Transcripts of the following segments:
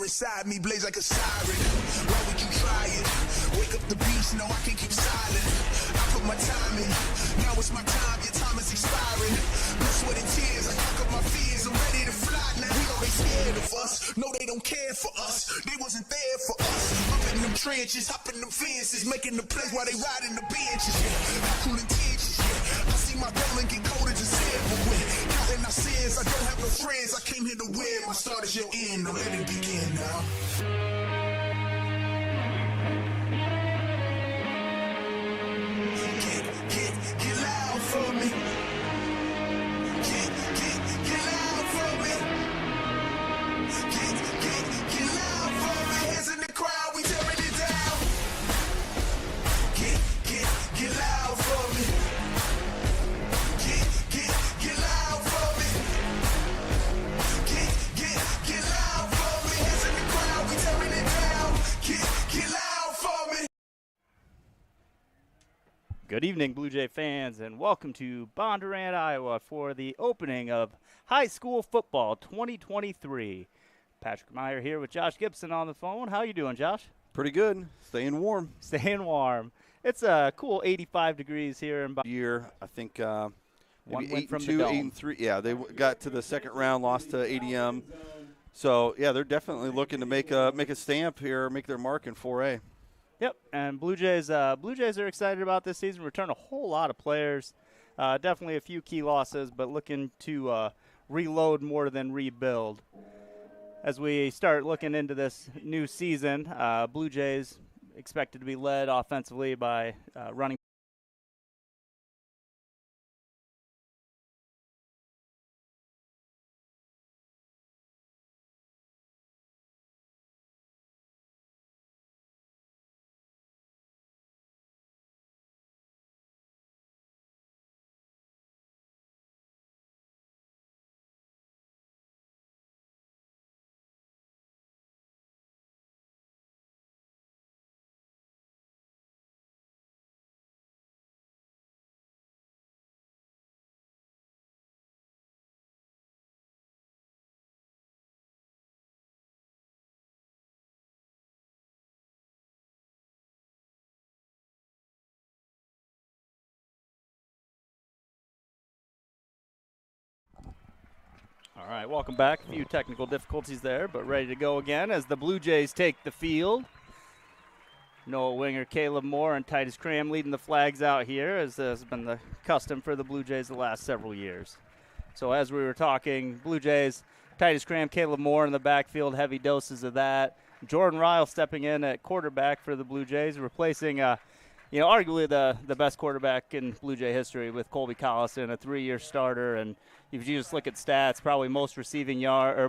inside me blaze like a siren. Why would you try it? Wake up the beast, no, I can't keep silent. I put my time in, now it's my time, your time is expiring. Blood, sweat, and tears, I conquer my fears, I'm ready to fly now. We know they scared of us, no, they don't care for us. They wasn't there for us. Up in them trenches, hopping them fences, making the plays while they riding the benches. Yeah, cool intentions, yeah. I see my goal and get colder than sand, but when counting our sins, I don't have no friends. I came here to win. My start is your end. Now let it begin now. Get loud for me. Get loud for me. Get loud for me. Hands in the crowd, we tearing it down. Get loud for me. Get loud for me. Get loud for me. Hands in the crowd, we tearing it down. Get loud for me. Good evening, Blue Jay fans, and welcome to Bondurant, Iowa for the opening of High School Football 2023. Patrick Meyer here with Josh Gibson on the phone. How you doing, Josh? Pretty good. Staying warm. Staying warm. It's a cool 85 degrees here in Year, I think maybe 8-2, 8-3. Yeah, they got to the second round, lost to ADM. So, yeah, they're definitely looking to make a stamp here, make their mark in 4A. Yep, and Blue Jays are excited about this season. Return a whole lot of players. Definitely a few key losses, but looking to reload more than rebuild. As we start looking into this new season, Blue Jays expected to be led offensively by running. All right, welcome back. A few technical difficulties there, but ready to go again as the Blue Jays take the field. Noah Winger, Caleb Moore, and Titus Cram leading the flags out here, as has been the custom for the Blue Jays the last several years. So as we were talking, Blue Jays, Titus Cram, Caleb Moore in the backfield, heavy doses of that. Jordan Ryle stepping in at quarterback for the Blue Jays, replacing arguably the best quarterback in Blue Jay history with Colby Collison, a 3-year starter. And if you just look at stats, probably most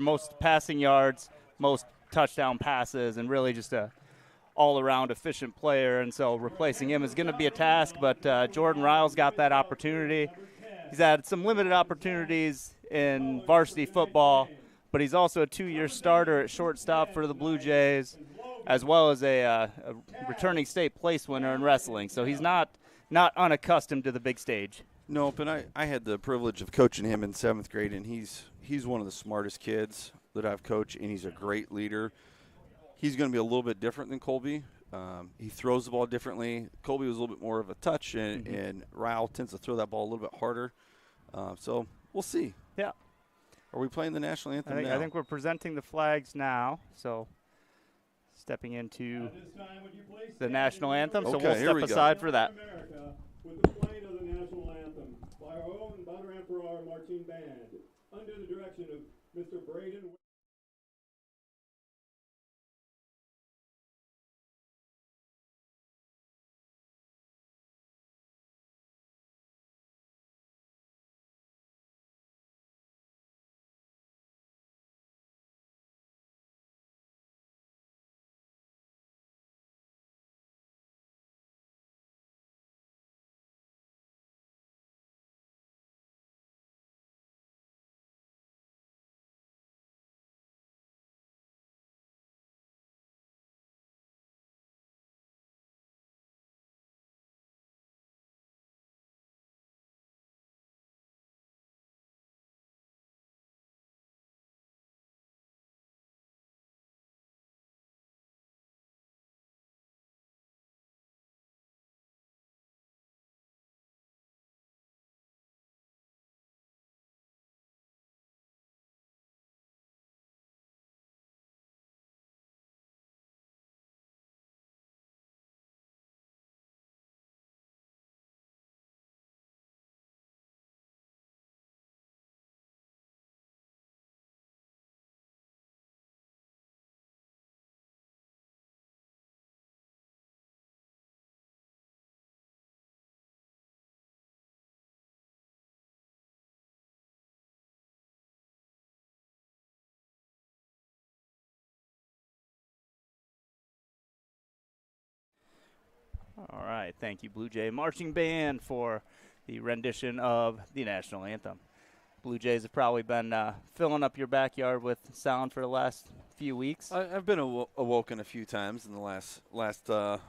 most passing yards, most touchdown passes, and really just a all-around efficient player. And so replacing him is going to be a task, but Jordan Ryle's got that opportunity. He's had some limited opportunities in varsity football, but he's also a 2-year starter at shortstop for the Blue Jays, as well as a returning state place winner in wrestling. So he's not unaccustomed to the big stage. No, but I had the privilege of coaching him in 7th grade, and he's one of the smartest kids that I've coached, and he's a great leader. He's going to be a little bit different than Colby. He throws the ball differently. Colby was a little bit more of a touch, and Ryle tends to throw that ball a little bit harder. So we'll see. Yeah. Are we playing the national anthem now? I think we're presenting the flags now. So stepping into the national anthem. So we'll step aside for that. America with the playing of the national anthem by our own Bondurant marching band under the direction of Mr. Braden. All right, thank you, Blue Jay Marching Band, for the rendition of the national anthem. Blue Jays have probably been filling up your backyard with sound for the last few weeks. I've been awoken a few times in the last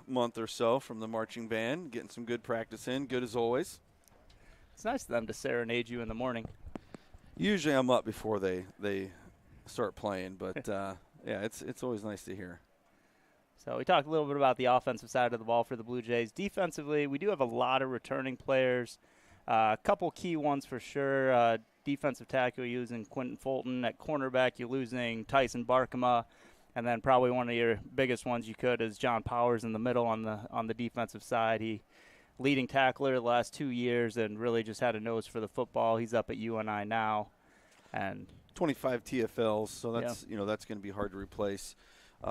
month or so from the marching band, getting some good practice in, good as always. It's nice of them to serenade you in the morning. Usually I'm up before they start playing, but yeah, it's always nice to hear. So we talked a little bit about the offensive side of the ball for the Blue Jays. Defensively, we do have a lot of returning players. A couple key ones for sure. Defensive tackle, you're losing Quentin Fulton. At cornerback, you're losing Tyson Barkema. And then probably one of your biggest ones you could is John Powers in the middle on the defensive side. He leading tackler the last 2 years and really just had a nose for the football. He's up at UNI now. And 25 TFLs, so that's that's going to be hard to replace.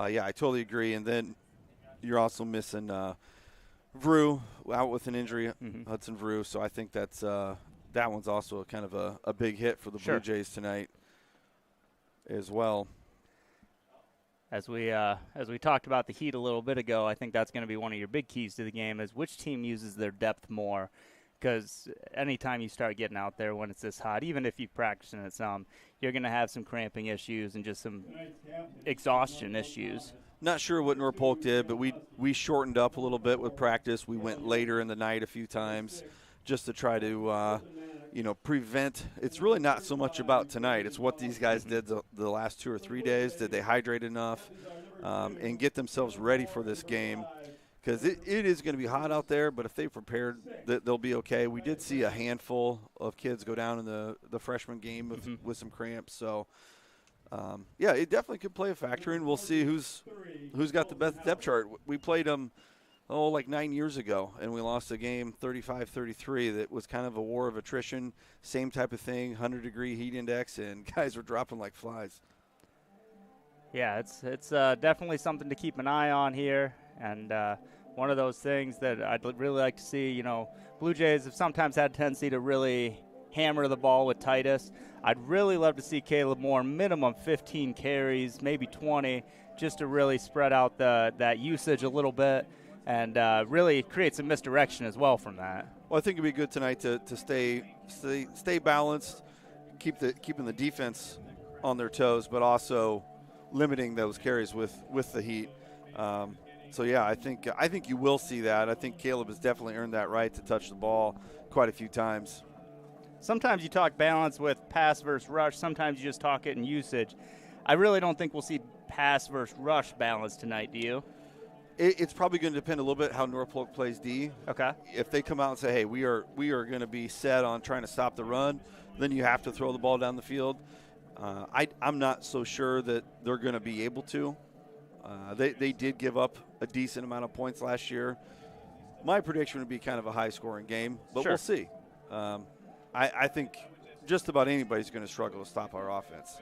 Yeah, I totally agree. And then you're also missing Vrew out with an injury, Hudson Vrew. So I think that's that one's also kind of a big hit for the Blue Jays tonight as well. As we talked about the Heat a little bit ago, I think that's going to be one of your big keys to the game is which team uses their depth more. Because anytime you start getting out there when it's this hot, even if you've practiced in it some, you're going to have some cramping issues and just some exhaustion issues. Not sure what North Polk did, but we shortened up a little bit with practice. We went later in the night a few times just to try to prevent. It's really not so much about tonight. It's what these guys did the last 2 or 3 days. Did they hydrate enough and get themselves ready for this game? Because it is going to be hot out there, but if they prepared, they'll be okay. We did see a handful of kids go down in the freshman game with some cramps. So, yeah, it definitely could play a factor, and we'll see who's got the best depth chart. We played them, like 9 years ago, and we lost a game 35-33 that was kind of a war of attrition, same type of thing, 100-degree heat index, and guys were dropping like flies. Yeah, it's definitely something to keep an eye on here, and one of those things that I'd really like to see. Blue Jays have sometimes had a tendency to really hammer the ball with Titus. I'd really love to see Caleb Moore minimum 15 carries, maybe 20, just to really spread out that usage a little bit and really create some misdirection as well from that. Well, I think it'd be good tonight to stay balanced, keeping the defense on their toes, but also limiting those carries with the heat. So yeah, I think you will see that. I think Caleb has definitely earned that right to touch the ball quite a few times. Sometimes you talk balance with pass versus rush. Sometimes you just talk it in usage. I really don't think we'll see pass versus rush balance tonight, do you? It's probably going to depend a little bit how North Polk plays D. Okay. If they come out and say, hey, we are going to be set on trying to stop the run, then you have to throw the ball down the field. I'm not so sure that they're going to be able to. They did give up a decent amount of points last year. My prediction would be kind of a high-scoring game, but We'll see. I think just about anybody's going to struggle to stop our offense.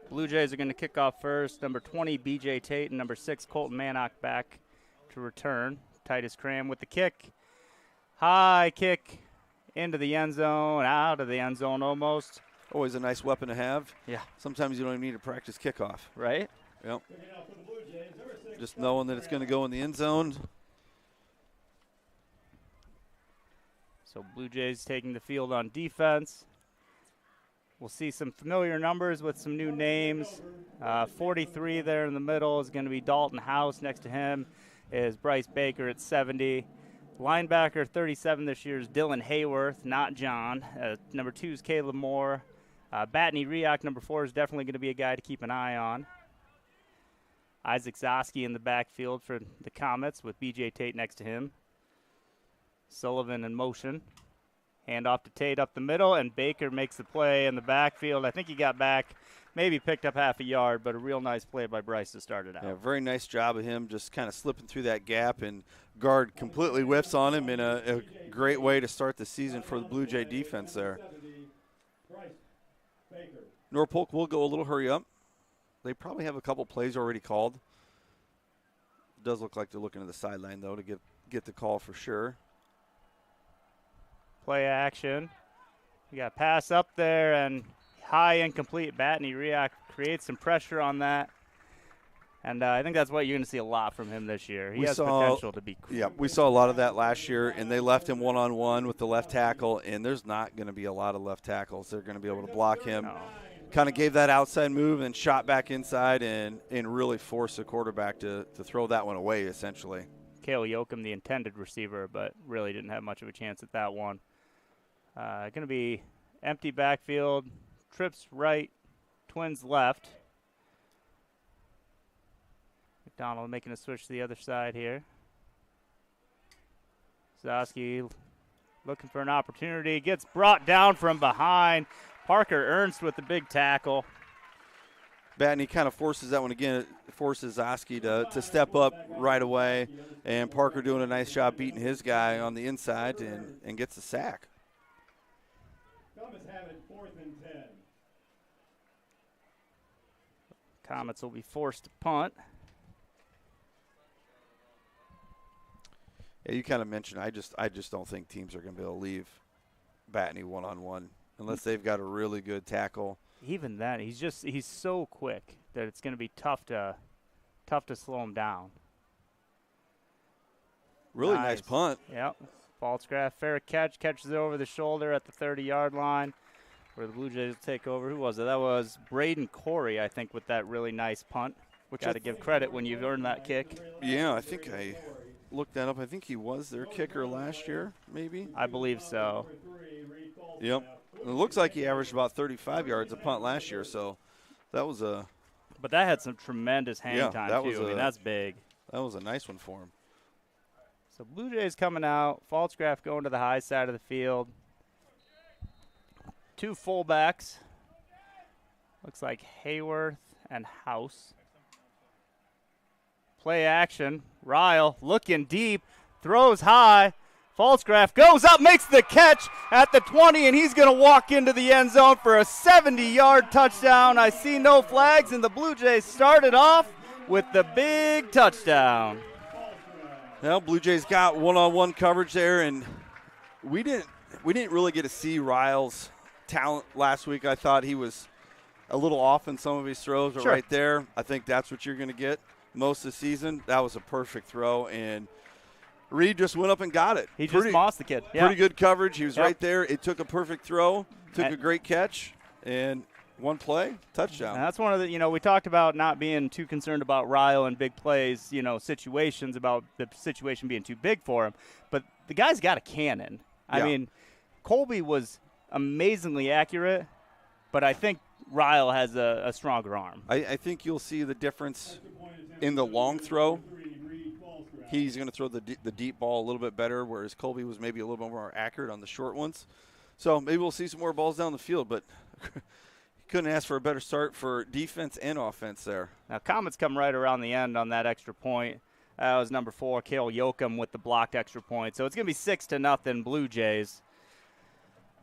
Blue Jays are going to kick off first. Number 20, B.J. Tate, and number 6, Colton Mannock back to return. Titus Cram with the kick. High kick into the end zone, out of the end zone almost. Always a nice weapon to have. Yeah. Sometimes you don't even need to practice kickoff. Right? Yep. Just knowing that it's going to go in the end zone. So Blue Jays taking the field on defense. We'll see some familiar numbers with some new names. 43 there in the middle is going to be Dalton House. Next to him is Bryce Baker at 70. Linebacker 37 this year is Dylan Hayworth, not John. Number 2 is Caleb Moore. Batney Riak, number 4, is definitely going to be a guy to keep an eye on. Isaac Zoski in the backfield for the Comets with B.J. Tate next to him. Sullivan in motion. Hand off to Tate up the middle, and Baker makes the play in the backfield. I think he got back, maybe picked up half a yard, but a real nice play by Bryce to start it out. Yeah, very nice job of him just kind of slipping through that gap, and guard completely whiffs on him in a great way to start the season for the Blue Jay defense there. North Polk will go a little hurry up. They probably have a couple plays already called. It does look like they're looking at the sideline, though, to get the call for sure. Play action. We got pass up there and high incomplete. Batney Riak creates some pressure on that. And I think that's what you're going to see a lot from him this year. He has potential to be Yeah, we saw a lot of that last year, and they left him one-on-one with the left tackle, and there's not going to be a lot of left tackles. They're going to be able to block him. No. Kind of gave that outside move and shot back inside and really forced the quarterback to throw that one away, essentially. Cale Yoakum, the intended receiver, but really didn't have much of a chance at that one. Going to be empty backfield, trips right, Twins left. McDonald making a switch to the other side here. Zosky looking for an opportunity, gets brought down from behind. Parker Ernst with the big tackle. Batney kind of forces that one again. It forces Zosky to step up right away, and Parker doing a nice job beating his guy on the inside and gets the sack. Comets have it 4th and 10. Comets will be forced to punt. Yeah, you kind of mentioned I just don't think teams are going to be able to leave Batney one-on-one unless they've got a really good tackle. Even then, he's so quick that it's going to be tough to slow him down. Really nice punt. Yep. Falsgraf, fair catch, catches it over the shoulder at the 30-yard line where the Blue Jays will take over. Who was it? That was Braden Corey, I think, with that really nice punt. Got to give credit when you've earned that kick. Yeah, I think I looked that up. I think he was their kicker last year, maybe. I believe so. Yep. It looks like he averaged about 35 yards a punt last year, so that was a. But that had some tremendous hang Yeah, time, that too. was I mean, that's big. That was a nice one for him. So Blue Jays coming out. Falsgraf going to the high side of the field. 2 fullbacks. Looks like Hayworth and House. Play action. Ryle looking deep. Throws high. Falsgraf goes up, makes the catch at the 20, and he's going to walk into the end zone for a 70-yard touchdown. I see no flags, and the Blue Jays started off with the big touchdown. Well, Blue Jays got one-on-one coverage there, and we didn't really get to see Ryle's talent last week. I thought he was a little off in some of his throws, but right there, I think that's what you're going to get most of the season. That was a perfect throw, and Reed just went up and got it. He just mossed the kid. Yeah. Pretty good coverage. He was right there. It took a perfect throw, took a great catch, and one play, touchdown. And that's one of the, we talked about not being too concerned about Ryle and big plays, situations, about the situation being too big for him. But the guy's got a cannon. I mean, Colby was amazingly accurate, but I think Ryle has a stronger arm. I think you'll see the difference in the long throw. He's going to throw the deep ball a little bit better, whereas Colby was maybe a little bit more accurate on the short ones. So maybe we'll see some more balls down the field, but couldn't ask for a better start for defense and offense there. Now, Comets come right around the end on that extra point. That was number 4, Cale Yoakum, with the blocked extra point. So it's going to be 6-0 Blue Jays.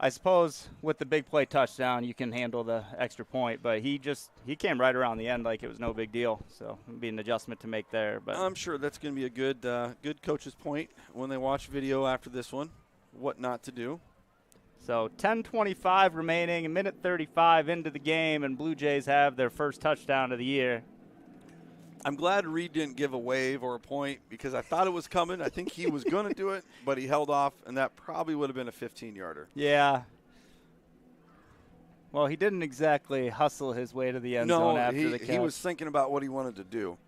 I suppose with the big play touchdown, you can handle the extra point, but he came right around the end like it was no big deal. So it'll be an adjustment to make there. But I'm sure that's going to be a good coach's point when they watch video after this one, what not to do. So 10:25 remaining, 1:35 into the game, and Blue Jays have their first touchdown of the year. I'm glad Reed didn't give a wave or a point because I thought it was coming. I think he was going to do it, but he held off, and that probably would have been a 15-yarder. Yeah. Well, he didn't exactly hustle his way to the end zone after the catch. He was thinking about what he wanted to do.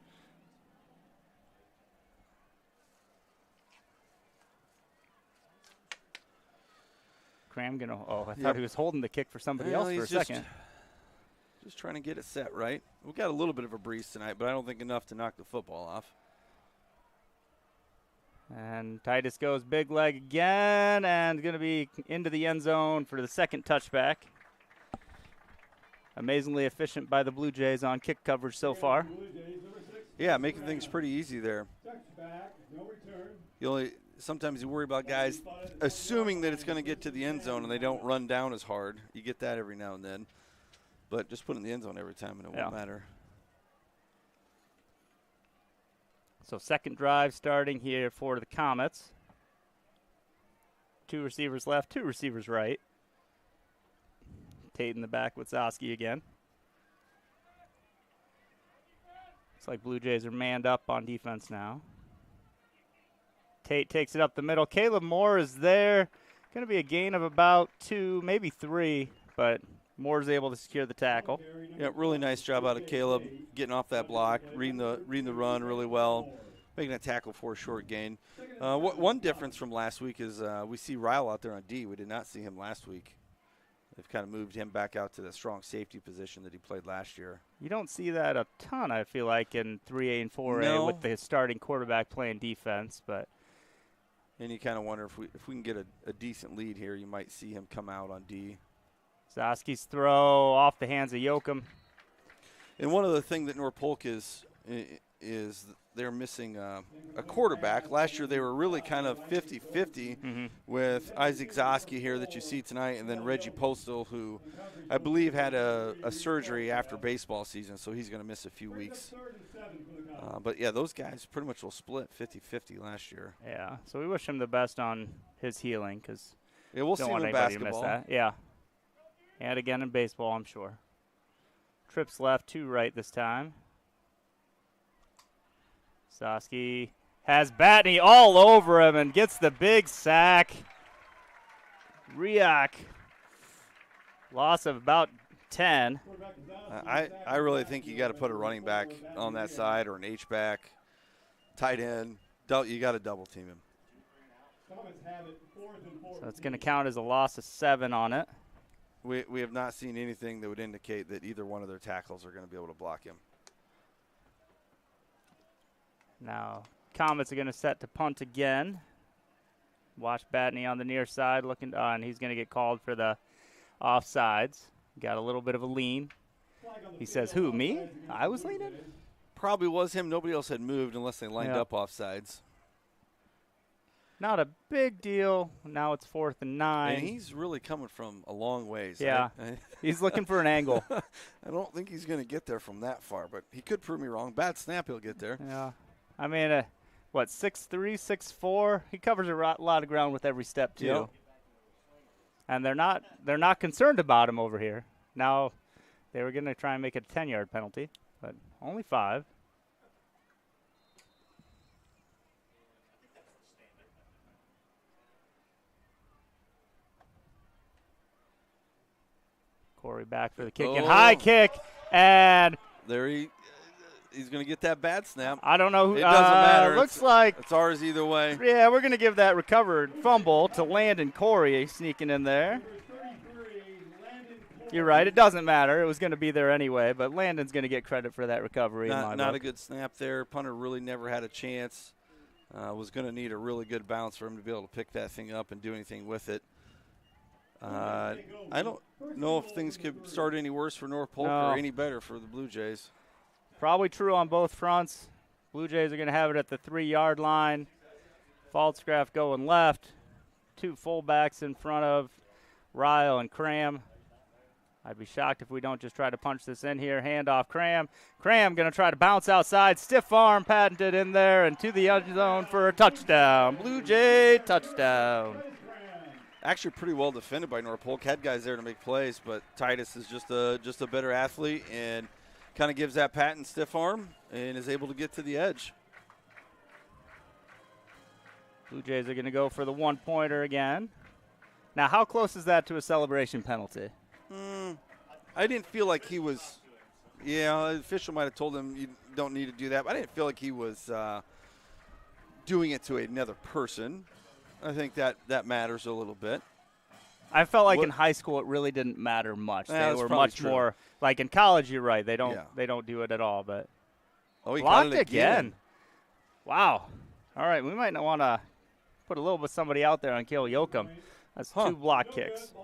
Cram I thought he was holding the kick for somebody else for a second. Just trying to get it set right. We've got a little bit of a breeze tonight, but I don't think enough to knock the football off. And Titus goes big leg again and going to be into the end zone for the second touchback. Amazingly efficient by the Blue Jays on kick coverage so far. Yeah, making things pretty easy there. Sometimes you worry about guys assuming that it's going to get to the end zone and they don't run down as hard. You get that every now and then. But just put it in the end zone every time and it won't matter. So second drive starting here for the Comets. 2 receivers left, 2 receivers right. Tate in the back with Zosky again. Looks like Blue Jays are manned up on defense now. Tate takes it up the middle. Caleb Moore is there. Going to be a gain of about 2, maybe 3, but Moore's able to secure the tackle. Yeah, really nice job out of Caleb getting off that block, reading the run really well, making a tackle for a short gain. One difference from last week is we see Ryle out there on D. We did not see him last week. They've kind of moved him back out to the strong safety position that he played last year. You don't see that a ton, I feel like, in 3A and 4A No. with the starting quarterback playing defense, but And you kind of wonder if we can get a decent lead here, you might see him come out on D. Zosky's throw off the hands of Yoakum. And one other thing that North Polk is they're missing a quarterback. Last year they were really kind of 50-50 with Isaac Zosky here that you see tonight, and then Reggie Postal, who I believe had a surgery after baseball season, so he's going to miss a few weeks. But, yeah, those guys pretty much will split 50-50 last year. Yeah, so we wish him the best on his healing because Yeah, we'll don't see him want in anybody to miss basketball. that. Yeah, and again in baseball, I'm sure. Trips left, 2 right this time. Zosky has Batney all over him and gets the big sack. Riak, loss of about 10. I really think you got to put a running back on that side or an H-back, tight end. You got to double team him. So it's going to count as a loss of 7 on it. We have not seen anything that would indicate that either one of their tackles are going to be able to block him. Now, Comets are going to set to punt again. Watch Batney on the near side looking, and he's going to get called for the offsides. Got a little bit of a lean. He says, who, me? I was leaning? Probably was him. Nobody else had moved unless they lined up offsides. Not a big deal. Now it's 4th and 9. And he's really coming from a long ways. Yeah. He's looking for an angle. I don't think he's going to get there from that far, but he could prove me wrong. Bad snap, he'll get there. Yeah. I mean, 6'3", 6'4"? He covers a lot of ground with every step, too. Yep. And they're not concerned about him over here. Now, they were going to try and make it a 10-yard penalty, but only 5. Corey back for the kick and high kick, and there he's going to get that bad snap. I don't know who. It doesn't matter. Looks like it's ours either way. Yeah, we're going to give that recovered fumble to Landon Corey sneaking in there. You're right. It doesn't matter. It was going to be there anyway, but Landon's going to get credit for that recovery. Not a good snap there. Punter really never had a chance. Was going to need a really good bounce for him to be able to pick that thing up and do anything with it. I don't know if things could start any worse for North Polk or any better for the Blue Jays. Probably true on both fronts. Blue Jays are going to have it at the 3-yard line. Faltzgraff going left. 2 fullbacks in front of Ryle and Cram. I'd be shocked if we don't just try to punch this in here. Handoff, Cram. Cram going to try to bounce outside. Stiff arm patented in there and to the end zone for a touchdown. Blue Jay touchdown. Actually pretty well defended by North Polk. Had guys there to make plays, but Titus is just a better athlete and kind of gives that patent stiff arm and is able to get to the edge. Blue Jays are going to go for the 1-pointer again. Now, how close is that to a celebration penalty? I didn't feel like he was – yeah, the official might have told him you don't need to do that, but I didn't feel like he was doing it to another person. I think that matters a little bit. I felt like in high school it really didn't matter much. Yeah, they were much more – like in college, you're right. They don't do it at all. But he blocked got it again. Wow. All right, we might not want to put a little bit somebody out there on Cale Yoakum. That's 2 block kicks.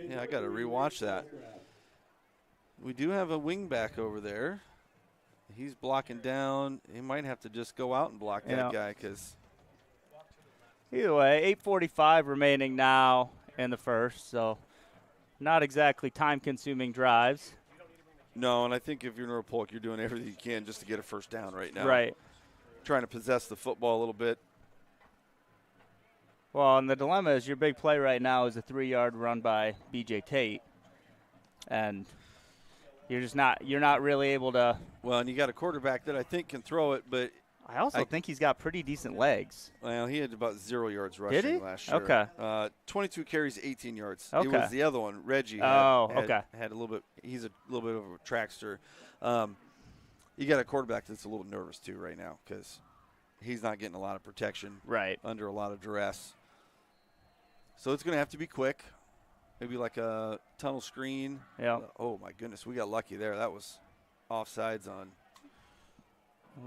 Yeah, I got to rewatch that. We do have a wing back over there. He's blocking down. He might have to just go out and block that guy because. Either way, 8:45 remaining now in the first, so not exactly time-consuming drives. No, and I think if you're North Polk, you're doing everything you can just to get a first down right now. Right. Trying to possess the football a little bit. Well, and the dilemma is your big play right now is a 3-yard run by B.J. Tate. And You're not really able to. Well, and you got a quarterback that I think can throw it, but I also think he's got pretty decent legs. well, he had about 0 yards rushing he? last year. Okay. 22 carries, 18 yards. Okay. It was the other one, Reggie. Okay. Had a little bit. He's a little bit of a trackster. You got a quarterback that's a little nervous too right now because he's not getting a lot of protection. Right. Under a lot of duress. So it's going to have to be quick. Maybe like a tunnel screen. Yeah. Oh my goodness, we got lucky there. That was offsides on.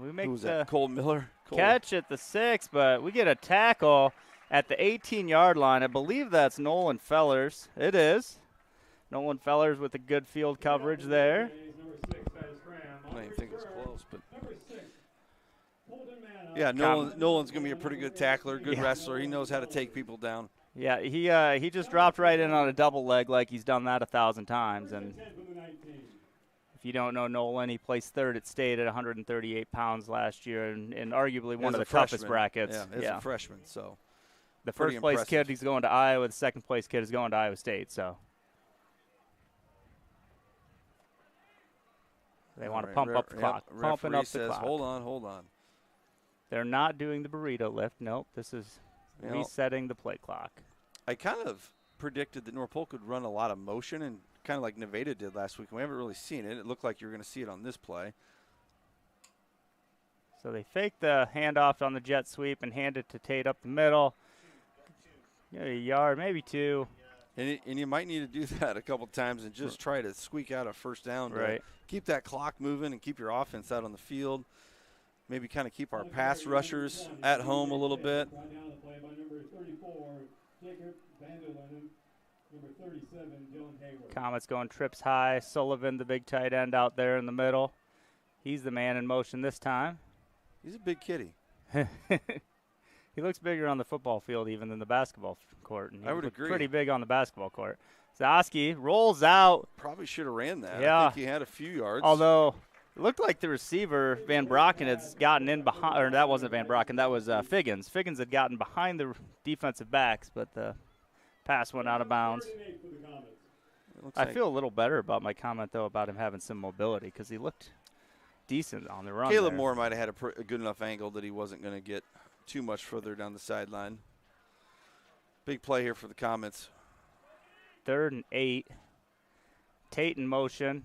We make Who was the that? Cole Miller. catch at the 6, but we get a tackle at the 18-yard line. I believe that's Nolan Fellers. It is. Nolan Fellers with a good field coverage there. I don't even think it was close, but yeah, Nolan's going to be a pretty good tackler, good wrestler. He knows how to take people down. Yeah, he just dropped right in on a double leg like he's done that 1,000 times. And if you don't know Nolan, he placed third at state at 138 pounds last year, and arguably one of the toughest brackets. Yeah, as a freshman. So the first place kid he's going to Iowa, the second place kid is going to Iowa State. So they want to pump up the clock. Pumping up the clock. Hold on. They're not doing the burrito lift. Nope, this is resetting the play clock. I kind of predicted that North Polk would run a lot of motion, and kind of like Nevada did last week. We haven't really seen it. It looked like you were going to see it on this play. So they fake the handoff on the jet sweep and hand it to Tate up the middle. A yard, maybe two. And you might need to do that a couple times and just try to squeak out a first down. Right. Keep that clock moving and keep your offense out on the field. Maybe kind of keep our pass rushers at home a little bit. Comets going trips high. Sullivan, the big tight end out there in the middle. He's the man in motion this time. He's a big kitty. He looks bigger on the football field even than the basketball court. And I would agree. Pretty big on the basketball court. Zaski rolls out. Probably should have ran that. Yeah. I think he had a few yards. Although it looked like the receiver, Van Brocken, had gotten in behind, or that wasn't Van Brocken, that was Figgins. Figgins had gotten behind the defensive backs, but the pass went out of bounds. I feel a little better about my comment, though, about him having some mobility because he looked decent on the run. Caleb Moore might have had a good enough angle that he wasn't going to get too much further down the sideline. Big play here for the Comets. 3rd and 8. Tate in motion.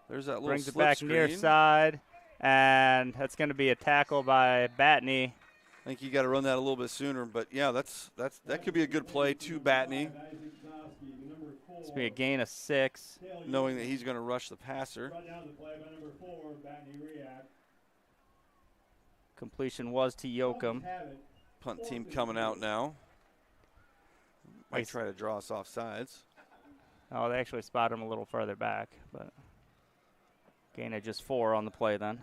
There's that little brings it slip back screen. near side, and that's going to be a tackle by Batney. I think you got to run that a little bit sooner, but yeah, that could be a good play to Batney. It's going to be a gain of 6. Knowing that he's going to rush the passer. Completion was to Yoakum. Punt team coming out now. Might try to draw us off sides. Oh, they actually spot him a little further back, but gain of just 4 on the play then.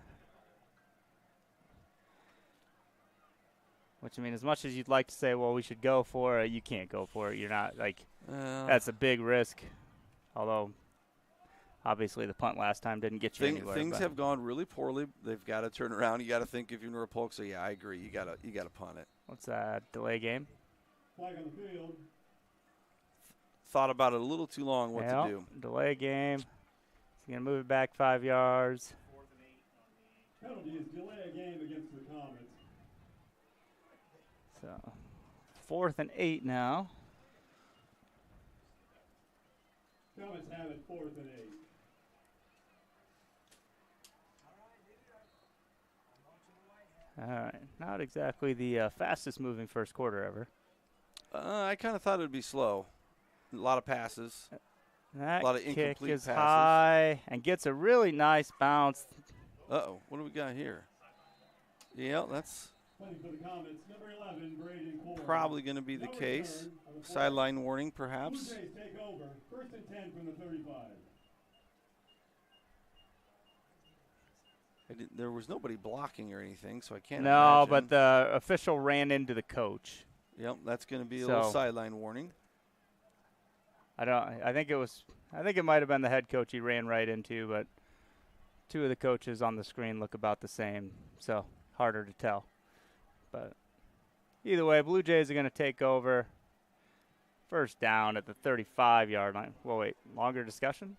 Which, I mean, as much as you'd like to say, well, we should go for it, you can't go for it. You're not, like, that's a big risk. Although, obviously, the punt last time didn't get you anywhere. Things have gone really poorly. They've got to turn around. You got to think if you're North Polk. So, yeah, I agree. You got to punt it. What's that, delay game? Flag on the field. Thought about it a little too long what to do. Delay game. He's going to move it back 5 yards. Penalty is delay a game against the Comets. So, 4th and 8 now. Comets have it 4th and 8. All right. Not exactly the fastest moving first quarter ever. I kind of thought it would be slow. A lot of passes. That a lot of kick incomplete is passes. high and gets a really nice bounce. Uh-oh. What do we got here? Yeah, that's Playing for the Comets, number 11, Braden Cole. probably going to be the case. Sideline warning, perhaps. Bluejays take over. 1st and 10 from the 35. There was nobody blocking or anything, so I can't No, imagine. but the official ran into the coach. Yep, that's going to be a little sideline warning. I think it might have been the head coach he ran right into, but 2 of the coaches on the screen look about the same, so harder to tell. But either way, Blue Jays are going to take over. First down at the 35-yard line. Well, wait, longer discussion?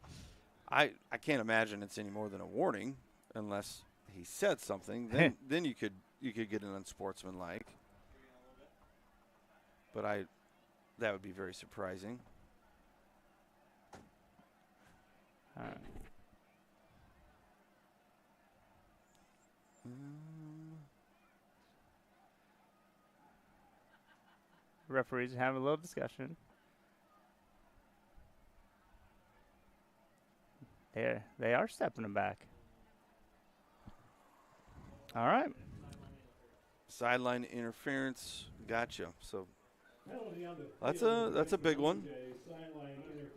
I can't imagine it's any more than a warning unless he said something. Then you could get an unsportsmanlike. But that would be very surprising. All right. Referees are having a little discussion. They are stepping him back. All right. Sideline interference. Gotcha. So that's a big one.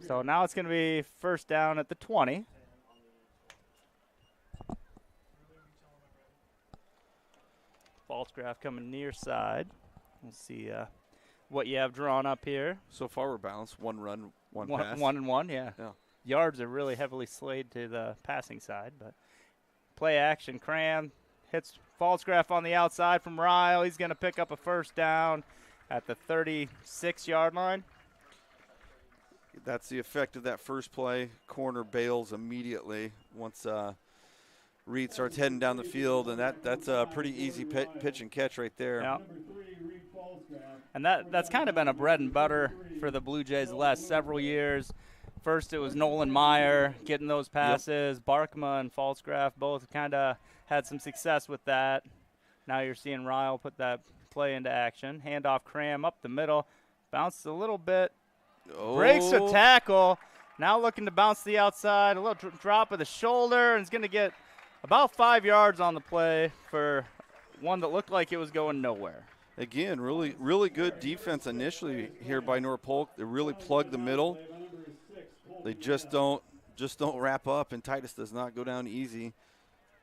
So now it's going to be first down at the 20. Falsgraf coming near side. We'll see what you have drawn up here. So far we're balanced. One run, one pass. 1 and 1, yeah. Yeah. Yards are really heavily slayed to the passing side, but play action. Cram hits Falsgraf on the outside from Ryle. He's going to pick up a first down at the 36-yard line. That's the effect of that first play. Corner bails immediately once Reed starts heading down the field, and that's a pretty easy pitch and catch right there. Yeah. And that's kind of been a bread and butter for the Blue Jays the last several years. First it was Nolan Meyer getting those passes. Yep. Barkma and Falsgraf both kind of had some success with that. Now you're seeing Ryle put that play into action. Handoff Cram up the middle. Bounced a little bit. Breaks a tackle. Now looking to bounce to the outside. A little drop of the shoulder. And he's going to get about 5 yards on the play for one that looked like it was going nowhere. Again, really good defense initially here by North Polk. They really plugged the middle. They just don't wrap up, and Titus does not go down easy.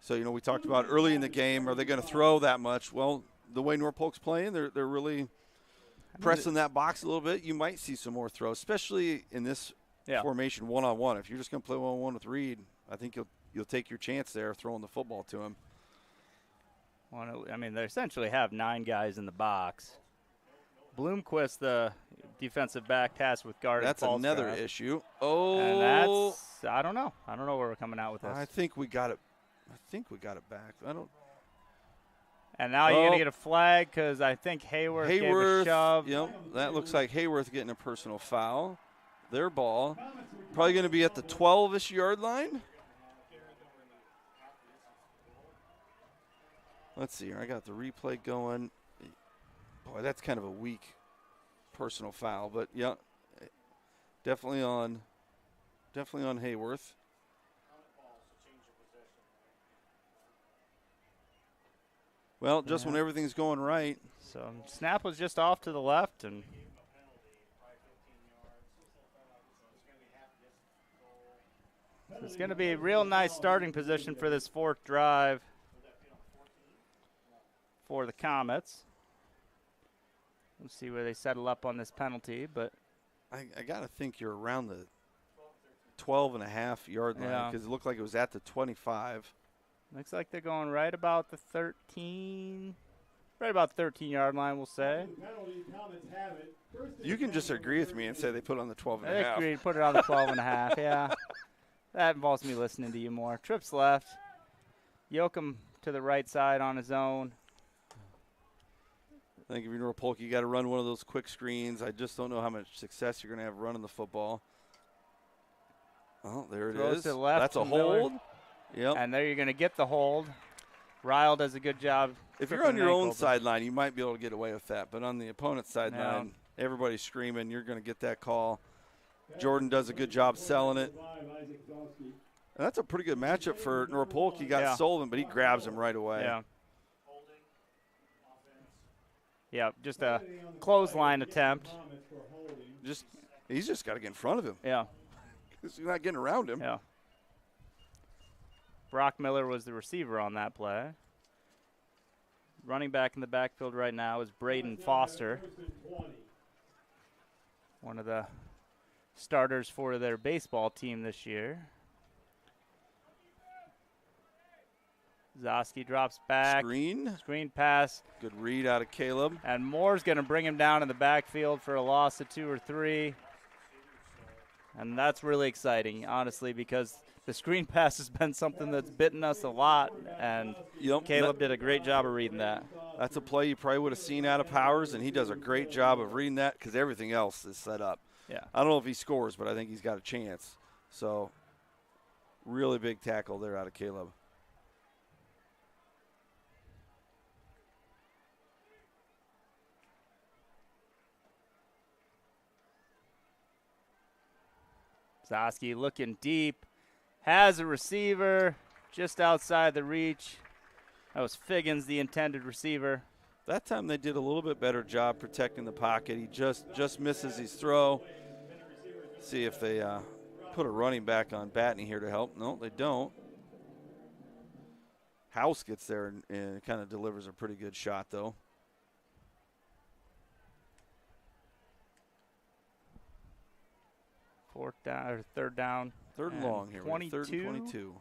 So, we talked about early in the game, are they going to throw that much? Well, the way North Polk's playing, they're really pressing that box a little bit. You might see some more throws, especially in this formation one-on-one. If you're just going to play one-on-one with Reed, I think you'll take your chance there throwing the football to him. Well, I mean, they essentially have 9 guys in the box. Bloomquist, the defensive back, tasked with guarding. That's Falsgraf. another issue. And that's, I don't know where we're coming out with this. I think we got it back. And now you're going to get a flag because I think Hayworth gave a shove. Yep, that looks like Hayworth getting a personal foul. Their ball. Probably going to be at the 12-ish yard line. Let's see here. I got the replay going. Boy, that's kind of a weak personal foul, but yeah, definitely on Hayworth. Well, just when everything's going right. So snap was just off to the left, and it's going to be a real nice starting position for this fourth drive for the Comets. We'll see where they settle up on this penalty, but I got to think you're around the 12.5 yard line because it looked like it was at the 25. Looks like they're going right about the 13-yard line, we'll say. You can just agree with me and say they put it on the 12.5. I agree, put it on the 12.5, yeah. That involves me listening to you more. Trips left. Yoakum to the right side on his own. I think if you're North Polk, you got to run one of those quick screens. I just don't know how much success you're going to have running the football. Oh, there it is. To the left. That's a hold. Yep. And there you're going to get the hold. Ryle does a good job. If you're on your own sideline, you might be able to get away with that. But on the opponent's sideline, everybody's screaming. You're going to get that call. Jordan does a good job selling it. And that's a pretty good matchup for North Polk. You got Sullivan, but he grabs him right away. Yeah. Yeah, just a clothesline attempt. He's just got to get in front of him. Yeah. He's not getting around him. Yeah. Brock Miller was the receiver on that play. Running back in the backfield right now is Braden Foster, one of the starters for their baseball team this year. Zoski drops back. Screen pass. Good read out of Caleb. And Moore's going to bring him down in the backfield for a loss of 2 or 3. And that's really exciting, honestly, because the screen pass has been something that's bitten us a lot, and Caleb did a great job of reading that. That's a play you probably would have seen out of Powers, and he does a great job of reading that because everything else is set up. Yeah. I don't know if he scores, but I think he's got a chance. So, really big tackle there out of Caleb. Zosky looking deep, has a receiver just outside the reach. That was Figgins, the intended receiver. That time they did a little bit better job protecting the pocket. He just misses his throw. See if they put a running back on Batney here to help. No, they don't. House gets there and kind of delivers a pretty good shot, though. Third down. Third and long here. 22. Third and 22.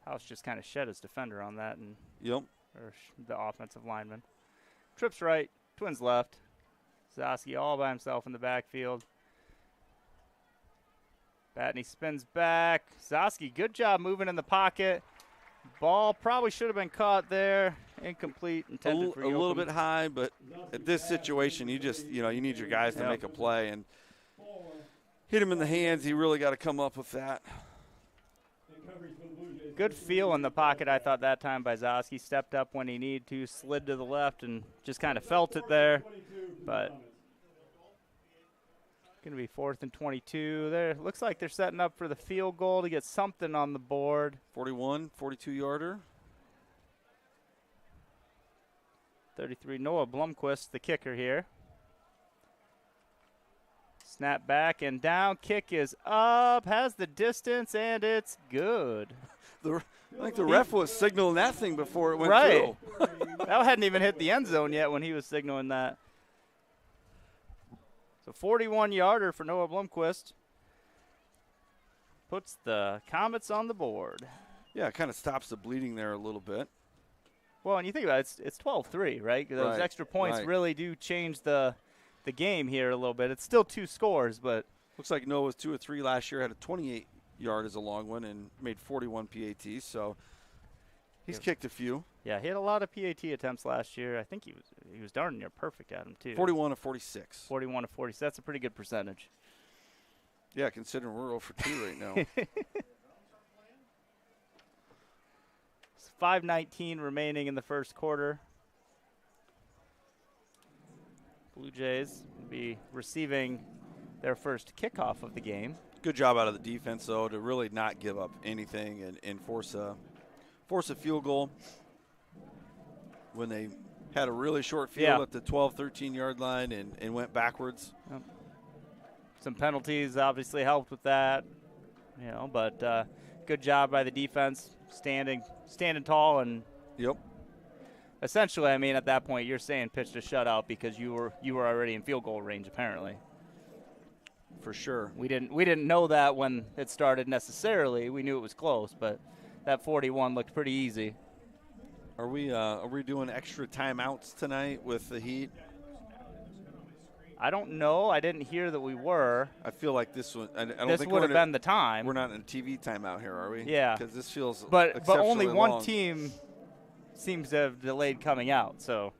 House just kind of shed his defender on that, and Yep. or the offensive lineman. Trips right, Twins left. Zosky all by himself in the backfield. Batney spins back. Zosky, good job moving in the pocket. Ball probably should have been caught there. Incomplete. Intended for a little bit high, but at this situation, you need your guys to make a play and hit him in the hands. He really got to come up with that. Good feel in the pocket, I thought, that time by Zosky. Stepped up when he needed to, slid to the left, and just kind of felt it there. But going to be 4th and 22 there. Looks like they're setting up for the field goal to get something on the board. 41, 42-yarder. 33, Noah Blumquist, the kicker here. Snap back and down. Kick is up, has the distance, and it's good. I think the ref was signaling that thing before it went right. through. That hadn't even hit the end zone yet when he was signaling that. So 41-yarder for Noah Blumquist. Puts the Comets on the board. Yeah, it kind of stops the bleeding there a little bit. Well, and you think about it, it's 12-3, right? Those extra points really do change the game here a little bit. It's still 2 scores, but looks like Noah was 2 of 3 last year, had a 28-yard as a long one, and made 41 PATs. So he's kicked a few. Yeah, he had a lot of PAT attempts last year. I think he was darn near perfect at them too. 41 of 46. 41 of 40. So that's a pretty good percentage. Yeah, considering we're 0 for 2 right now. 5:19 remaining in the first quarter. Blue Jays will be receiving their first kickoff of the game. Good job out of the defense, though, to really not give up anything and force a field goal when they had a really short field at the 12, 13-yard line and went backwards. Yep. Some penalties obviously helped with that, but good job by the defense, standing tall, and essentially, I mean, at that point, you're saying pitched a shutout because you were already in field goal range, apparently. For sure. We didn't know that when it started necessarily. We knew it was close, but that 41 looked pretty easy. Are we doing extra timeouts tonight with the Heat? I don't know. I didn't hear that we were. I feel like this one. I don't this think would have been the time. We're not in a TV timeout here, are we? Yeah. Because this feels but only one long. team seems to have delayed coming out. So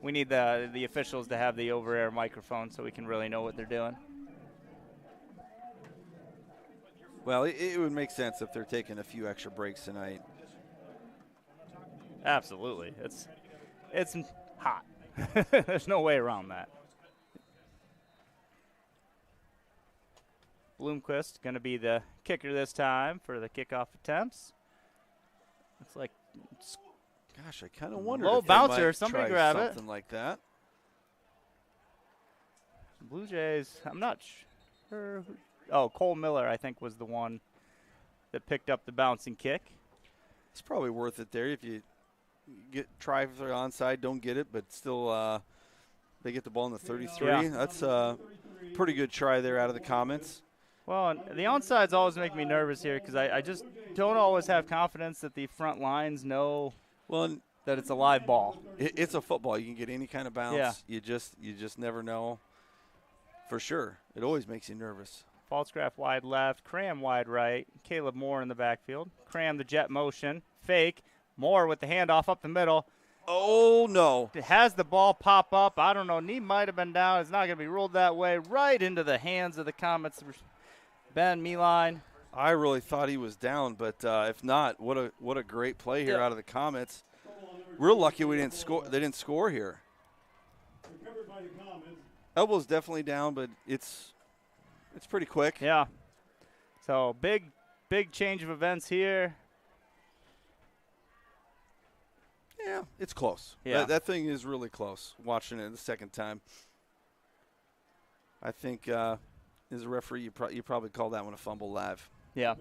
we need the officials to have the over-air microphone so we can really know what they're doing. Well, it would make sense if they're taking a few extra breaks tonight. Absolutely. It's hot. There's no way around that. Bloomquist going to be the kicker this time for the kickoff attempts. Looks like gosh, I kind of wonder low if bouncer. They might Somebody try grab something like that. Blue Jays, I'm not sure. Oh, Cole Miller, I think, was the one that picked up the bouncing kick. It's probably worth it there if you try for the onside, don't get it, but still they get the ball in the 33. Yeah. That's a pretty good try there out of the comments. Well, and the onsides always make me nervous here because I just don't always have confidence that the front lines know. Well, that it's a live ball. It's a football. You can get any kind of bounce. Yeah. You just never know for sure. It always makes you nervous. Falscraft wide left, Cram wide right, Caleb Moore in the backfield. Cram the jet motion, fake. Moore with the handoff up the middle. Oh, no. It has the ball pop up. I don't know. Knee might have been down. It's not going to be ruled that way. Right into the hands of the Comets. Ben Meeline. I really thought he was down, but if not, what a great play here out of the Comets. We're lucky we didn't score. They didn't score here. Recovered by the Comets. Elbow's definitely down, but it's pretty quick. Yeah. So big change of events here. Yeah, it's close. Yeah. That thing is really close, watching it the second time. I think as a referee, you probably call that one a fumble live. Yeah.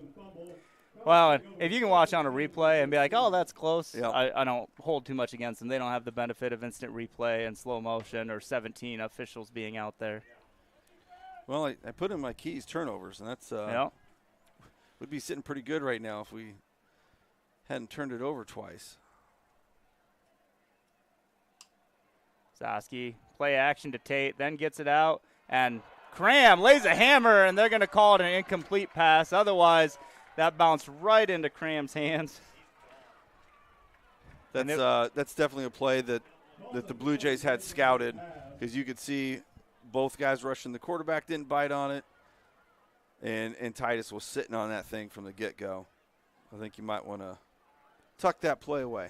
Well, if you can watch on a replay and be like, oh, that's close, Yep. I don't hold too much against them. They don't have the benefit of instant replay and slow motion or 17 officials being out there. Well, I put in my keys turnovers, and that's would be sitting pretty good right now if we hadn't turned it over twice. Zosky, play action to Tate, then gets it out, and Cram lays a hammer, and they're going to call it an incomplete pass. Otherwise, that bounced right into Cram's hands. That's definitely a play that the Blue Jays had scouted, because you could see both guys rushing. The quarterback didn't bite on it, and Titus was sitting on that thing from the get-go. I think you might want to tuck that play away.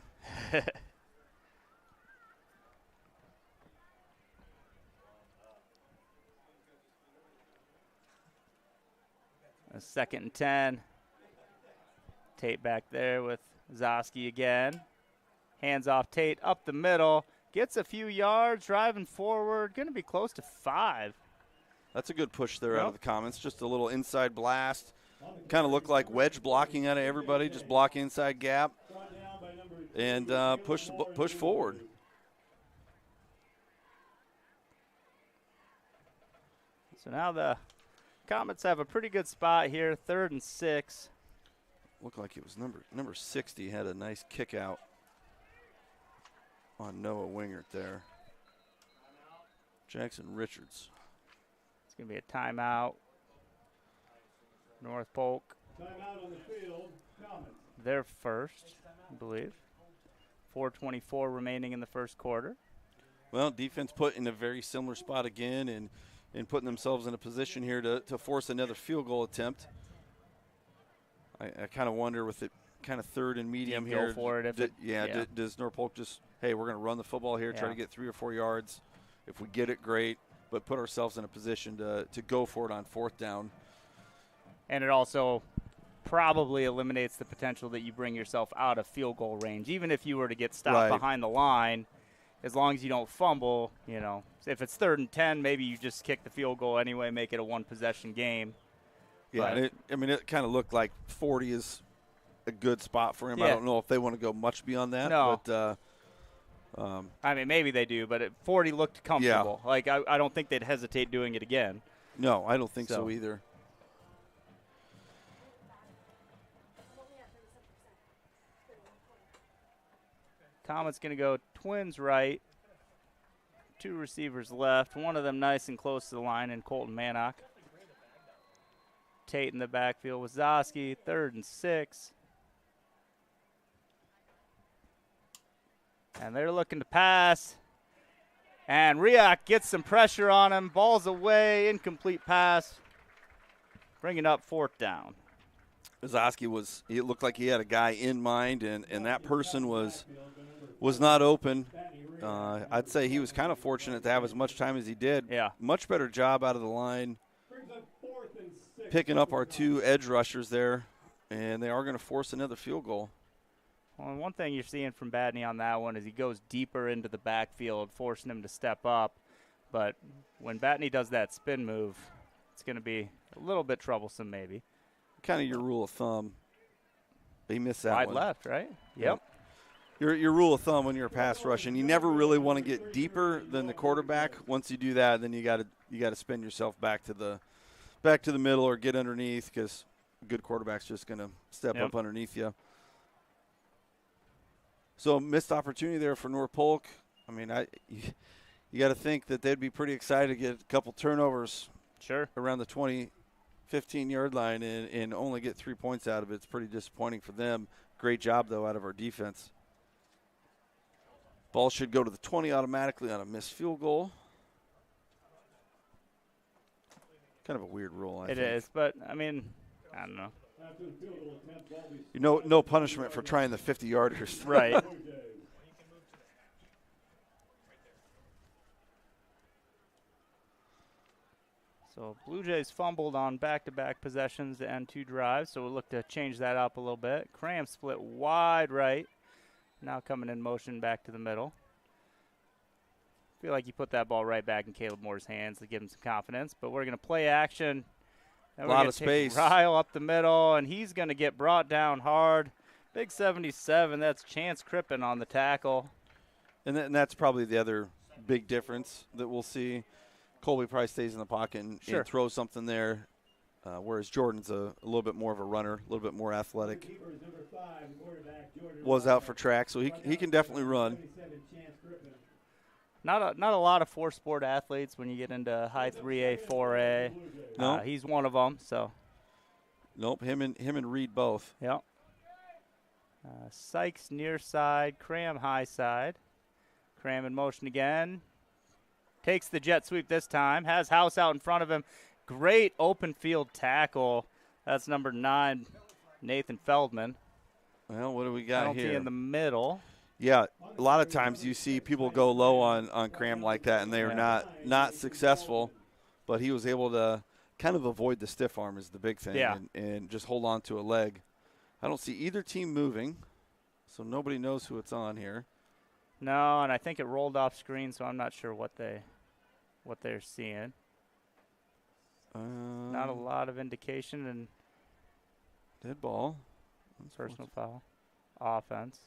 A 2nd and 10. Tate back there with Zosky again. Hands off Tate up the middle. Gets a few yards, driving forward. Going to be close to 5. That's a good push there out of the Comets. Just a little inside blast. Kind of looked like wedge blocking out of everybody, just block inside gap. And push forward. So now the Comets have a pretty good spot here, 3rd and 6. Looked like it was number 60 had a nice kick out on Noah Wingert there. Jackson Richards. It's going to be a timeout. North Polk. Timeout on the field. Comets. They're first, I believe. 4:24 remaining in the first quarter. Well, defense put in a very similar spot again and putting themselves in a position here to force another field goal attempt. I kind of wonder with it kind of 3rd and medium here. Go for it. Does Norfolk just, hey, we're going to run the football here, try to get 3 or 4 yards. If we get it, great, but put ourselves in a position to go for it on 4th down. And it also probably eliminates the potential that you bring yourself out of field goal range. Even if you were to get stopped behind the line, as long as you don't fumble, if it's 3rd and 10, maybe you just kick the field goal anyway, make it a 1-possession game. Yeah, and it kind of looked like 40 is a good spot for him. Yeah. I don't know if they want to go much beyond that. No. But, I mean, maybe they do, but 40 looked comfortable. Yeah. Like, I don't think they'd hesitate doing it again. No, I don't think so either. Comets going to go twins right. 2 receivers left. One of them nice and close to the line in Colton Mannock. Tate in the backfield with Zosky. 3rd and 6. And they're looking to pass. And Riak gets some pressure on him. Ball's away. Incomplete pass. Bringing up 4th down. Zosky it looked like he had a guy in mind, and that person was not open. I'd say he was kind of fortunate to have as much time as he did. Yeah. Much better job out of the line, picking up our 2 edge rushers there, and they are going to force another field goal. Well, one thing you're seeing from Batney on that one is he goes deeper into the backfield, forcing him to step up. But when Batney does that spin move, it's going to be a little bit troublesome maybe. Kind of your rule of thumb. He missed that Wide one. left, right? Yep. Your rule of thumb when you're pass rushing, you never really want to get deeper than the quarterback. Once you do that, then you got to spin yourself back to the middle or get underneath, because a good quarterback's just going to step up underneath you. So missed opportunity there for North Polk. I mean, you got to think that they'd be pretty excited to get a couple turnovers Sure. around the 20, 15-yard line and only get 3 points out of it. It's pretty disappointing for them. Great job, though, out of our defense. Ball should go to the 20 automatically on a missed field goal. Kind of a weird rule, I think. It is, but, I mean, I don't know. After the field goal attempt, ball be You know, no punishment for trying the 50-yarders. Right. Bluejays. So Blue Jays fumbled on back-to-back possessions to end 2 drives, so we'll look to change that up a little bit. Cram split wide right. Now coming in motion back to the middle. Feel like you put that ball right back in Caleb Moore's hands to give him some confidence, but we're going to play action. A lot of space. Ryle up the middle, and he's going to get brought down hard. Big 77, that's Chance Crippen on the tackle. And that's probably the other big difference that we'll see. Colby probably stays in the pocket and throws something there, whereas Jordan's a little bit more of a runner, a little bit more athletic. Keeper is number 5, quarterback Jordan Was Ryle. out for track, so he can definitely run. 77, Chance Crippen. Not a lot of four-sport athletes when you get into high 3A, 4A. No. He's one of them, so. Nope, him and Reed both. Yep. Sykes near side, Cram high side. Cram in motion again. Takes the jet sweep this time. Has House out in front of him. Great open field tackle. That's number 9, Nathan Feldman. Well, what do we got Penalty here? in the middle. Yeah, a lot of times you see people go low on Cram like that, and they are not successful. But he was able to kind of avoid the stiff arm is the big thing, Yeah. and just hold on to a leg. I don't see either team moving, so nobody knows who it's on here. No, and I think it rolled off screen, so I'm not sure what they're seeing. Not a lot of indication, and Dead ball. personal foul. Offense.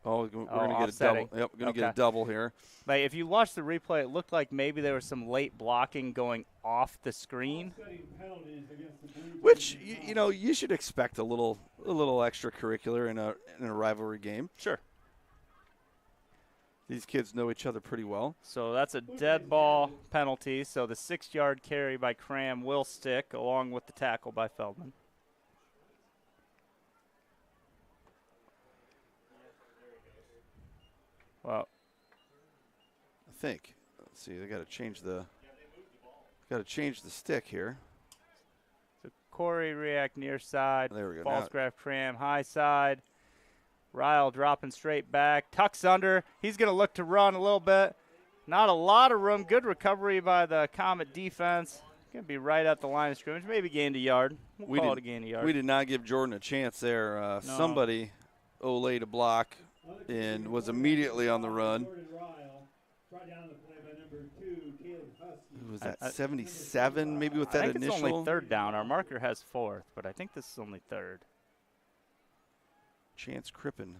Oh, we're going to get a offsetting. double. Yep, we're going to get a Okay. double here. Like, if you watch the replay, it looked like maybe there was some late blocking going off the screen. Setting penalties against the Blue Jays. Which you should expect a little extracurricular in a rivalry game. Sure. These kids know each other pretty well. So that's a dead ball penalty. So the 6-yard carry by Cram will stick along with the tackle by Feldman. Well, I think. Let's see. They got to change the stick here. so Corey react near side. There we go. False Now- graph Cram high side. Ryle dropping straight back. Tucks under. He's going to look to run a little bit. Not a lot of room. Good recovery by the Comet defense. Going to be right at the line of scrimmage. Maybe gained a yard. We'll call it a gain a yard. We did not give Jordan a chance there. No. Somebody laid a block and was immediately on the run. Jordan Ryle. Brought down the play by number 2, Caleb Husky. Who was that? 77, maybe with I that think initial. it's only third down. Our marker has 4th, but I think this is only 3rd. Chance Crippen.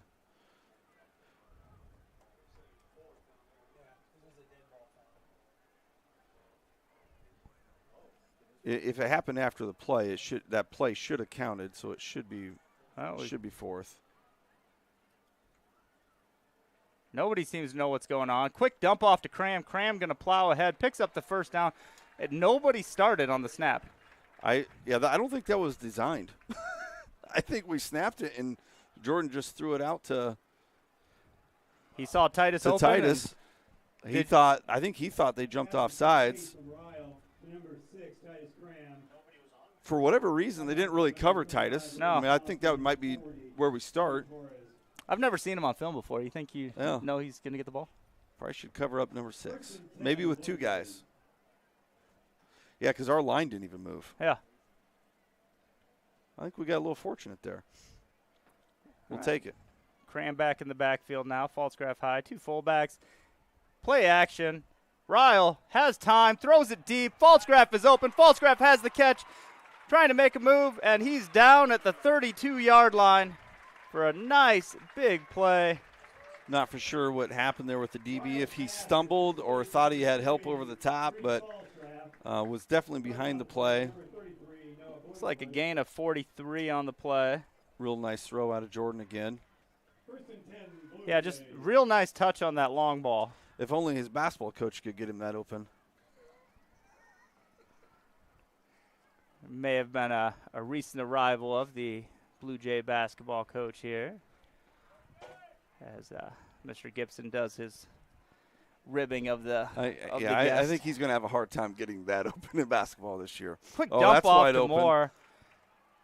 If it happened after the play, that play should have counted, so it should be fourth. Nobody seems to know what's going on. Quick dump off to Cram. Cram going to plow ahead, picks up the first down. Nobody started on the snap. I don't think that was designed. I think we snapped it and Jordan just threw it out to He saw Titus open. Titus. I think he thought they jumped off sides. From Ryle to number 6, Titus Graham. For whatever reason, they didn't really cover Titus. No. I mean, I think that might be where we start. I've never seen him on film before. You think you Yeah. know he's going to get the ball? Probably should cover up number 6. Maybe with 2 guys. Yeah, because our line didn't even move. Yeah. I think we got a little fortunate there. We'll take it. Cram back in the backfield now. False graph high. 2 fullbacks. Play action. Ryle has time. Throws it deep. False graph is open. False graph has the catch. Trying to make a move, and he's down at the 32-yard line for a nice big play. Not for sure what happened there with the DB, if he stumbled or thought he had help over the top, but was definitely behind the play. Looks like a gain of 43 on the play. Real nice throw out of Jordan again. First and 10, Blue Yeah, just Jays. real nice touch on that long ball. If only his basketball coach could get him that open. May have been a recent arrival of the Blue Jay basketball coach here, as Mr. Gibson does his ribbing of the I guest. think he's going to have a hard time getting that open in basketball this year. Quick Oh, dump that's off wide to open. Moore.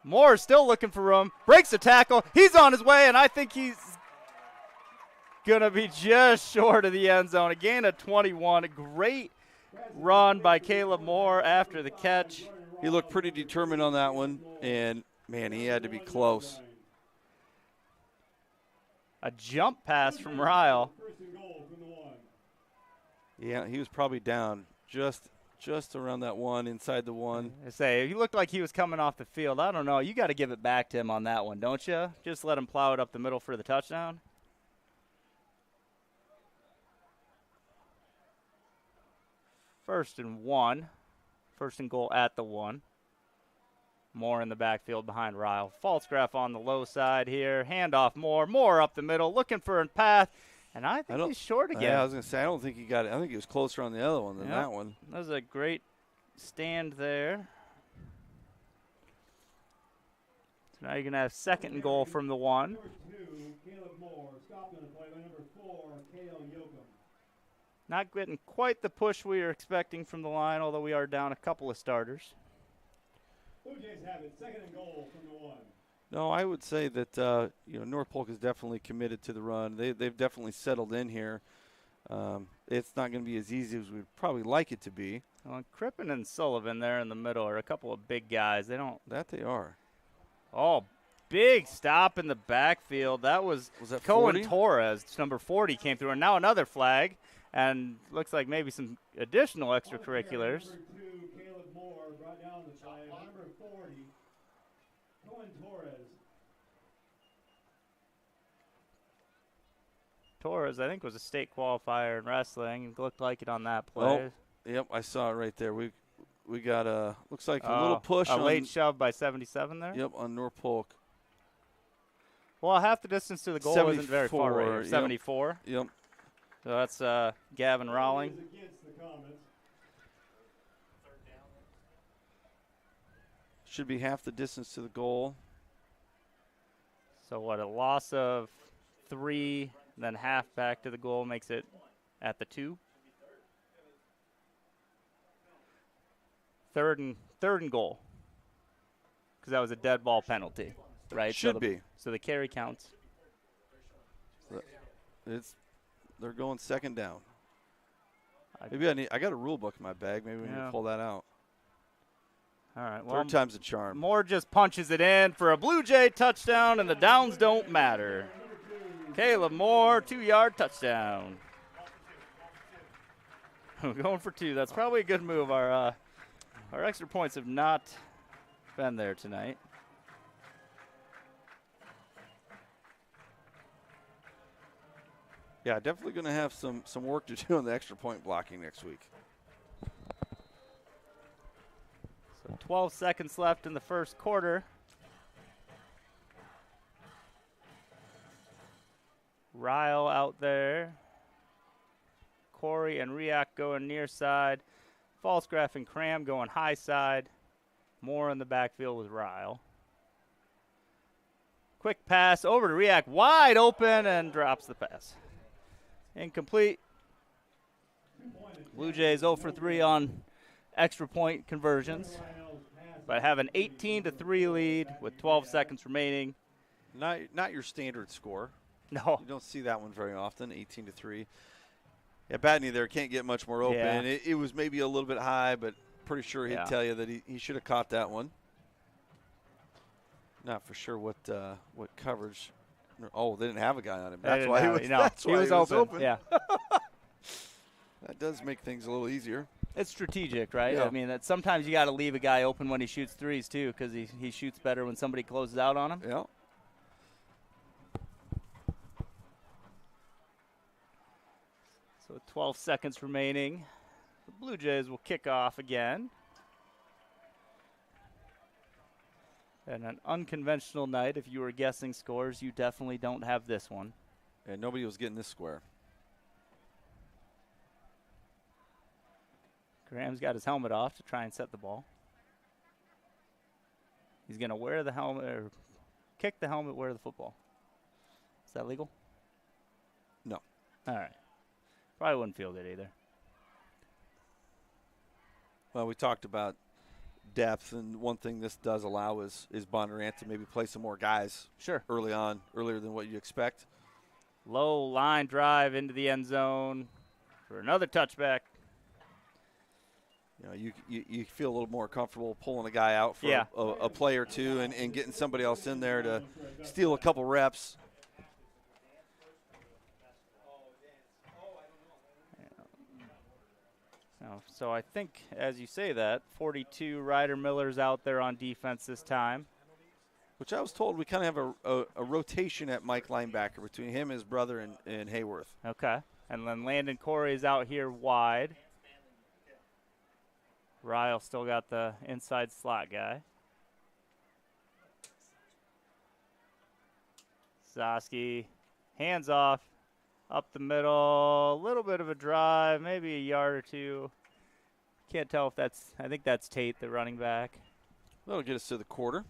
Moore is still looking for room. Breaks the tackle. He's on his way, and I think he's going to be just short of the end zone. A gain of 21. A great run by Caleb Moore after the catch. He looked pretty determined on that one, and, man, he had to be close. A jump pass from Ryle. First and goal from the 1. Yeah, he was probably down just around that 1, inside the 1. I say, he looked like he was coming off the field. I don't know. You got to give it back to him on that one, don't you? Just let him plow it up the middle for the touchdown. First and 1. First and goal at the 1. Moore in the backfield behind Ryle. False graph on the low side here. Handoff Moore. Moore up the middle, looking for a path. And I think he's short again. Yeah, I was going to say, I don't think he got it. I think he was closer on the other one than that one. That was a great stand there. So now you're going to have second and goal from the 1. Number 2, Caleb Moore. Stopped on the play by number 4, Kale Yoakum. Not getting quite the push we were expecting from the line, although we are down a couple of starters. Blue Jays have it. Second and goal from the 1. No, I would say that North Polk is definitely committed to the run. They've definitely settled in here. It's not going to be as easy as we'd probably like it to be. Well, Crippen and Sullivan there in the middle are a couple of big guys. They are. Oh, big stop in the backfield. That was that Cohen 40? Torres, number 40, came through. And now another flag. And looks like maybe some additional extracurriculars. Number 2, Caleb Moore, brought down the play. Number 40, Cohen Torres. Torres, I think, was a state qualifier in wrestling. It looked like it on that play. Oh, yep, I saw it right there. We got looks like a little push. A on, late shove by 77 there? Yep, on North Polk. Well, half the distance to the goal isn't very far, right? 74. Yep. So that's Gavin Rowling. Against the Comets. Should be half the distance to the goal. So what, a loss of 3, then half back to the goal makes it at the 2. Third and goal. Because that was a dead ball penalty, right? Should be. So the carry counts. They're going second down. Maybe I got a rule book in my bag. Maybe we need to pull that out. All right. Well, Third time's a charm. Moore just punches it in for a Blue Jay touchdown, and the downs don't matter. Caleb Moore, 2-yard touchdown. We're going for 2. That's probably a good move. Our extra points have not been there tonight. Yeah, definitely going to have some work to do on the extra point blocking next week. So 12 seconds left in the first quarter. Ryle out there. Corey and Riak going near side. Falsgraf and Cram going high side. Moore in the backfield with Ryle. Quick pass over to Riak, wide open, and drops the pass. Incomplete. Blue Jays 0 for 3 on extra point conversions, but have an 18-3 lead with 12 seconds remaining. Not your standard score. No. You don't see that one very often, 18-3. Yeah, Batney there can't get much more open. Yeah. It was maybe a little bit high, but pretty sure he'd tell you that he should have caught that one. Not for sure what coverage. Oh, they didn't have a guy on him. That's why he was open. Yeah. That does make things a little easier. It's strategic, right? Yeah. I mean, sometimes you got to leave a guy open when he shoots threes, too, because he shoots better when somebody closes out on him. Yeah. So 12 seconds remaining. The Blue Jays will kick off again. And an unconventional night. If you were guessing scores, you definitely don't have this one. And nobody was getting this square. Graham's got his helmet off to try and set the ball. He's going to wear the helmet or kick the helmet, wear the football. Is that legal? No. All right. Probably wouldn't field it either. Well, we talked about depth, and one thing this does allow is Bondurant to maybe play some more guys Sure. early on, earlier than what you expect. Low line drive into the end zone for another touchback. You know, you feel a little more comfortable pulling a guy out for Yeah. a play or two and getting somebody else in there to steal a couple reps. So I think, as you say that, 42 Ryder Miller's out there on defense this time. Which I was told we kind of have a rotation at Mike linebacker between him, his brother, and Hayworth. Okay. And then Landon Corey is out here wide. Ryle still got the inside slot guy. Zosky, hands off, up the middle, a little bit of a drive, maybe a yard or two. Can't tell if that's, I think that's Tate, the running back. That'll get us to the quarter.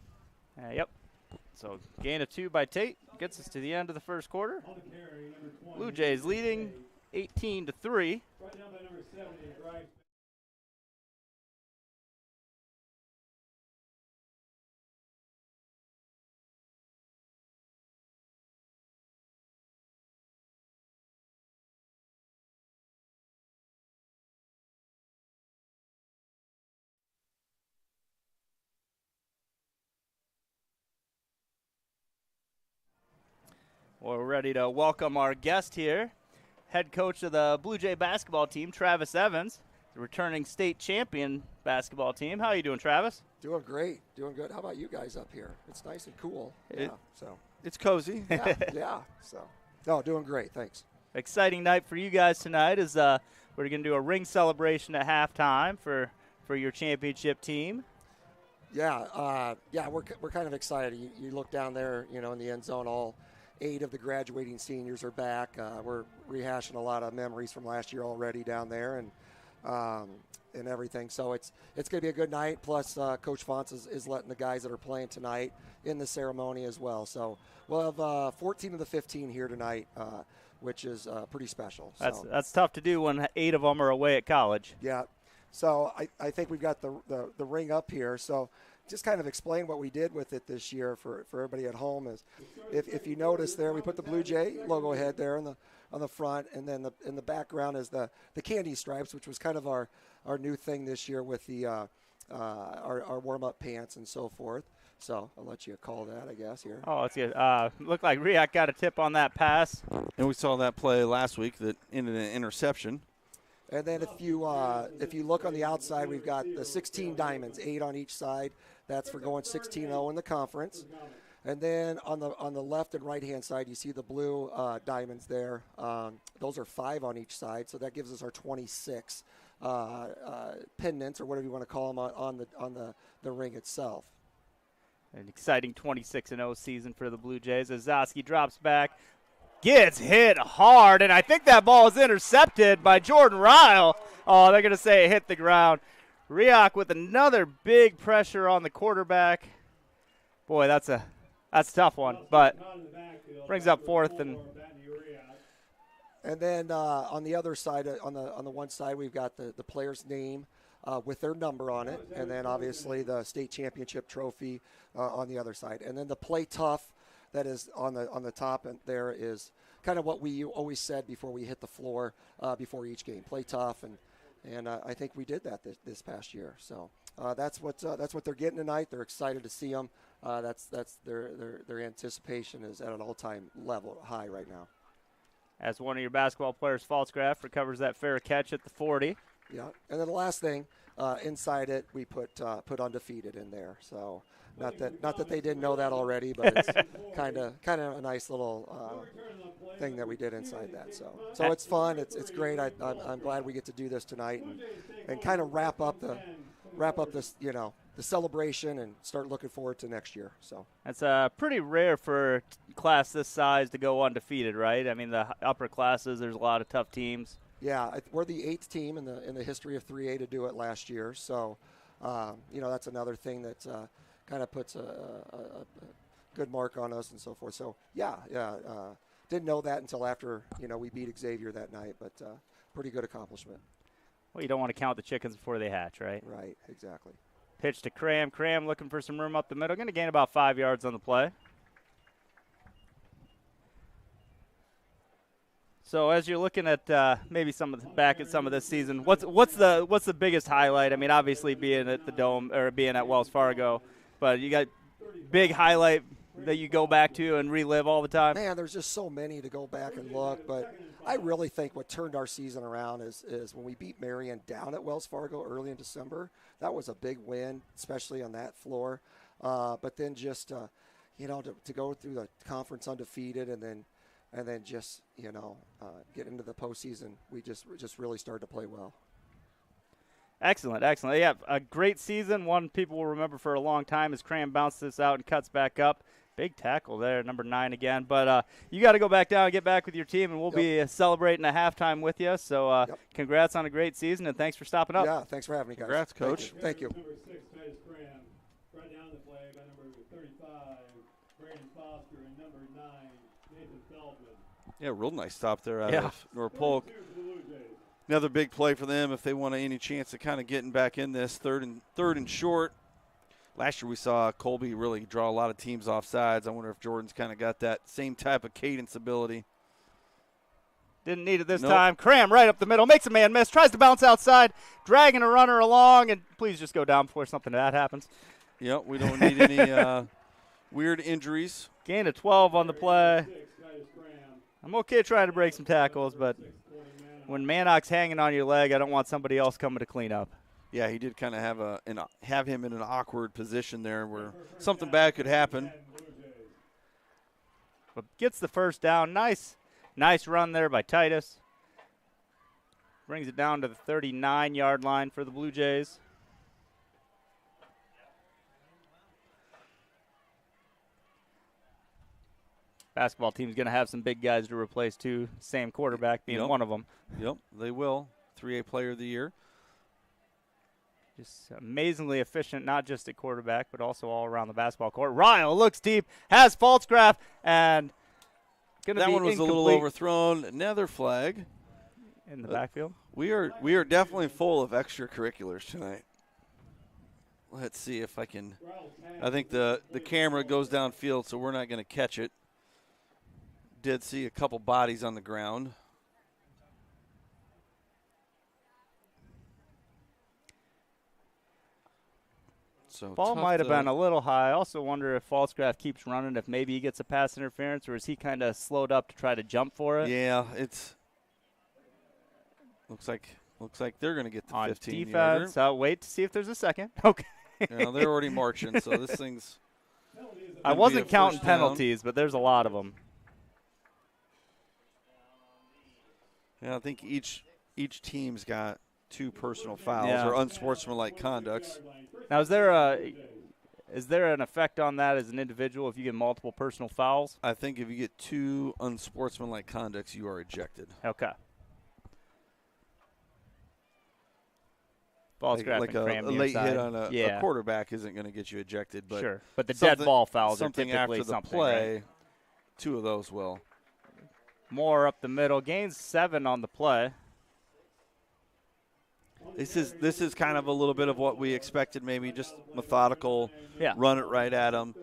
Yep. So gain of 2 by Tate gets us to the end of the first quarter. Blue Jays leading 18-3. Right down by number 70, Grimes. We're ready to welcome our guest here, head coach of the Blue Jay basketball team, Travis Evans, the returning state champion basketball team. How are you doing, Travis? Doing great, doing good. How about you guys up here? It's nice and cool. It's cozy. Yeah. So, no, doing great. Thanks. Exciting night for you guys tonight. Is we're going to do a ring celebration at halftime for your championship team. Yeah, we're kind of excited. You look down there, you know, in the end zone, all 8 of the graduating seniors are back. We're rehashing a lot of memories from last year already down there, and everything. So it's going to be a good night. Plus, Coach Fonts is letting the guys that are playing tonight in the ceremony as well. So we'll have 14 of the 15 here tonight, which is pretty special. That's tough to do when 8 of them are away at college. Yeah. So I think we've got the ring up here. So just kind of explain what we did with it this year for everybody at home is if you notice there, we put the Blue Jay logo head there on the front, and then in the background is the candy stripes, which was kind of our new thing this year with the our warm-up pants and so forth. So I'll let you call that, I guess, here. Oh, it's good. Looked like Riak got a tip on that pass. And we saw that play last week that ended in an interception. And then if you look on the outside, we've got the 16 diamonds, 8 on each side. That's for going 16-0 in the conference. And then on the left and right-hand side, you see the blue diamonds there. Those are 5 on each side, so that gives us our 26 pendants, or whatever you want to call them, on the ring itself. An exciting 26-0 season for the Blue Jays as Zosky drops back. Gets hit hard, and I think that ball is intercepted by Jordan Ryle. Oh, they're going to say it hit the ground. Riak with another big pressure on the quarterback. Boy, that's a tough one, but brings up 4th and. And then on the other side, on the one side, we've got the player's name with their number on it, and then obviously the state championship trophy on the other side, and then the Play Tough. That is on the top, and there is kind of what we always said before we hit the floor before each game. Play tough, and I think we did that this past year. So that's what they're getting tonight. They're excited to see them. That's their anticipation is at an all-time level high right now. As one of your basketball players, Falsgraf, recovers that fair catch at the 40. Yeah, and then the last thing inside it, we put undefeated in there. So. Not that they didn't know that already, but it's kind of a nice little thing that we did inside that. So it's fun. It's great. I'm glad we get to do this tonight and kind of wrap up this the celebration and start looking forward to next year. So That's pretty rare for a class this size to go undefeated, right? I mean, the upper classes, there's a lot of tough teams. yeah, we're the 8th team in the history of 3A to do it last year. So that's another thing that kind of puts a good mark on us and so forth. So didn't know that until after we beat Xavier that night, but pretty good accomplishment. Well, you don't want to count the chickens before they hatch, right? Right, exactly. Pitch to Cram. Cram looking for some room up the middle. Going to gain about 5 yards on the play. So as you're looking at maybe some of this season, what's the biggest highlight? I mean, obviously being at the Dome or being at Wells Fargo, but you got big highlight that you go back to and relive all the time? Man, there's just so many to go back and look, but I really think what turned our season around is when we beat Marion down at Wells Fargo early in December. That was a big win, especially on that floor. But then just to go through the conference undefeated and then just get into the postseason, we just really started to play well. Excellent. Yeah, a great season. One people will remember for a long time as Cram bounced this out and cuts back up. Big tackle there, number 9 again. But you got to go back down and get back with your team, and we'll be celebrating a halftime with you. So congrats on a great season, and thanks for stopping up. Yeah, thanks for having me, guys. Congrats, Coach. Thank you. Number 6, Titus Cram. Right down the play by number 35, Brandon Foster, and number 9, Nathan Feldman. Yeah, real nice stop there out of North Polk. Another big play for them if they want any chance of kind of getting back in this third and short. Last year we saw Colby really draw a lot of teams off sides. I wonder if Jordan's kind of got that same type of cadence ability. Didn't need it this time. Cram right up the middle. Makes a man miss. Tries to bounce outside. Dragging a runner along. And please just go down before something bad happens. Yep, we don't need any weird injuries. Gain of 12 on the play. I'm okay trying to break some tackles, but when Manock's hanging on your leg, I don't want somebody else coming to clean up. Yeah, he did kind of have him in an awkward position there where something bad could happen. But gets the first down. Nice run there by Titus. Brings it down to the 39-yard line for the Blue Jays. Basketball team's going to have some big guys to replace, too. Same quarterback being one of them. Yep, they will. 3A Player of the Year. Just amazingly efficient, not just at quarterback, but also all around the basketball court. Ryle looks deep, has Falsgraf, and going to be that one was incomplete. a little overthrown. Another flag in the backfield. We are definitely full of extracurriculars tonight. Let's see if I can. I think the camera goes downfield, so we're not going to catch it. Did see a couple bodies on the ground. So ball might have been a little high. I also wonder if Falsgraf keeps running, if maybe he gets a pass interference, or is he kind of slowed up to try to jump for it? Yeah, it's looks like they're going to get the on 15 defense. I'll wait to see if there's a second. Okay. Yeah, they're already marching, so this thing's. I wasn't counting penalties, but there's a lot of them. Yeah, I think each team's got 2 personal fouls or unsportsmanlike conducts. Now, is there an effect on that as an individual if you get multiple personal fouls? I think if you get 2 unsportsmanlike conducts, you are ejected. Okay. Like a late hit on a quarterback isn't going to get you ejected, but sure. But the dead ball fouls are typically after the something. play, right? 2 of those will. Moore up the middle, gains 7 on the play. This is kind of a little bit of what we expected, maybe just methodical, run it right at them.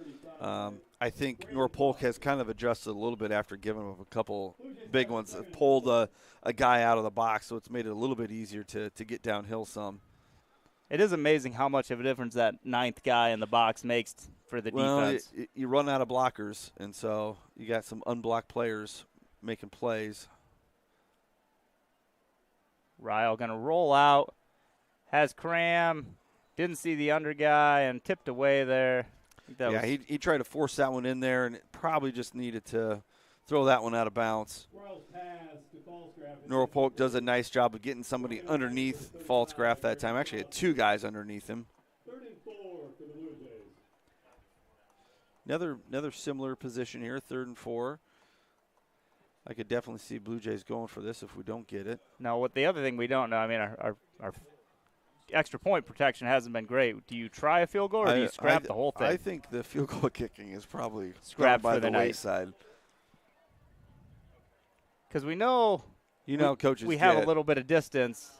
I think North Polk has kind of adjusted a little bit after giving up a couple big ones. It pulled a guy out of the box, so it's made it a little bit easier to get downhill some. It is amazing how much of a difference that 9th guy in the box makes for the defense. You run out of blockers, and so you got some unblocked players making plays. Ryle going to roll out. Has Cram. Didn't see the under guy and tipped away there. He tried to force that one in there, and it probably just needed to throw that one out of bounds. North Polk does a nice job of getting somebody underneath Falsgraf that time. Actually had 2 guys underneath him. 3rd and 4 Another similar position here, 3rd and 4. I could definitely see Blue Jays going for this if we don't get it. Now, what the other thing we don't know, I mean, our extra point protection hasn't been great. Do you try a field goal or do you scrap the whole thing? I think the field goal kicking is probably Scrapped by for the the night. wayside. Because we know coaches we have a little bit of distance,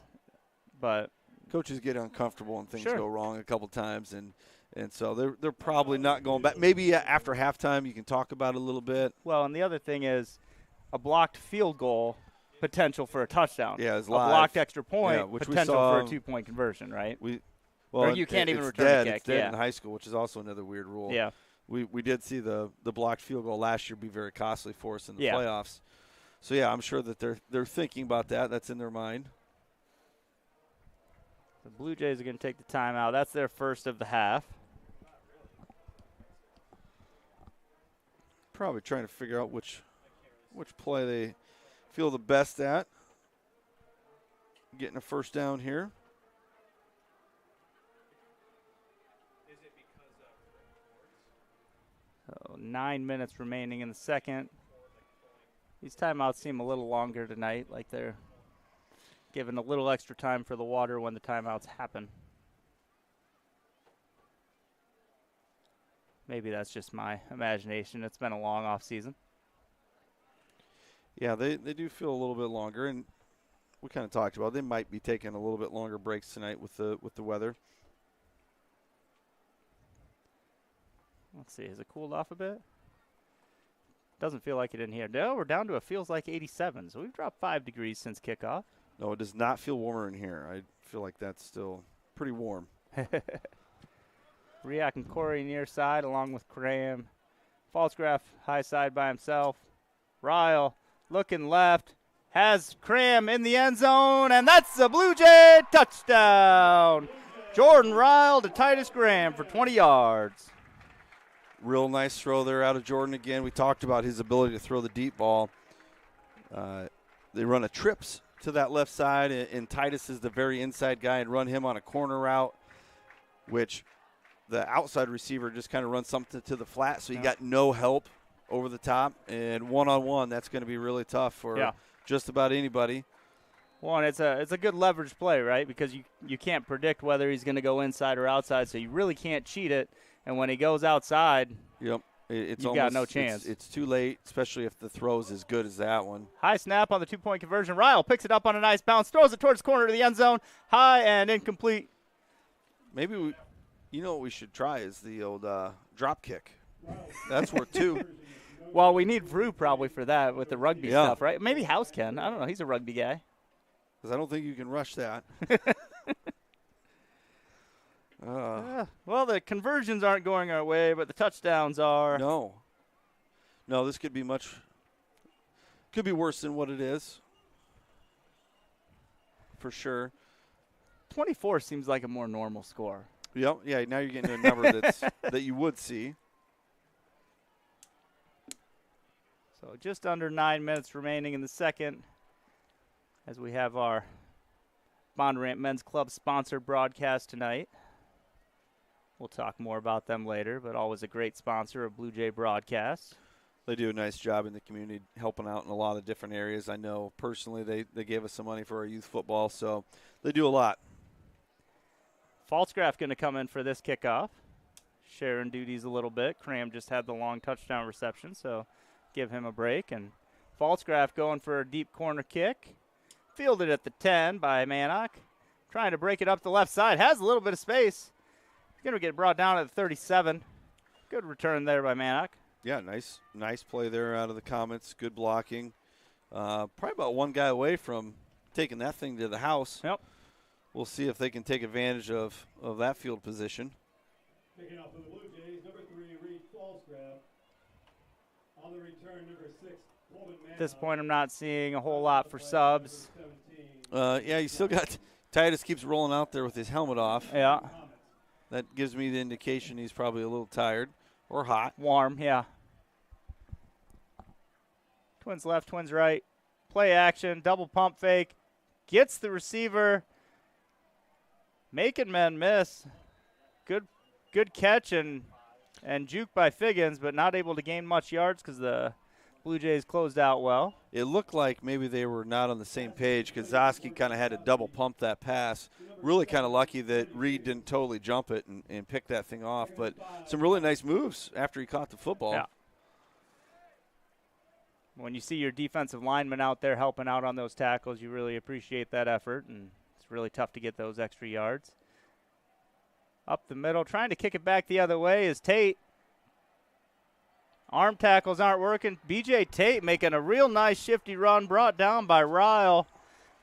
but coaches get uncomfortable and things Sure. go wrong a couple times, and so they're probably not going back. Maybe after halftime you can talk about it a little bit. well, and the other thing is a blocked field goal potential for a touchdown. Yeah, it's a live. blocked extra point Yeah, which we potential saw- for a 2-point conversion, right? Well, you can't even it's return a dead. kick, It's dead yeah. in high school, which is also another weird rule. Yeah. We did see the blocked field goal last year be very costly for us in the Yeah. playoffs. So yeah, I'm sure that they're thinking about that. That's in their mind. The Blue Jays are going to take the timeout. That's their first of the half. Probably trying to figure out which play they feel the best at. Getting a first down here. So 9 minutes remaining in the second. These timeouts seem a little longer tonight, like they're giving a little extra time for the water when the timeouts happen. Maybe that's just my imagination. It's been a long off season. Yeah, they do feel a little bit longer, and we kind of talked about they might be taking a little bit longer breaks tonight with the weather. Let's see, has it cooled off a bit? Doesn't feel like it in here. No, we're down to it feels like 87, so we've dropped 5 degrees since kickoff. No, it does not feel warmer in here. I feel like that's still pretty warm. Riak and Corey near side along with Graham. Falsgraf high side by himself. Ryle looking left. Has Cram in the end zone, and that's a Blue Jay touchdown. Jordan Ryle to Titus Graham for 20 yards. Real nice throw there out of Jordan again. We talked about his ability to throw the deep ball. They run a trips to that left side, and Titus is the very inside guy and run him on a corner route, which the outside receiver just kind of runs something to the flat, so you got no help over the top. And one-on-one, that's going to be really tough for just about anybody. Well, and it's a good leverage play, right? Because you can't predict whether he's going to go inside or outside, so you really can't cheat it. And when he goes outside, you've got no chance. It's too late, especially if the throw's as good as that one. High snap on the 2-point conversion. Ryle picks it up on a nice bounce, throws it towards the corner of the end zone, high and incomplete. Maybe what we should try is the old drop kick. That's worth 2. Well, we need Vrew probably for that with the rugby stuff, right? Maybe House can. I don't know. He's a rugby guy. Because I don't think you can rush that. Well, the conversions aren't going our way, but the touchdowns are. No, this could be worse than what it is. For sure. 24 seems like a more normal score. Yep. Yeah, now you're getting to a number that you would see. So just under 9 minutes remaining in the second as we have our Bondurant Men's Club sponsor broadcast tonight. We'll talk more about them later, but always a great sponsor of Blue Jay broadcasts. They do a nice job in the community helping out in a lot of different areas. I know personally they gave us some money for our youth football, so they do a lot. Falsgraf going to come in for this kickoff. Sharing duties a little bit. Cram just had the long touchdown reception, so give him a break. And Falsgraf going for a deep corner kick. Fielded at the 10 by Mannock. Trying to break it up the left side. Has a little bit of space. He's going to get brought down at the 37. Good return there by Mannock. Yeah, nice play there out of the Comets. Good blocking. Probably about one guy away from taking that thing to the house. Yep. We'll see if they can take advantage of that field position. Picking up for the Blue Jays, number 3, Reed Falsgraf. On the return, number 6, Coleman Mannock. At this point, I'm not seeing a whole lot for subs. Yeah, you still got Titus keeps rolling out there with his helmet off. Yeah. That gives me the indication he's probably a little tired or hot. Warm, yeah. Twins left, twins right. Play action, double pump fake. Gets the receiver. Making men miss. Good catch, and and juke by Figgins, but not able to gain much yards because the Blue Jays closed out well. It looked like maybe they were not on the same page because Zosky kind of had to double pump that pass. Really kind of lucky that Reed didn't totally jump it and pick that thing off. But some really nice moves after he caught the football. Yeah. When you see your defensive linemen out there helping out on those tackles, you really appreciate that effort, and it's really tough to get those extra yards. Up the middle, trying to kick it back the other way is Tate. Arm tackles aren't working. B.J. Tate making a real nice shifty run, brought down by Ryle.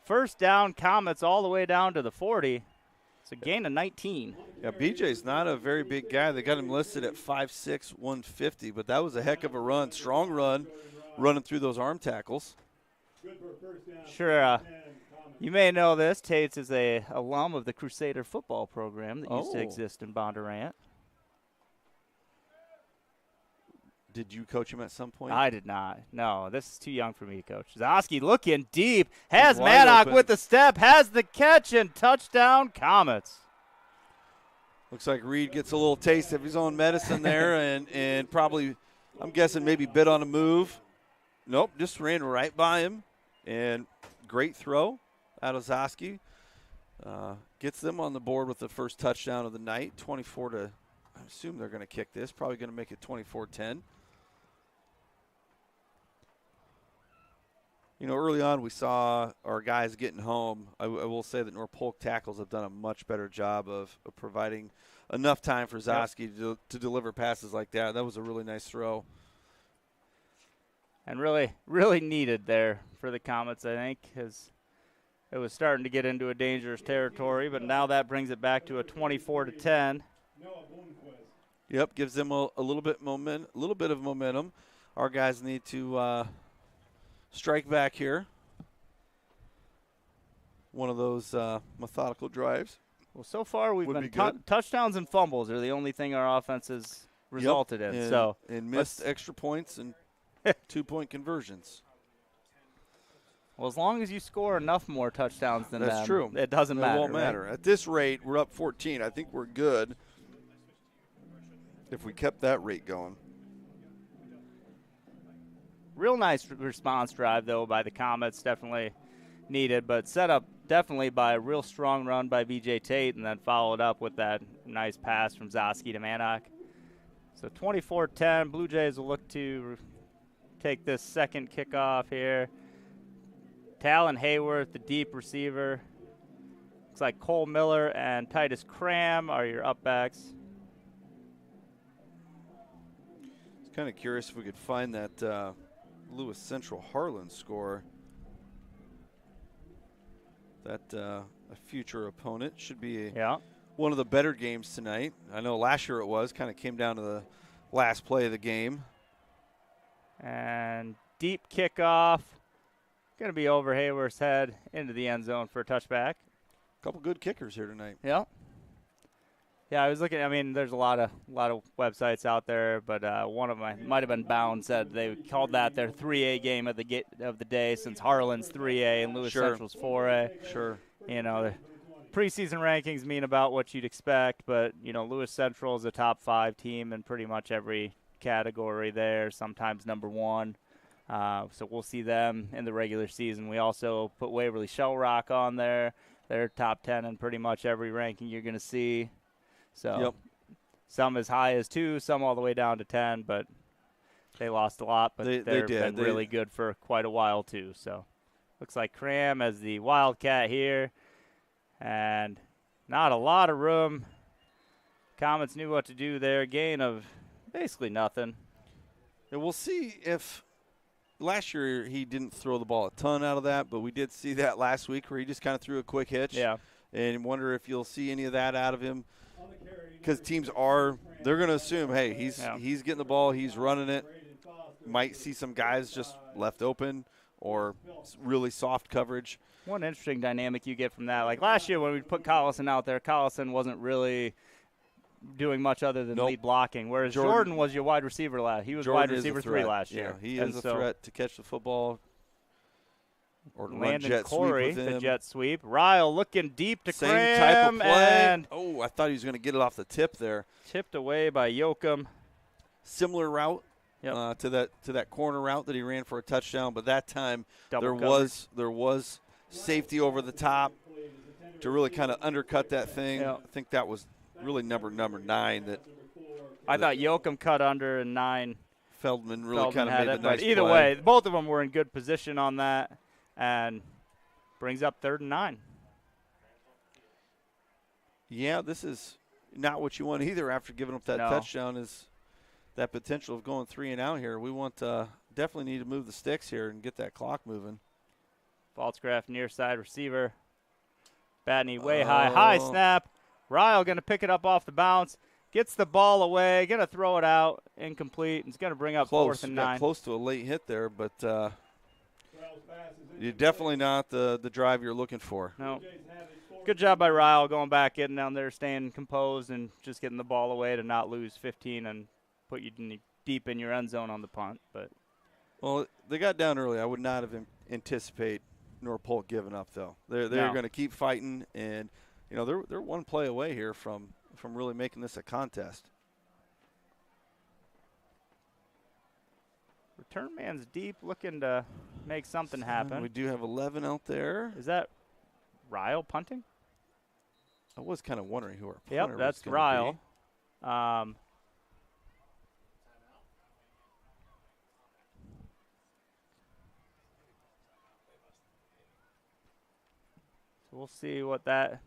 First down, Comets all the way down to the 40. It's a gain of 19. Yeah, B.J.'s not a very big guy. They got him listed at 5'6", 150, but that was a heck of a run. Strong run, running through those arm tackles. Sure, you may know this. Tate's is a alum of the Crusader football program that used to exist in Bondurant. Did you coach him at some point? I did not. No, this is too young for me to coach. Zosky looking deep. Has wide Maddock open. with the step. Has the catch and touchdown, Comets. Looks like Reed gets a little taste of his own medicine there and probably, I'm guessing, maybe bit on a move. Nope, just ran right by him. And great throw out of Zosky. Gets them on the board with the first touchdown of the night, 24 to, I assume they're going to kick this, probably going to make it 24-10. You know, early on we saw our guys getting home. I will say that North Polk tackles have done a much better job of providing enough time for Zosky to deliver passes like that. That was a really nice throw. And really, really needed there for the Comets, I think, because it was starting to get into a dangerous territory. But now that brings it back to a 24-10. Yep, gives them a little bit of momentum. Our guys need to strike back here. One of those methodical drives. Well, so far we've been touchdowns and fumbles are the only thing our offense has resulted in. And missed extra points and 2-point conversions. Well, as long as you score enough more touchdowns than That's them, true. it doesn't matter. It won't matter. At this rate, we're up 14. I think we're good if we kept that rate going. Real nice response drive, though, by the Comets. Definitely needed, but set up definitely by a real strong run by B.J. Tate and then followed up with that nice pass from Zosky to Maddock. So 24-10, Blue Jays will look to take this second kickoff here. Talon Hayworth, the deep receiver. Looks like Cole Miller and Titus Cram are your upbacks. I was kind of curious if we could find that Lewis Central Harlan score. That a future opponent should be one of the better games tonight. I know last year it was, kind of came down to the last play of the game. And deep kickoff. Going to be over Hayworth's head into the end zone for a touchback. A couple good kickers here tonight. Yeah. Yeah, I was looking. I mean, there's a lot of websites out there, but one of them might have been Bound said they called that their 3A game of the day since Harlan's 3A and Lewis Central's 4A. Sure. You know, the preseason rankings mean about what you'd expect, but you know, Lewis Central is a top 5 team in pretty much every category there. Sometimes number 1. So we'll see them in the regular season. We also put Waverly Shell Rock on there. They're top 10 in pretty much every ranking you're going to see. So some as high as 2, some all the way down to 10, but they lost a lot, but they've been really good for quite a while too. So looks like Cram as the Wildcat here, and not a lot of room. Comets knew what to do there. Gain of basically nothing. And we'll see if last year he didn't throw the ball a ton out of that, but we did see that last week where he just kind of threw a quick hitch. Yeah. And wonder if you'll see any of that out of him. Because teams they're going to assume, hey, he's getting the ball, he's running it. Might see some guys just left open or really soft coverage. One interesting dynamic you get from that, like last year when we put Collison out there, Collison wasn't really doing much other than lead blocking, whereas Jordan was your wide receiver last. He was wide receiver 3 last year. Yeah, he is a threat to catch the football or to run jet Corey, sweep with him. The jet sweep. Ryle looking deep to Same Cram, type of play. and I thought he was going to get it off the tip there. tipped away by Yoakum. similar route Yep. to that corner route that he ran for a touchdown, but that time Double there was safety over the top to really kind of undercut that thing. Yeah. I think that was really number 9 that I thought Yoakum cut under and 9. Feldman really Feldman kind of had made it, the nice but either play. way, both of them were in good position on that, and brings up 3rd and 9. Yeah, this is not what you want either after giving up that No. touchdown is that potential of going 3 and out here. We want definitely need to move the sticks here and get that clock moving. Falsgraf near side receiver. Batney way high snap. Ryle going to pick it up off the bounce. Gets the ball away, going to throw it out, incomplete. It's going to bring up 4th and 9. Close to a late hit there, but you're definitely not the drive you're looking for. No. Good job by Ryle going back, getting down there, staying composed, and just getting the ball away to not lose 15 and put you deep in your end zone on the punt. But well, they got down early. I would not have anticipate nor Polk giving up though. They're going to keep fighting, and you know they're one play away here from really making this a contest. return man's deep, looking to make something happen. We do have 11 out there. Is that Ryle punting? I was kind of wondering who our punter Yep, that's was gonna Ryle. be. So we'll see what that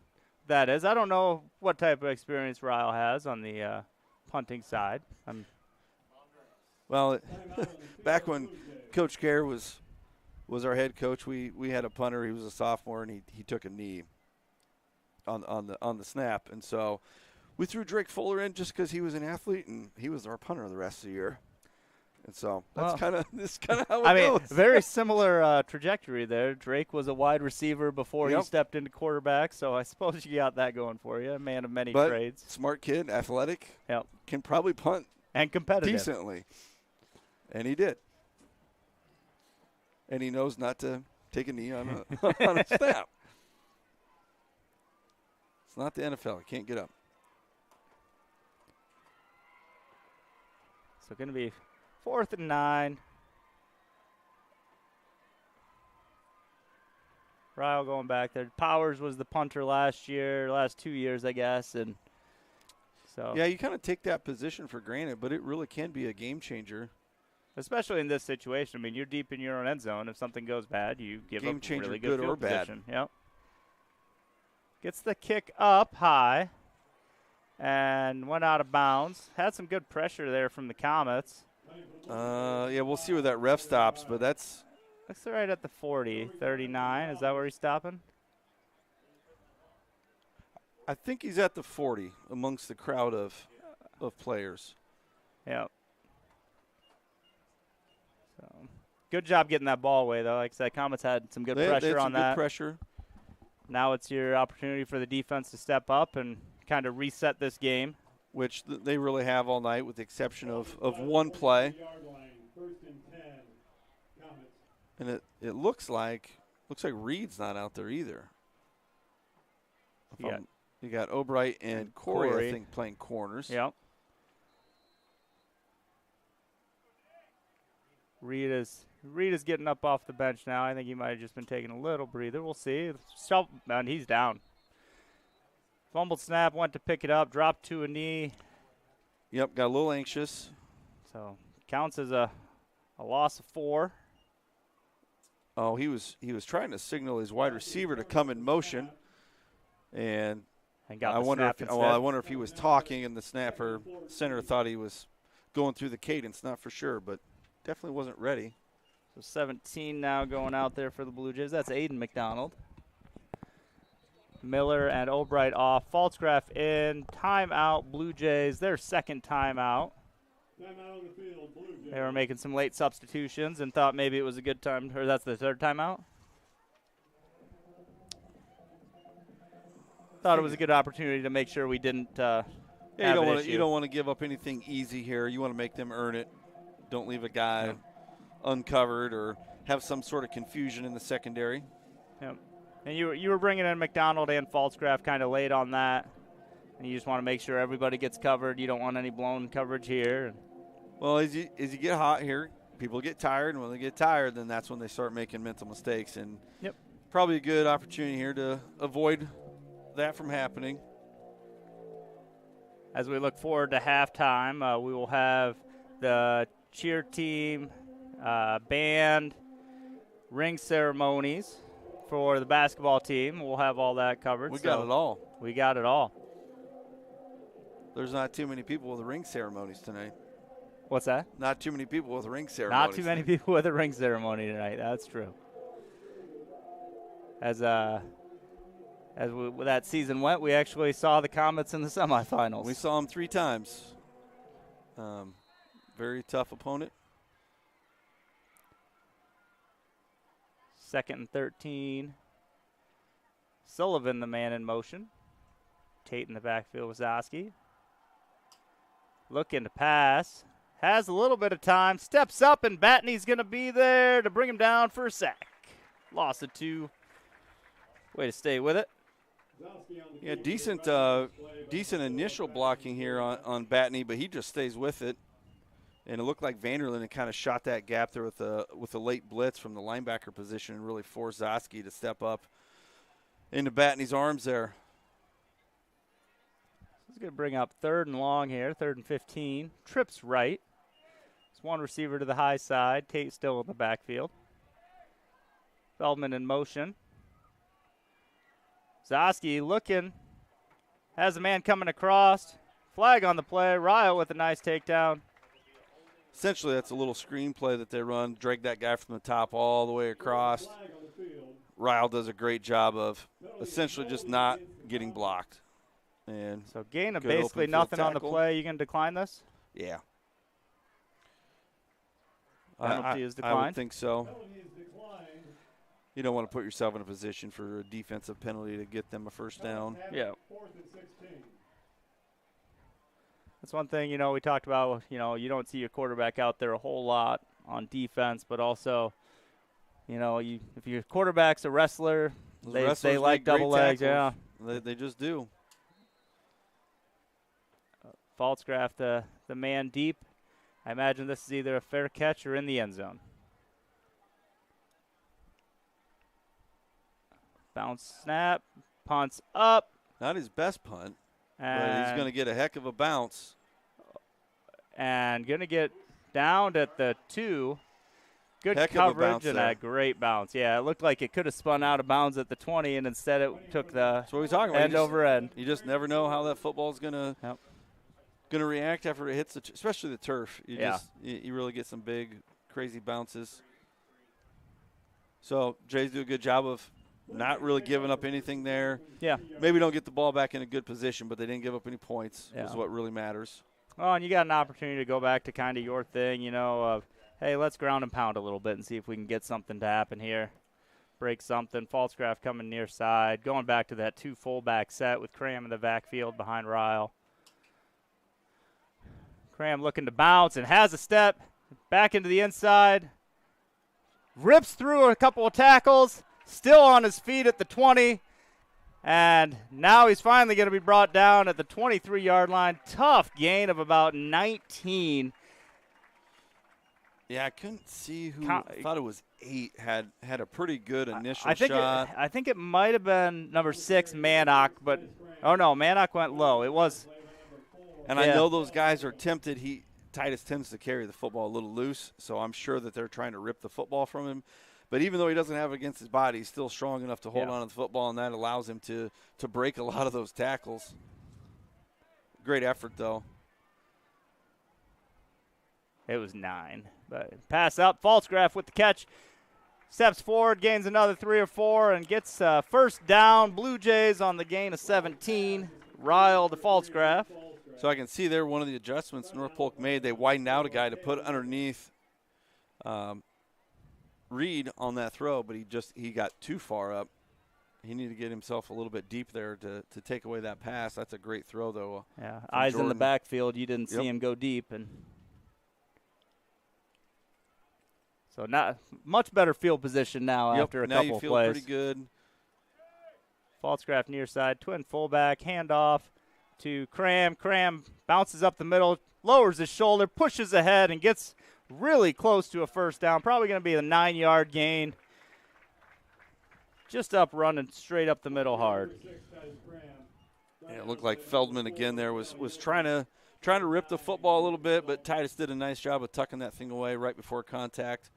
is. I don't know what type of experience Ryle has on the punting side. Well, back when Coach Kerr was our head coach, we had a punter. He was a sophomore, and he took a knee on the snap, and so we threw Drake Fuller in just because he was an athlete, and he was our punter the rest of the year. And so that's kind of how it goes. Very similar trajectory there. Drake was a wide receiver before he stepped into quarterback, so I suppose you got that going for you. A man of many trades. Smart kid, athletic. Yep. Can probably punt and competitive decently. And he did. And he knows not to take a knee on a snap. It's not the NFL. He can't get up. So going to be 4th and 9. Ryle going back there. Powers was the punter last 2 years, I guess, and so. Yeah, you kind of take that position for granted, but it really can be a game changer. Especially in this situation. I mean, you're deep in your own end zone. If something goes bad, you give game up changer, really good good or field bad. position. Yep. Gets the kick up high and went out of bounds. Had some good pressure there from the Comets. Yeah, we'll see where that ref stops, but that's right at the 40, 39. Is that where he's stopping? I think he's at the 40 amongst the crowd of players. Yep. So, good job getting that ball away, though. Like I said, Comets had some good pressure on that. Good pressure. Now it's your opportunity for the defense to step up and kind of reset this game. Which they really have all night with the exception of one play. And it looks like Reed's not out there either. You got Albright and Corey, I think, playing corners. Yep. Reed is getting up off the bench now. I think he might have just been taking a little breather. We'll see. And he's down. Fumbled snap, went to pick it up, dropped to a knee. Yep, got a little anxious. So counts as a loss of 4. Oh, he was trying to signal his wide receiver to come in motion, and got I the wonder snap if instead. I wonder if he was talking and the snapper center thought he was going through the cadence. Not for sure, but definitely wasn't ready. So 17 now going out there for the Blue Jays. That's Aiden McDonald. Miller and Albright off. Falsgraf in. Timeout. Blue Jays, their second timeout. Timeout on the field, Blue Jays. They were making some late substitutions and thought maybe it was a good time. Or that's the third timeout? Thought it was a good opportunity to make sure we didn't Yeah, have you don't want to give up anything easy here. You want to make them earn it. Don't leave a guy uncovered or have some sort of confusion in the secondary. Yep. And you were bringing in McDonald and Falsgraf kind of late on that. And you just want to make sure everybody gets covered. You don't want any blown coverage here. Well, as you get hot here, people get tired, and when they get tired, then that's when they start making mental mistakes. And Yep. probably a good opportunity here to avoid that from happening. As we look forward to halftime, we will have the cheer team, band, ring ceremonies for the basketball team. We'll have all that covered. We got it all. We got it all. There's not too many people with ring ceremonies tonight. What's that? Not too many people with ring ceremonies. Not too many people with a ring ceremony tonight. That's true. As that season went, we actually saw the Comets in the semifinals. We saw them 3 times. Very tough opponent. 2nd and 13. Sullivan, the man in motion. Tate in the backfield with Zoski. Looking to pass. Has a little bit of time. Steps up, and Batney's going to be there to bring him down for a sack. Loss of 2. Way to stay with it. Yeah, decent initial blocking here on Batney, but he just stays with it. And it looked like Vanderlyn had kind of shot that gap there with a late blitz from the linebacker position and really forced Zoski to step up into Batney's arms there. He's going to bring up 3rd and long here, 3rd and 15. Trips right. It's one receiver to the high side. Tate still in the backfield. Feldman in motion. Zoski looking. Has a man coming across. Flag on the play. Ryle with a nice takedown. Essentially, that's a little screen play that they run. Drag that guy from the top all the way across. Ryle does a great job of essentially just not getting blocked. And so gain of good basically open field nothing on the tackle. play. You going to decline this? Yeah. Penalty is I declined. would think so. You don't want to put yourself in a position for a defensive penalty to get them a first down. Yeah. 4th and 16. That's one thing, we talked about, you don't see your quarterback out there a whole lot on defense, but also, if your quarterback's a wrestler, Those they wrestlers like make great double legs, yeah. tackles. They just do. Faltzgraff, the man deep. I imagine this is either a fair catch or in the end zone. Bounce snap, punts up. Not his best punt, but he's And, going to get a heck of a bounce. and going to get down at the 2. Good Heck of a coverage bounce and there. a great bounce. Yeah, it looked like it could have spun out of bounds at the 20, and instead it took the That's what we're talking about. end over end. You just never know how that football's going to Yep. react after it hits, especially the turf. Yeah. You really get some big, crazy bounces. So Jays do a good job of not really giving up anything there. Yeah. Maybe don't get the ball back in a good position, but they didn't give up any points. Yeah. Is what really matters. Well, and you got an opportunity to go back to kind of your thing, of, hey, let's ground and pound a little bit and see if we can get something to happen here. Break something. Faltzgraff coming near side. Going back to that 2 fullback set with Cram in the backfield behind Ryle. Cram looking to bounce and has a step. Back into the inside. Rips through a couple of tackles. Still on his feet at the 20. And now he's finally going to be brought down at the 23-yard line. Tough gain of about 19. Yeah, I couldn't see who. I thought it was 8. Had a pretty good initial I think shot. I think it might have been number 6, Mannock, but oh no, Mannock went low. It was. And I Yeah. know those guys are tempted. Titus tends to carry the football a little loose, so I'm sure that they're trying to rip the football from him. But even though he doesn't have it against his body, he's still strong enough to hold Yeah. on to the football, and that allows him to break a lot of those tackles. Great effort, though. It was 9. But pass up. Faltzgraff with the catch. Steps forward, gains another 3 or 4, and gets first down. Blue Jays on the gain of 17. Ryle to Faltzgraff. So I can see there one of the adjustments North Polk made. They widened out a guy to put underneath Reed on that throw, but he got too far up. He needed to get himself a little bit deep there to take away that pass. That's a great throw, though. Yeah, eyes in the Jordan. backfield. You didn't see Yep. him go deep, and so not much better field position now after a now couple you of feel plays. pretty good. Faltzgraff near side, twin fullback, handoff. to Cram. Cram bounces up the middle, lowers his shoulder, pushes ahead, and gets really close to a first down. Probably going to be a 9-yard gain. Just up running straight up the middle hard. Yeah, it looked like Feldman again there was trying to rip the football a little bit, but Titus did a nice job of tucking that thing away right before contact.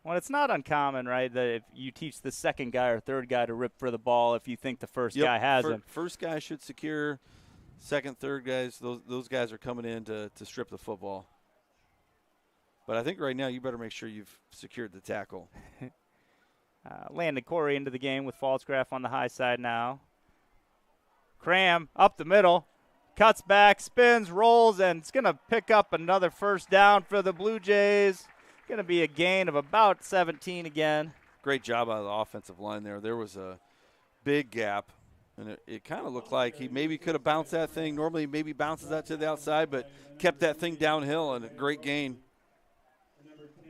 Well, it's not uncommon, right, that if you teach the second guy or third guy to rip for the ball if you think the first guy has him. First guy should secure. Second, third guys, those guys are coming in to strip the football. But I think right now you better make sure you've secured the tackle. Landon Corey into the game with Falsgraf on the high side now. Cram up the middle, cuts back, spins, rolls, and it's going to pick up another first down for the Blue Jays. Going to be a gain of about 17 again. Great job out of the offensive line there. There was a big gap, and it kind of looked like he maybe could have bounced that thing. Normally maybe bounces that to the outside, but kept that thing downhill, and a great gain.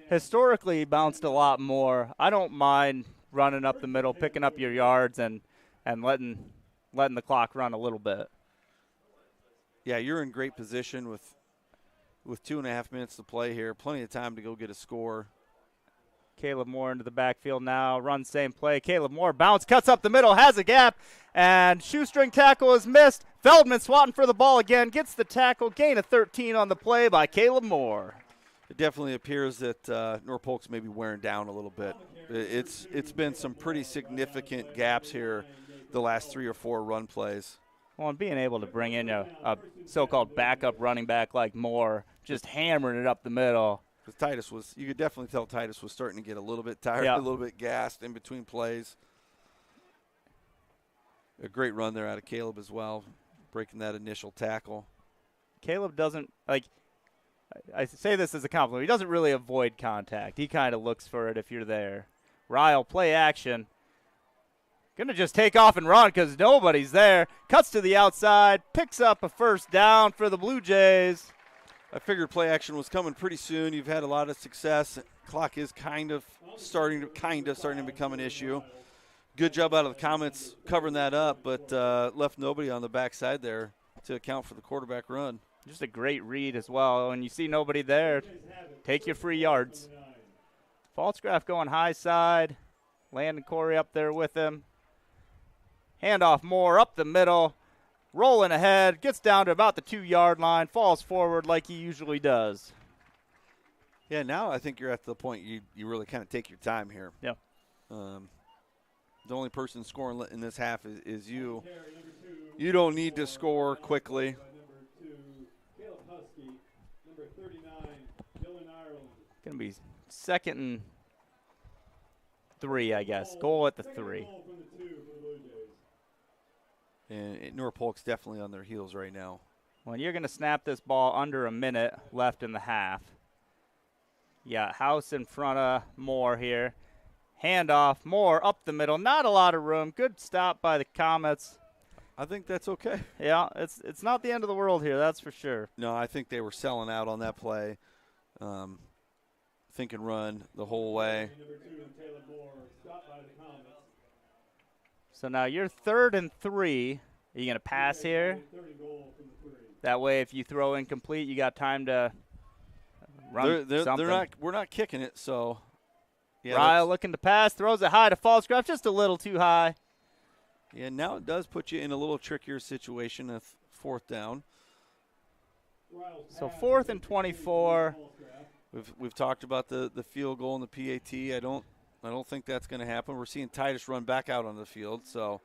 Historically, he bounced a lot more. I don't mind running up the middle, picking up your yards, and letting the clock run a little bit. Yeah, you're in great position with 2.5 minutes to play here. Plenty of time to go get a score. Caleb Moore into the backfield now. Run same play. Caleb Moore bounce, cuts up the middle, has a gap, and shoestring tackle is missed. Feldman swatting for the ball again, gets the tackle. Gain of 13 on the play by Caleb Moore. It definitely appears that Norfolk's maybe wearing down a little bit. It's been some pretty significant gaps here the last 3 or 4 run plays. Well, and being able to bring in a so-called backup running back like Moore, just hammering it up the middle. Because Titus was, you could definitely tell Titus was starting to get a little bit tired, Yeah. a little bit gassed in between plays. A great run there out of Caleb as well, breaking that initial tackle. Caleb doesn't, like, I say this as a compliment, he doesn't really avoid contact. He kind of looks for it if you're there. Ryle, play action. Going to just take off and run because nobody's there. Cuts to the outside, picks up a first down for the Blue Jays. I figured play action was coming pretty soon. You've had a lot of success. Clock is kind of starting to become an issue. Good job out of the Comets covering that up, but left nobody on the backside there to account for the quarterback run. Just a great read as well. When you see nobody there, take your free yards. Falsgraf going high side. Landon Corey up there with him. Handoff Moore up the middle. Rolling ahead. Gets down to about the 2-yard line. Falls forward like he usually does. Yeah, now I think you're at the point you really kind of take your time here. Yeah. The only person scoring in this half is you. You don't need to score quickly. Going to be 2nd and 3, I guess. Goal at the 3. And Norfolk's definitely on their heels right now. Well, you're going to snap this ball under a minute left in the half. Yeah, House in front of Moore here. Handoff, Moore up the middle. Not a lot of room. Good stop by the Comets. I think that's okay. Yeah, it's not the end of the world here, that's for sure. No, I think they were selling out on that play. Think and run the whole way. So now you're 3rd and 3. Are you going to pass here? That way, if you throw incomplete, you got time to run something. We're not kicking it, so. Yeah, Ryle looking to pass, throws it high to Falsgraf, just a little too high. Yeah, now it does put you in a little trickier situation of 4th down. So 4th and 24. We've talked about the field goal and the PAT. I don't think that's going to happen. We're seeing Titus run back out on the field, so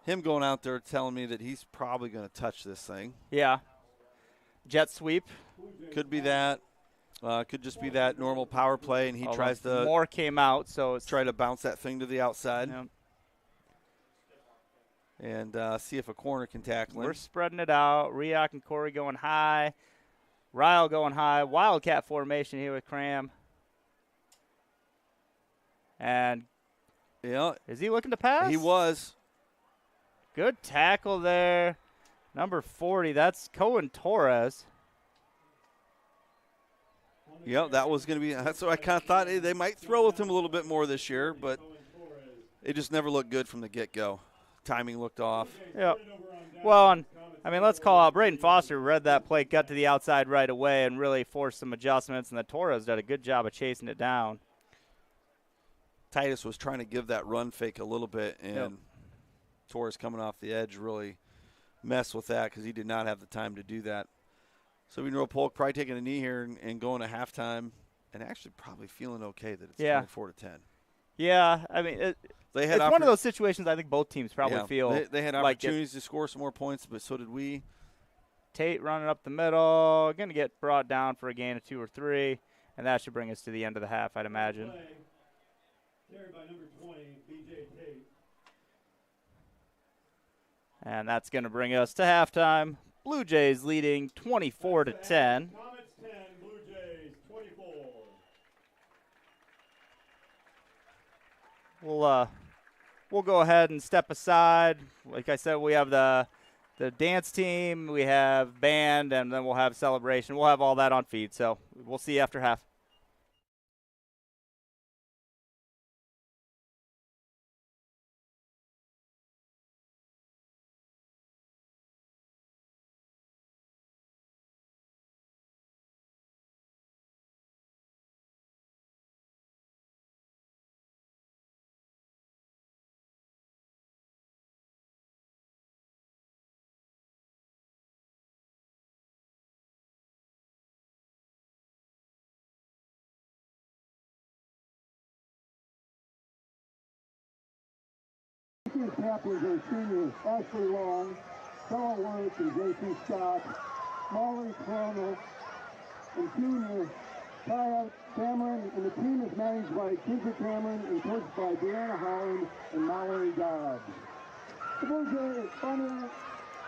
him going out there telling me that he's probably going to touch this thing. Yeah. Jet sweep. Could be that. Could just be that normal power play, and he tries to. More came out, so it's try to bounce that thing to the outside. Yeah. And see if a corner can tackle him. We're spreading it out. Riak and Corey going high. Ryle going high. Wildcat formation here with Cram. And yeah, is he looking to pass? He was. Good tackle there. Number 40, that's Cohen Torres. Yeah, that was going to be – that's what I kind of thought. They might throw with him a little bit more this year, but it just never looked good from the get-go. timing looked off. Yep. Well, and I mean, let's call out Braden Foster. Read that play, got to the outside right away, and really forced some adjustments. And the Torres did a good job of chasing it down. Titus was trying to give that run fake a little bit, and Torres coming off the edge really messed with that because he did not have the time to do that. So we know Polk probably taking a knee here and going to halftime, and actually probably feeling okay that it's 24-10. Yeah, I mean, it's one of those situations I think both teams probably feel they had like opportunities to score some more points, but so did we. Tate running up the middle, going to get brought down for a gain of 2 or 3, and that should bring us to the end of the half, I'd imagine. Carried by number 20, BJ Tate. And that's going to bring us to halftime. Blue Jays leading 24-10. Comets 10, Blue Jays 24. We'll go ahead and step aside. Like I said, we have the dance team, we have band, and then we'll have celebration. We'll have all that on feed, so we'll see you after half. Captains are seniors Ashley Long, Stella Worth, and J.P. Scott, Molly Cronel, and junior Kaya Cameron, and the team is managed by Kinsley Cameron and coached by Deanna Holland and Mallory Dobbs. The Blue Jays final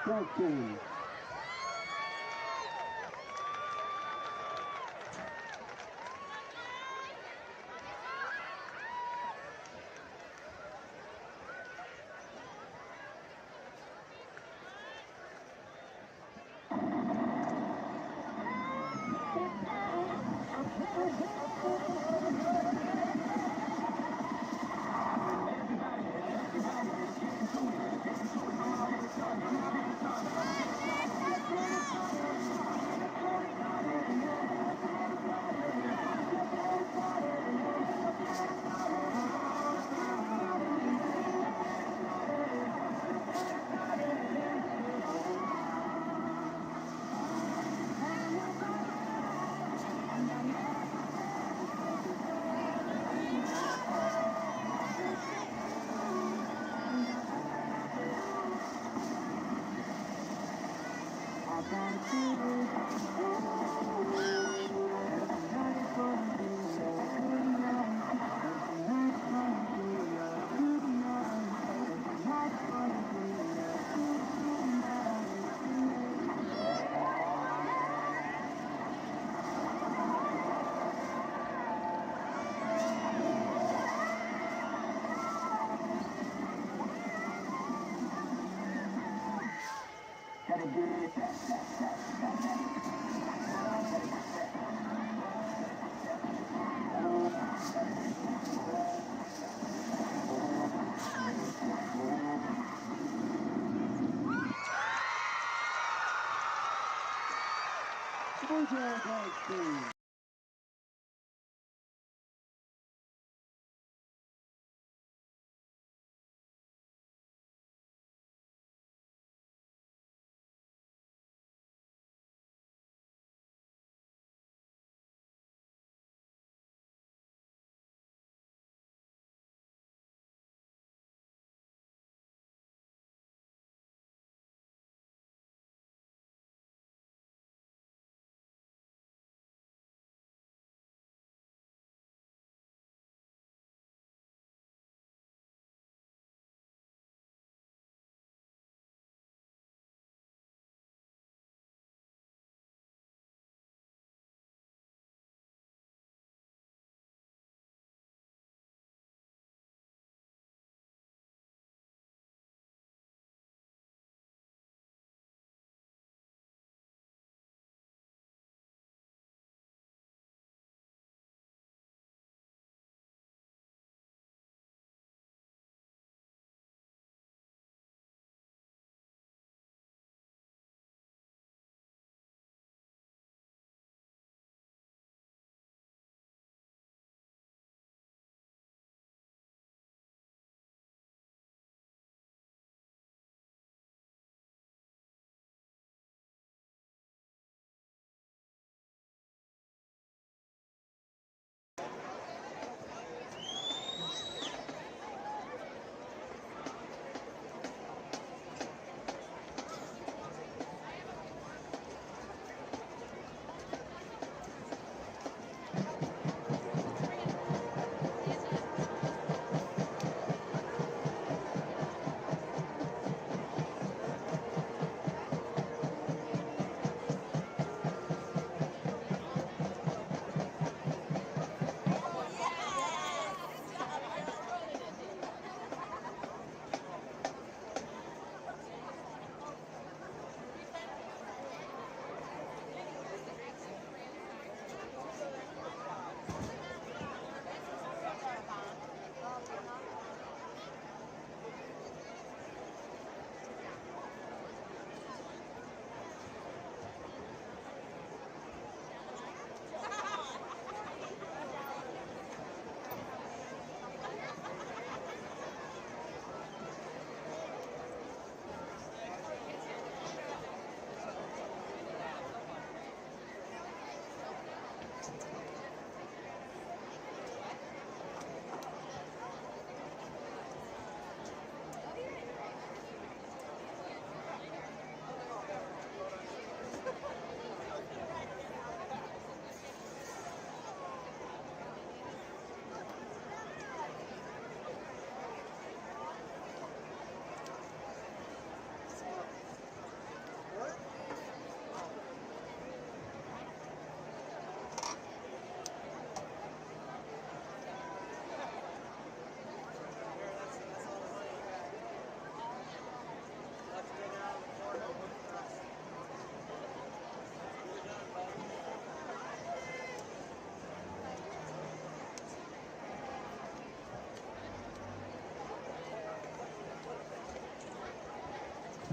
dance team. Blue Jays dance team.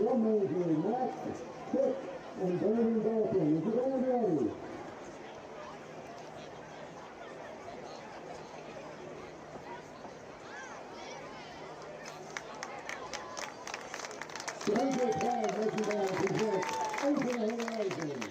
drum major, Max, Kick, and Brandon Dalton. Is it all ready? Stranger Flag Merchandise presents Over the Horizon.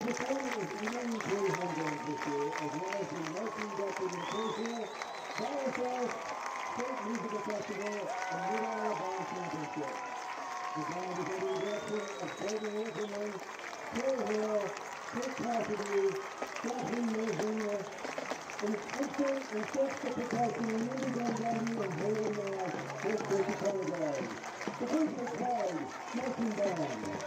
performers in many play home games this year, as well as the marching documentation, Dallas State Musical Festival, and Mid-Alabama Championship. The band is under the direction of Clayton Anthony, Troy Hill, Kit Cassidy, Kathleen Mazina, and instant and sexual protection in Lindy Gandhi and Haley Nash, with Tracy Colorado. The first is called Marching Band.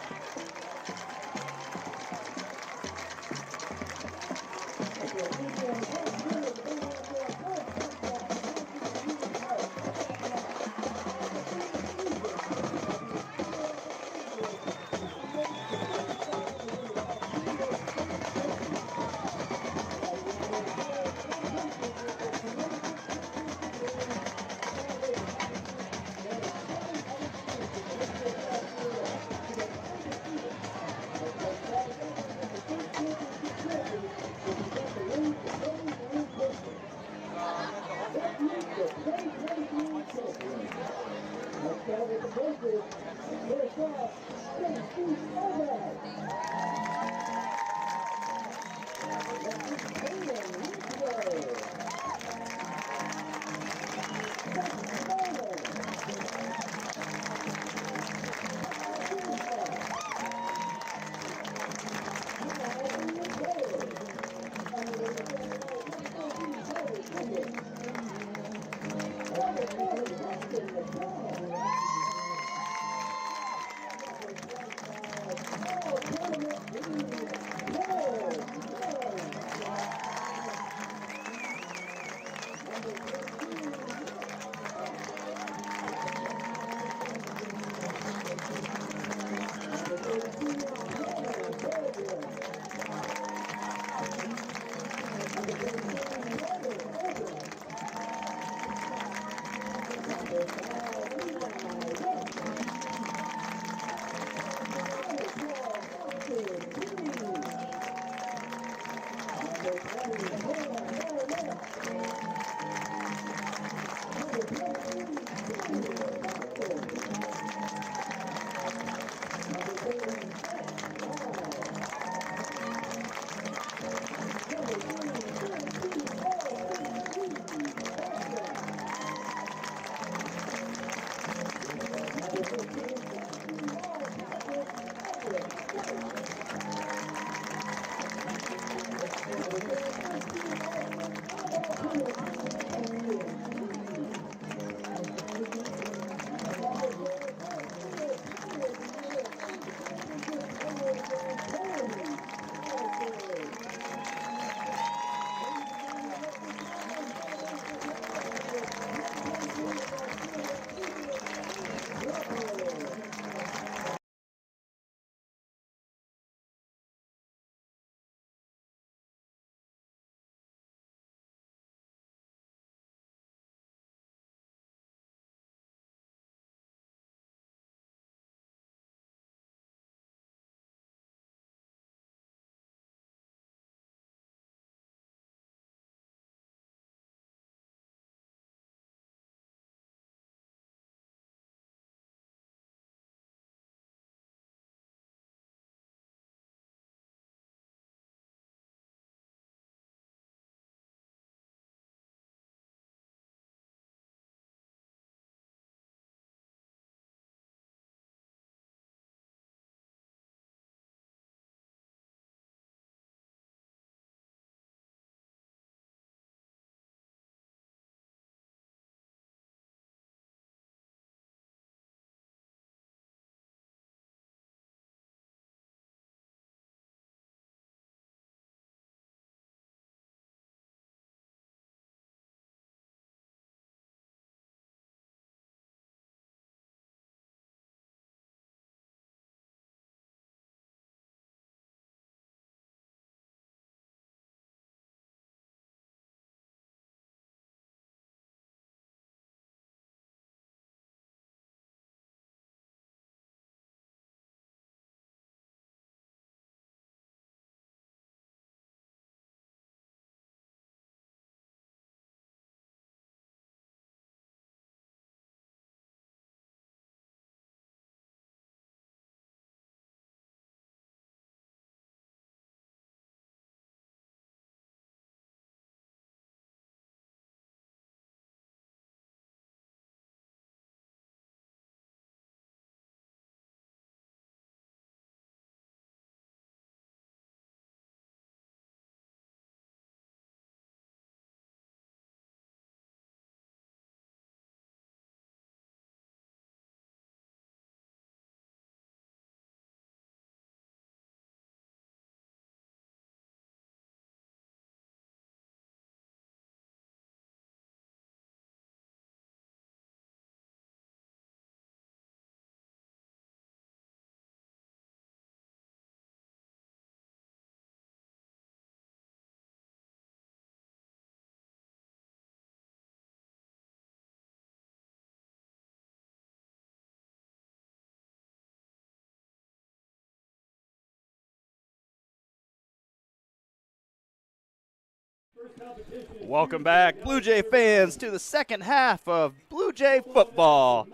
Welcome back, Blue Jay fans, to the second half of Blue Jay football.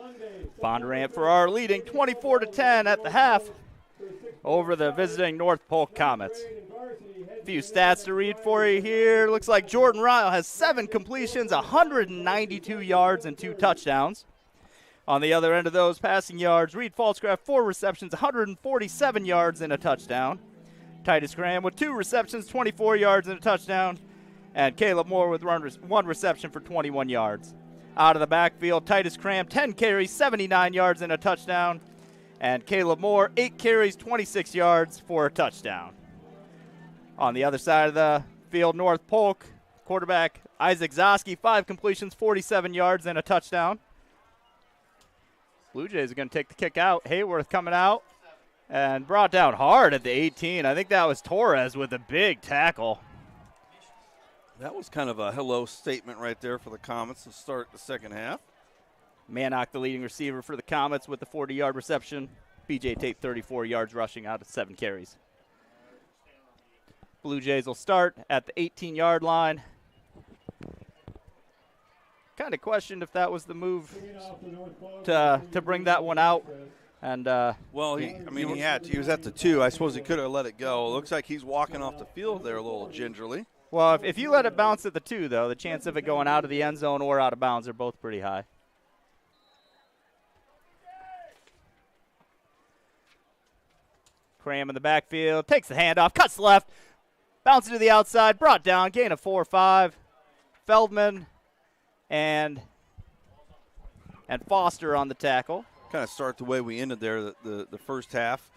Bondurant Farrar leading 24-10 at the half over the visiting North Polk Comets. A few stats to read for you here. Looks like Jordan Ryle has 7 completions, 192 yards, and 2 touchdowns. On the other end of those passing yards, Reed Falscraft, 4 receptions, 147 yards, and a touchdown. Titus Graham with 2 receptions, 24 yards, and a touchdown. And Caleb Moore with 1 reception for 21 yards. Out of the backfield, Titus Graham, 10 carries, 79 yards, and a touchdown. And Caleb Moore, 8 carries, 26 yards for a touchdown. On the other side of the field, North Polk, quarterback Isaac Zoski, 5 completions, 47 yards, and a touchdown. Blue Jays are going to take the kick out. Hayworth coming out and brought down hard at the 18. I think that was Torres with a big tackle. That was kind of a hello statement right there for the Comets to start the second half. Mannock, the leading receiver for the Comets, with the 40-yard reception. BJ Tate, 34 yards rushing out of 7 carries. Blue Jays will start at the 18-yard line. Kind of questioned if that was the move to bring that one out. And well, he had to. He was at the 2. I suppose he could have let it go. It looks like he's walking off the field there a little gingerly. Well, if you let it bounce at the 2, though, the chance of it going out of the end zone or out of bounds are both pretty high. Cram in the backfield, takes the handoff, cuts left, bounces to the outside, brought down, gain of 4 or 5. Feldman and Foster on the tackle. Kind of start the way we ended there, the first half.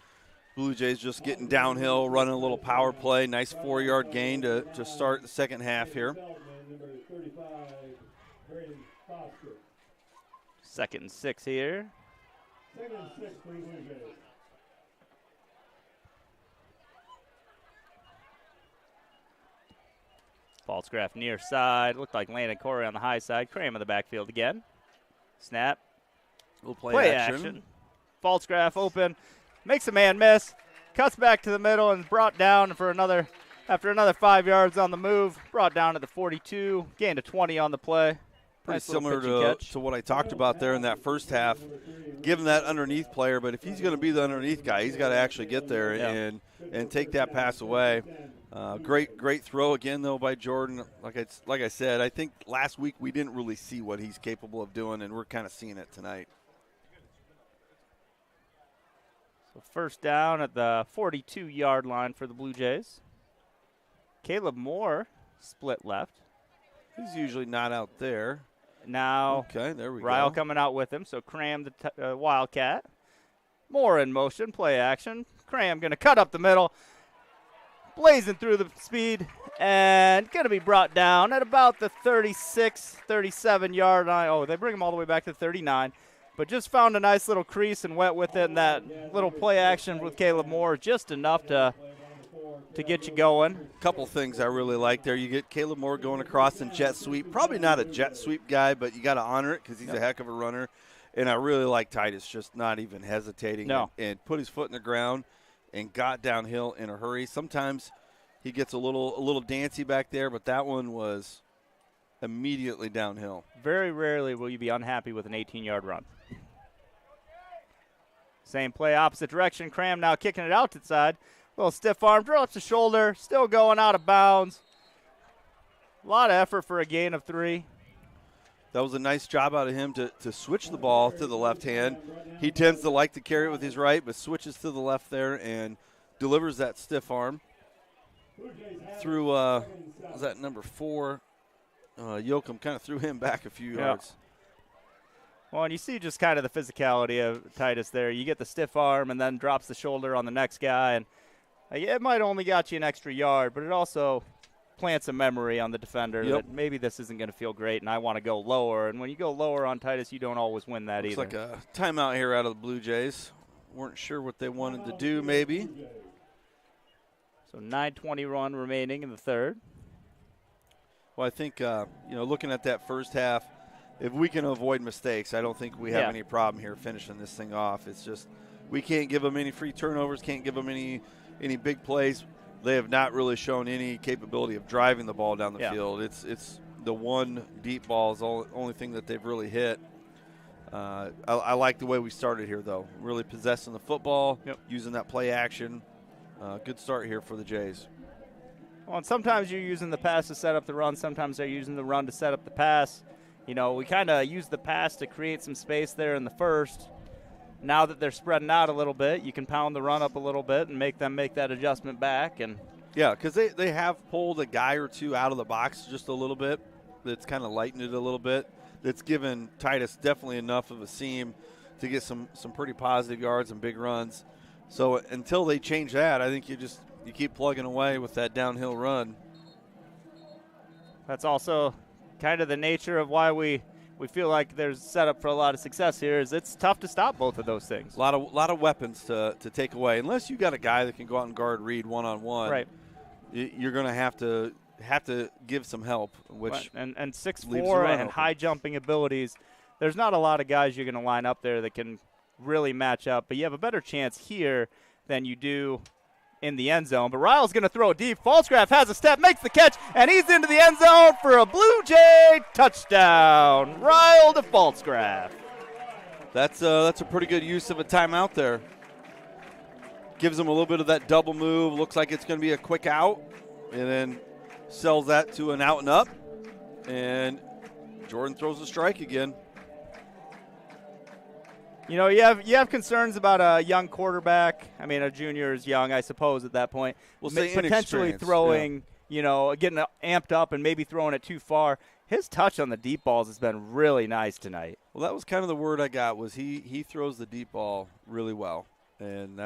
Blue Jays just getting downhill, running a little power play. Nice 4-yard gain to start the second half here. 2nd and 6 here. 2nd and 6 for Blue Jays. Falscraft near side. Looked like Landon Corey on the high side. Cram in the backfield again. Snap. Little play action. Falscraft open. Makes a man miss. Cuts back to the middle and brought down for another, after another 5 yards on the move. Brought down to the 42. Gained a 20 on the play. Pretty nice similar to what I talked about there in that first half. Give him that underneath player, but if he's going to be the underneath guy, he's got to actually get there and take that pass away. Great throw again, though, by Jordan. Like I said, I think last week we didn't really see what he's capable of doing, and we're kind of seeing it tonight. So first down at the 42-yard line for the Blue Jays. Caleb Moore split left. He's usually not out there. Now, okay, there we Ryle go. coming out with him, so Cram the Wildcat. Moore in motion, play action. Cram going to cut up the middle. Blazing through the speed and going to be brought down at about the 36, 37-yard line. Oh, they bring him all the way back to 39. But just found a nice little crease and went with it, and that little play action with Caleb Moore just enough to get you going. Couple things I really like there. You get Caleb Moore going across in jet sweep. Probably not a jet sweep guy, but you got to honor it because he's a heck of a runner. And I really like Titus just not even hesitating and put his foot in the ground and got downhill in a hurry. Sometimes he gets a little dancy back there, but that one was immediately downhill. Very rarely will you be unhappy with an 18-yard run. Same play, opposite direction. Cram now kicking it out to the side. Little stiff arm, drops the shoulder, still going out of bounds. A lot of effort for a gain of 3. That was a nice job out of him to switch the ball to the left hand. He tends to like to carry it with his right, but switches to the left there and delivers that stiff arm through, was that number 4? Yoakum kind of threw him back a few yards. Well, and you see just kind of the physicality of Titus there. You get the stiff arm and then drops the shoulder on the next guy, and it might only got you an extra yard, but it also plants a memory on the defender that maybe this isn't going to feel great and I want to go lower. And when you go lower on Titus, you don't always win that either. Looks like a timeout here out of the Blue Jays. Weren't sure what they wanted to do maybe. So 9:20 run remaining in the third. Well, I think, looking at that first half, if we can avoid mistakes, I don't think we have any problem here finishing this thing off. It's just we can't give them any free turnovers, can't give them any big plays. they have not really shown any capability of driving the ball down the Yeah. field. It's the one deep ball is the only thing that they've really hit. I like the way we started here, though. Really possessing the football, using that play action. Good start here for the Jays. Well, and sometimes you're using the pass to set up the run. Sometimes they're using the run to set up the pass. You know, we kind of used the pass to create some space there in the first. Now that they're spreading out a little bit, you can pound the run up a little bit and make them make that adjustment back. And yeah, because they have pulled a guy or two out of the box just a little bit. That's kind of lightened it a little bit. That's given Titus definitely enough of a seam to get some pretty positive yards and big runs. So until they change that, I think you keep plugging away with that downhill run. That's also kind of the nature of why we feel like there's set up for a lot of success here. Is it's tough to stop both of those things. A lot of weapons to take away. Unless you got a guy that can go out and guard Reed one-on-one, right? You're going to have to give some help, which right. and leaves the 6'4" run and open. high jumping abilities. There's not a lot of guys you're going to line up there that can really match up, but you have a better chance here than you do in the end zone. But Ryle's going to throw it deep. Falsgraf has a step, makes the catch, and he's into the end zone for a Blue Jay touchdown. Ryle to Falsgraf. That's a pretty good use of a timeout there. Gives them a little bit of that double move. Looks like it's going to be a quick out, and then sells that to an out and up, and Jordan throws a strike again. You know, you have concerns about a young quarterback. I mean, a junior is young, I suppose, at that point. We'll say potentially inexperienced, throwing, you know, getting amped up and maybe throwing it too far. His touch on the deep balls has been really nice tonight. Well, that was kind of the word I got was he throws the deep ball really well, and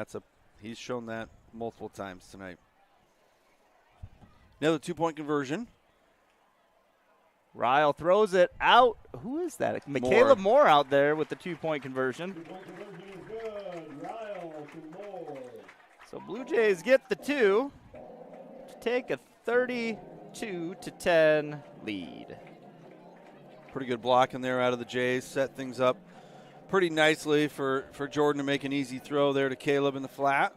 he's shown that multiple times tonight. Another 2-point conversion. Ryle throws it out. Who is that? Caleb Moore out there with the 2-point conversion. 2-point conversion is good. Ryle to Moore. So Blue Jays get the 2 to take a 32-10 lead. Pretty good blocking there out of the Jays. Set things up pretty nicely for Jordan to make an easy throw there to Caleb in the flat.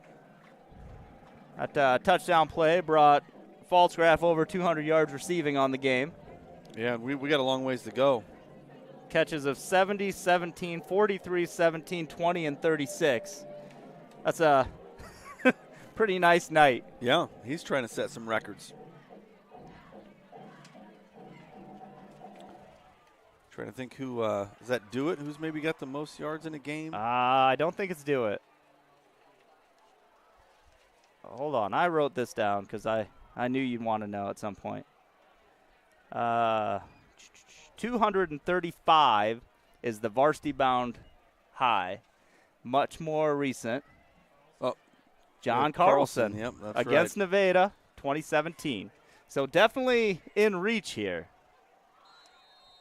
That touchdown play brought Falsgraf over 200 yards receiving on the game. Yeah, we got a long ways to go. Catches of 70, 17, 43, 17, 20, and 36. That's a pretty nice night. Yeah, he's trying to set some records. Trying to think who does that do it? Who's maybe got the most yards in a game? I don't think it's Do It. Hold on, I wrote this down because I knew you'd want to know at some point. 235 is the varsity-bound high. Much more recent. Oh, John Carlson Yep, that's against right. Nevada, 2017. So definitely in reach here.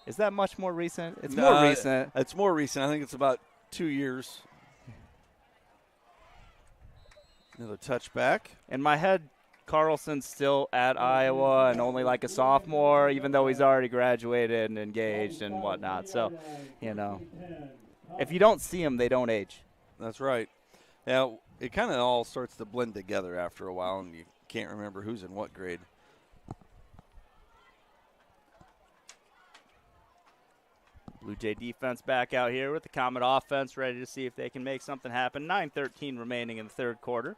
Is that much more recent? It's more recent. It's more recent. I think it's about 2 years. Another touchback. In my head, Carlson's still at Iowa and only like a sophomore, even though he's already graduated and engaged and whatnot. So, you know, if you don't see them, they don't age. That's right. Now, it kind of all starts to blend together after a while, and you can't remember who's in what grade. Blue Jay defense back out here with the Comet offense ready to see if they can make something happen. 9:13 remaining in the third quarter.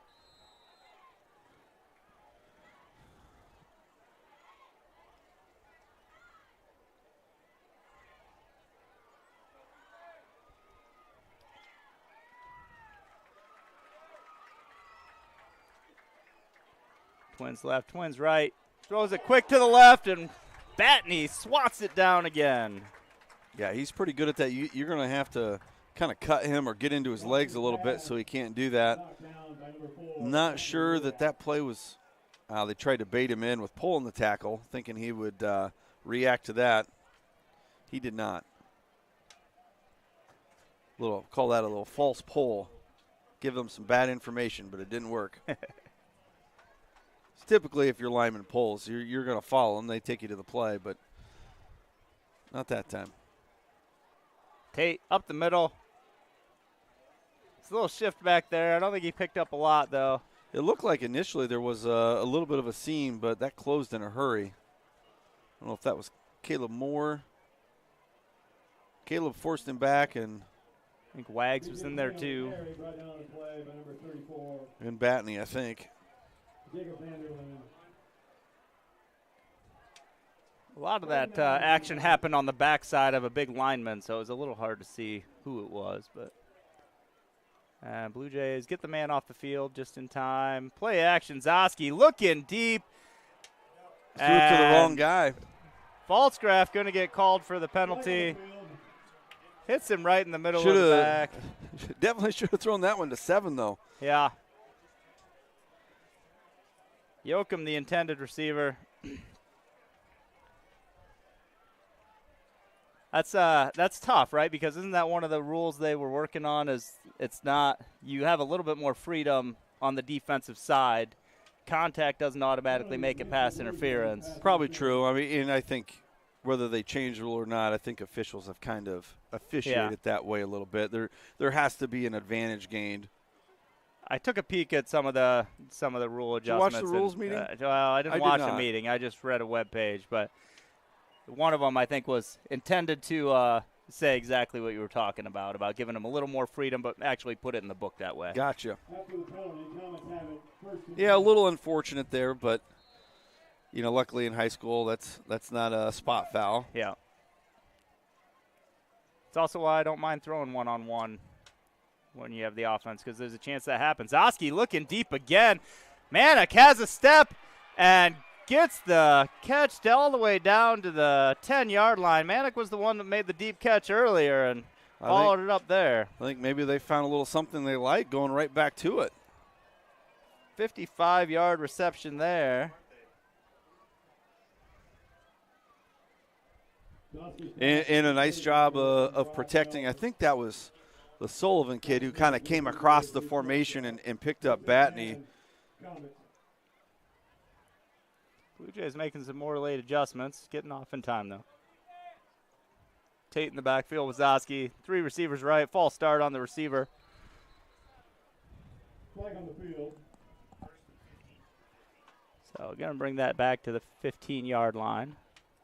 Twins left, twins right. Throws it quick to the left, and Batney swats it down again. Yeah, he's pretty good at that. You're going to have to kind of cut him or get into his legs a little bit so he can't do that. Not sure that play was they tried to bait him in with pulling the tackle, thinking he would react to that. He did not. Call that a little false pull. Give them some bad information, but it didn't work. Typically, if your lineman pulls, you're going to follow them. They take you to the play, but not that time. Tate up the middle. It's a little shift back there. I don't think he picked up a lot, though. It looked like initially there was a little bit of a seam, but that closed in a hurry. I don't know if that was Caleb Moore. Caleb forced him back, and I think Wags was in there too. and Batney, I think. A lot of that action happened on the backside of a big lineman, so it was a little hard to see who it was. But Blue Jays get the man off the field just in time. Play action, Zoski looking deep. Threw it to the wrong guy. Falsgraf going to get called for the penalty. Hits him right in the middle of the back. Definitely should have thrown that one to 7, though. Yeah. Yoakum, the intended receiver. That's tough, right? Because isn't that one of the rules they were working on? Is it's not, you have a little bit more freedom on the defensive side. Contact doesn't automatically make it pass interference. Probably true. I mean, and I think whether they change the rule or not, I think officials have kind of officiated that way a little bit. There has to be an advantage gained. I took a peek at some of the rule adjustments. Did you watch the rules meeting? Well, I didn't watch the meeting. I just read a web page, but one of them I think was intended to say exactly what you were talking about giving them a little more freedom, but actually put it in the book that way. Gotcha. Yeah, a little unfortunate there, but luckily in high school that's not a spot foul. Yeah. It's also why I don't mind throwing one-on-one when you have the offense, because there's a chance that happens. Oski looking deep again. Manek has a step and gets the catch all the way down to the 10-yard line. Manek was the one that made the deep catch earlier and followed it up there. I think maybe they found a little something they like going right back to it. 55-yard reception there. And a nice job of protecting. I think that was the Sullivan kid who kind of came across the formation and picked up Batney. Blue Jays making some more late adjustments. Getting off in time, though. Tate in the backfield with Zoski. 3 receivers right. False start on the receiver. Flag on the field. So going to bring that back to the 15-yard line.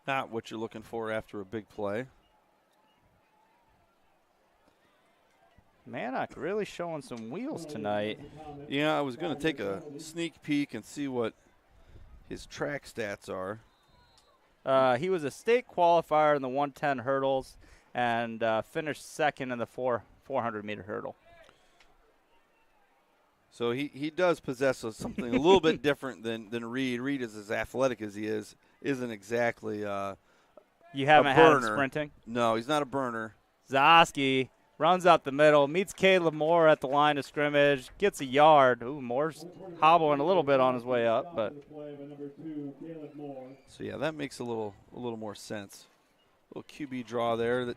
Not what you're looking for after a big play. Manek really showing some wheels tonight. Yeah, I was going to take a sneak peek and see what his track stats are. He was a state qualifier in the 110 hurdles and finished second in the 400-meter hurdle. So he does possess something a little bit different than Reed. Reed is as athletic as he isn't exactly you haven't had him sprinting? No, he's not a burner. Zoski runs up the middle, meets Caleb Moore at the line of scrimmage, gets a yard. Ooh, Moore's hobbling a little bit on his way up, but so yeah, that makes a little more sense. Little QB draw there.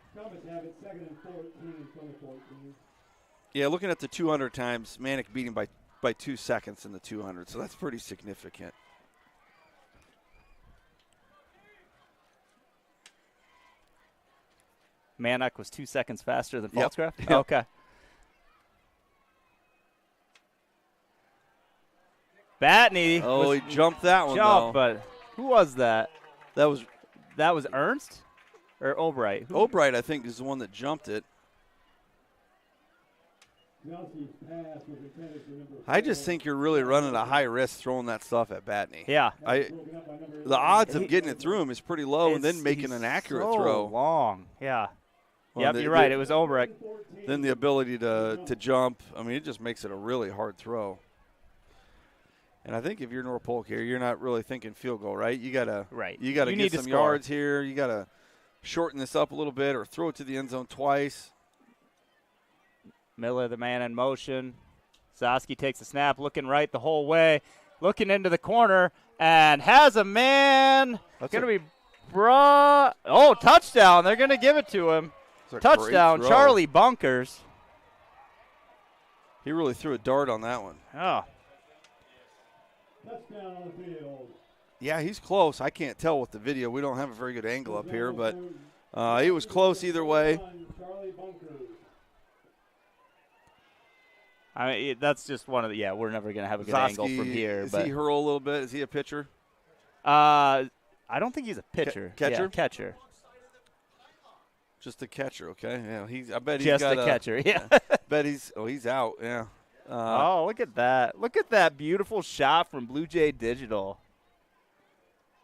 Yeah, looking at the 200 times, Manek beat him by 2 seconds in the 200, so that's pretty significant. Manek was 2 seconds faster than Falsgraf? Yep. Okay. Batney. Oh, he jumped that one, though. But who was that? That was Ernst or Albright? Albright, I think, is the one that jumped it. I just think you're really running a high risk throwing that stuff at Batney. Yeah. The odds of getting it through him is pretty low, and then making an accurate throw. Long. Yeah. Well, you're right. It was Albright. Then the ability to jump. I mean, it just makes it a really hard throw. And I think if you're North Polk here, you're not really thinking field goal, right? You gotta get some yards here. You gotta shorten this up a little bit or throw it to the end zone twice. Miller, the man in motion. Zoski takes a snap, looking right the whole way, looking into the corner, and has a man. That's going to be brought. Oh, touchdown. They're going to give it to him. Touchdown, Charlie Bunkers. He really threw a dart on that one. Oh. Touchdown on the field. Yeah, he's close. I can't tell with the video. We don't have a very good angle up here, but he was close either way. I mean, that's just one of the. Yeah, we're never gonna have a good Zosky, angle from here. Does but he hurl a little bit? Is he a pitcher? I don't think he's a pitcher. Catcher? Yeah, catcher. Just a catcher, okay. Yeah, I bet he's Just got a catcher. Yeah. Bet he's out. Yeah. Oh, look at that! Look at that beautiful shot from Blue Jay Digital.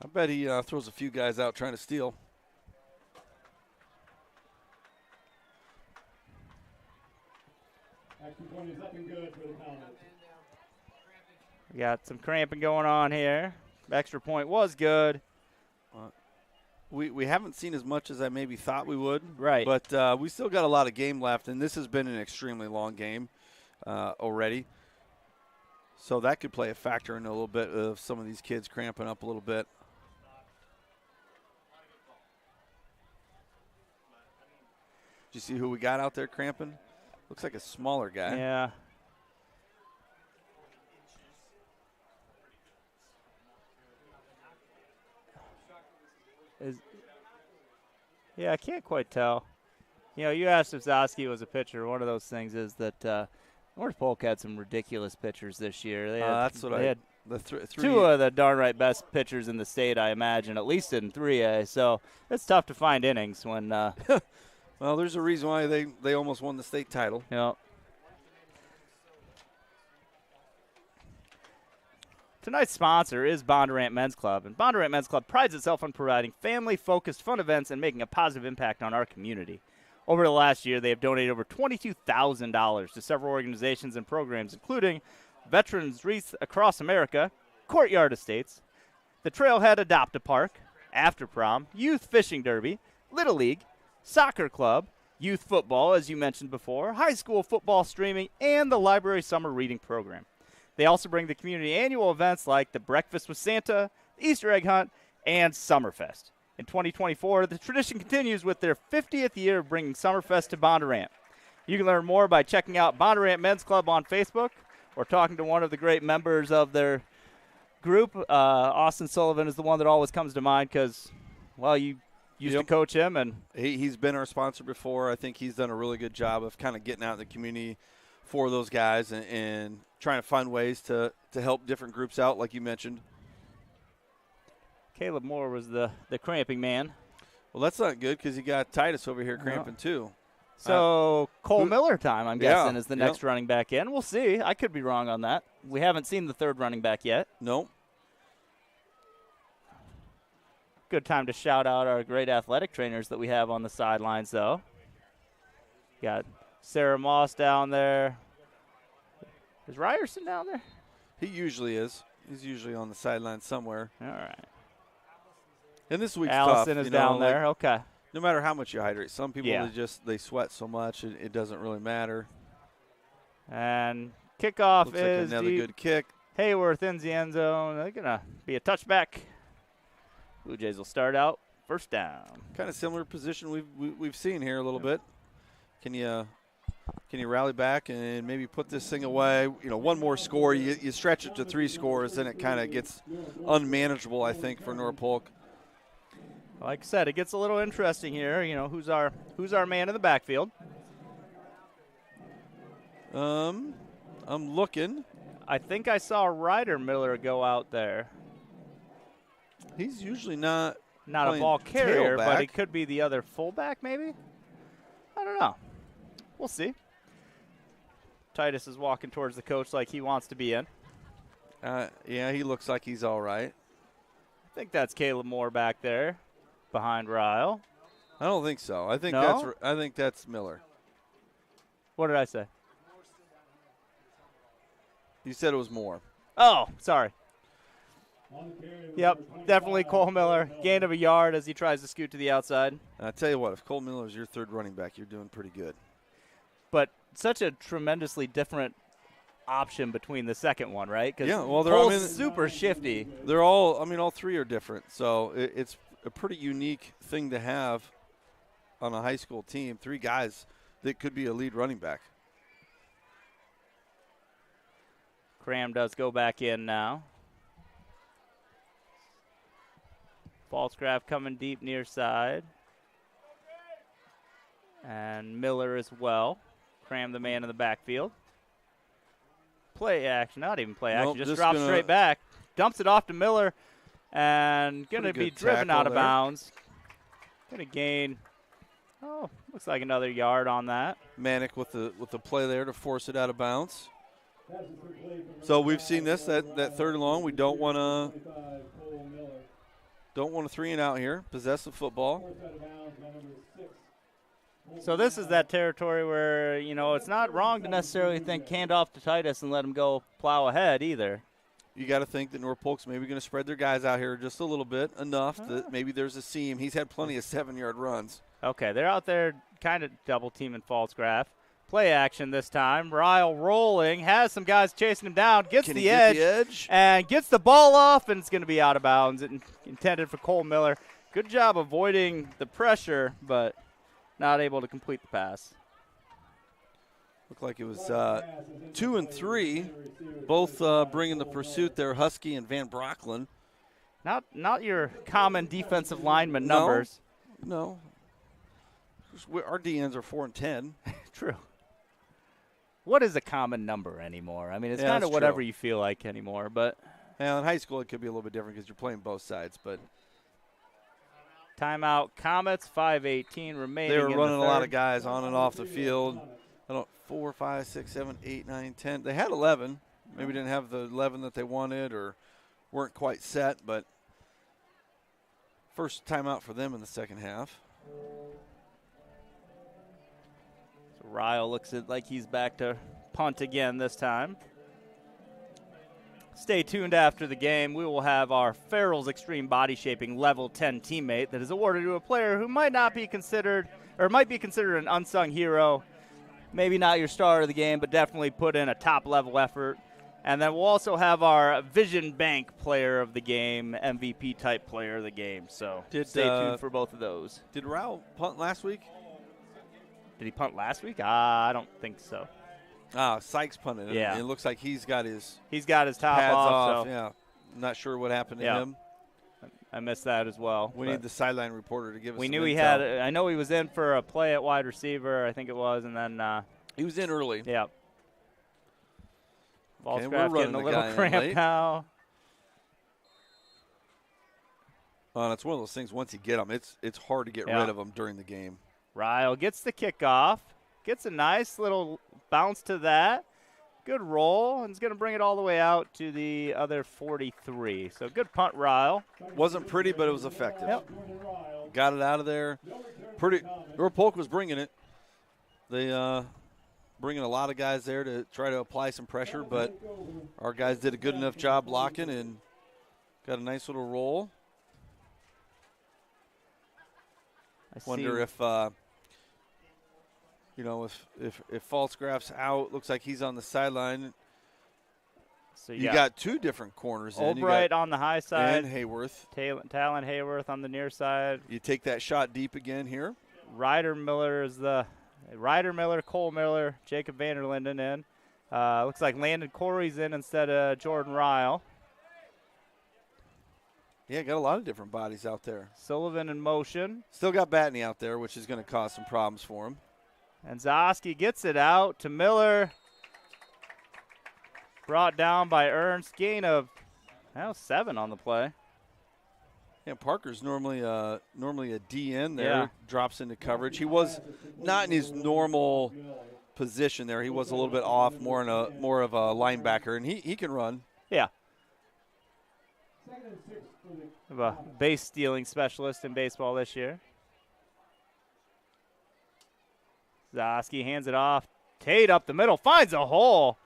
I bet he throws a few guys out trying to steal. Action 20 is looking good for the Comets. We got some cramping going on here. Extra point was good. We haven't seen as much as I maybe thought we would. Right. But we still got a lot of game left, and this has been an extremely long game already. So that could play a factor in a little bit of some of these kids cramping up a little bit. Did you see who we got out there cramping? Looks like a smaller guy. Yeah. Yeah, I can't quite tell. You know, you asked if Zosky was a pitcher. One of those things is that North Polk had some ridiculous pitchers this year. They had, That's what they I had the three. two of the darn right best pitchers in the state, I imagine, at least in 3A. So it's tough to find innings when. Well, there's a reason why they almost won the state title. You know. Tonight's sponsor is Bondurant Men's Club, and Bondurant Men's Club prides itself on providing family-focused fun events and making a positive impact on our community. Over the last year, they have donated over $22,000 to several organizations and programs, including Veterans Wreath Across America, Courtyard Estates, the Trailhead Adopt-A-Park, After Prom, Youth Fishing Derby, Little League, Soccer Club, Youth Football, as you mentioned before, High School Football Streaming, and the Library Summer Reading Program. They also bring the community annual events like the Breakfast with Santa, the Easter Egg Hunt, and Summerfest. In 2024, the tradition continues with their 50th year of bringing Summerfest to Bondurant. You can learn more by checking out Bondurant Men's Club on Facebook or talking to one of the great members of their group. Austin Sullivan is the one that always comes to mind because, well, you used to coach him. And He's been our sponsor before. I think he's done a really good job of kind of getting out in the community for those guys and trying to find ways to help different groups out, like you mentioned. Caleb Moore was the cramping man. Well, that's not good because you got Titus over here cramping too. So Cole Miller time, I'm guessing, is the next Yep. running back in. We'll see. I could be wrong on that. We haven't seen the third running back yet. Nope. Good time to shout out our great athletic trainers that we have on the sidelines, though. Got Sarah Moss down there. Is Ryerson down there? He usually is. He's usually on the sideline somewhere. All right. And this week's Allison tough. is down like, there. Okay. No matter how much you hydrate, some people Yeah. they sweat so much it doesn't really matter. And kickoff Looks like is another deep. good kick. Hayworth in the end zone. They're going to be a touchback. Blue Jays will start out first down. Kind of similar position we've seen here a little bit. Can you rally back and maybe put this thing away? You know, one more score, you stretch it to 3 scores, then it kind of gets unmanageable, I think, for North Polk. Like I said, it gets a little interesting here. You know, who's our man in the backfield? I'm looking. I think I saw Ryder Miller go out there. He's usually not Not a playing ball carrier, but tailback. it could be the other fullback maybe? I don't know. We'll see. Titus is walking towards the coach like he wants to be in. Yeah, he looks like he's all right. I think that's Caleb Moore back there behind Ryle. I don't think so. I think No? that's Miller. What did I say? You said it was Moore. Oh, sorry. Yep, definitely Cole Miller. Gain of a yard as he tries to scoot to the outside. And I tell you what, if Cole Miller is your third running back, you're doing pretty good. But such a tremendously different option between the second one, right? 'Cause Yeah, well, Cole's super shifty. They're all, all three are different. So it's a pretty unique thing to have on a high school team. 3 guys that could be a lead running back. Cram does go back in now. Falscraft coming deep near side. And Miller as well. Cram the man in the backfield. play action. Not even play action. Nope, Just just drops gonna- straight back. Dumps it off to Miller. And going to Pretty be good driven tackle out of there. bounds. Going to gain, looks like another yard on that. Manic with the play there to force it out of bounds. So we've seen this, that third and long. We don't want to 3 and out here. Possess the football. So this is that territory where, it's not wrong to necessarily think hand off to Titus and let him go plow ahead either. You got to think that North Polk's maybe going to spread their guys out here just a little bit, enough that maybe there's a seam. He's had plenty of 7-yard runs. Okay, they're out there kind of double teaming Pfalzgraf. Play action this time. Ryle rolling, has some guys chasing him down, gets Can the he get edge, the edge? and gets the ball off, and it's going to be out of bounds. Intended for Cole Miller. Good job avoiding the pressure, but not able to complete the pass. Looked like it was 2 and 3, both bringing the pursuit there, Husky and Van Brocklin. Not your common defensive lineman numbers. No. Our DNs are 4 and 10. True. What is a common number anymore? I mean, it's Yeah, kind of that's whatever true. you feel like anymore, but Now, in high school, it could be a little bit different because you're playing both sides, but timeout Comets, 5:18 remaining. they were in running the a lot third. of guys on and off the field. 4, 5, 6, 7, 8, 9, 10. They had 11. Maybe didn't have the 11 that they wanted or weren't quite set, but first timeout for them in the second half. So Ryle looks like he's back to punt again this time. Stay tuned after the game. We will have our Farrell's Extreme Body Shaping Level 10 teammate that is awarded to a player who might be considered an unsung hero. Maybe not your star of the game, but definitely put in a top-level effort. And then we'll also have our Vision Bank player of the game, MVP-type player of the game. So stay tuned for both of those. Did Rao punt last week? Did he punt last week? I don't think so. Sykes punted. Yeah. It looks like he's got his top pads off. So Yeah. Not sure what happened to Yeah. him. I missed that as well. We but need the sideline reporter to give us we some knew he intel. had. I know he was in for a play at wide receiver, I think it was, and then He was in early. yeah. Okay, Pfalzgraf we're running getting a the little guy in cramp late. now. It's one of those things. Once you get them, it's hard to get Yeah. rid of them during the game. Ryle gets the kickoff, gets a nice little bounce to that. Good roll, and is going to bring it all the way out to the other 43. So good punt, Ryle. Wasn't pretty, but it was effective. Yep. Got it out of there. North Polk was bringing it. They bringing a lot of guys there to try to apply some pressure, but our guys did a good enough job blocking and got a nice little roll. Wonder if if Pfalzgraf's out, looks like he's on the sideline. So you got two different corners. Albright on the high side. And Hayworth. Talon Hayworth on the near side. You take that shot deep again here. Ryder Miller, Cole Miller, Jacob Vanderlinden in. Looks like Landon Corey's in instead of Jordan Ryle. Yeah, got a lot of different bodies out there. Sullivan in motion. Still got Batney out there, which is going to cause some problems for him. And Zoski gets it out to Miller. Brought down by Ernst. Gain of 7 on the play. Yeah, Parker's normally a DN there. Yeah. Drops into coverage. He was not in his normal position there. He was a little bit off, more of a linebacker, and he can run. Yeah. A base stealing specialist in baseball this year. Zoski hands it off. Tate up the middle, finds a hole.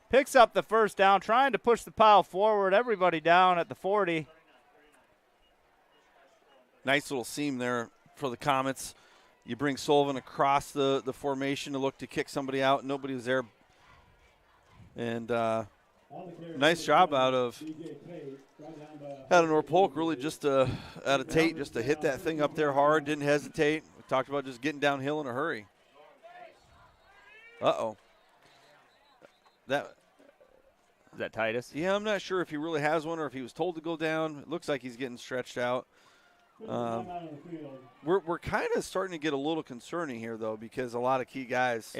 Picks up the first down, trying to push the pile forward. Everybody down at the 40. Nice little seam there for the Comets. You bring Sullivan across the formation to look to kick somebody out. Nobody was there. And nice job out of North Polk, really just out of Tate, just to hit that thing up there hard. Didn't hesitate. We talked about just getting downhill in a hurry. Uh-oh. Is that Titus? Yeah, I'm not sure if he really has one or if he was told to go down. It looks like he's getting stretched out. We're kind of starting to get a little concerning here, though, because a lot of key guys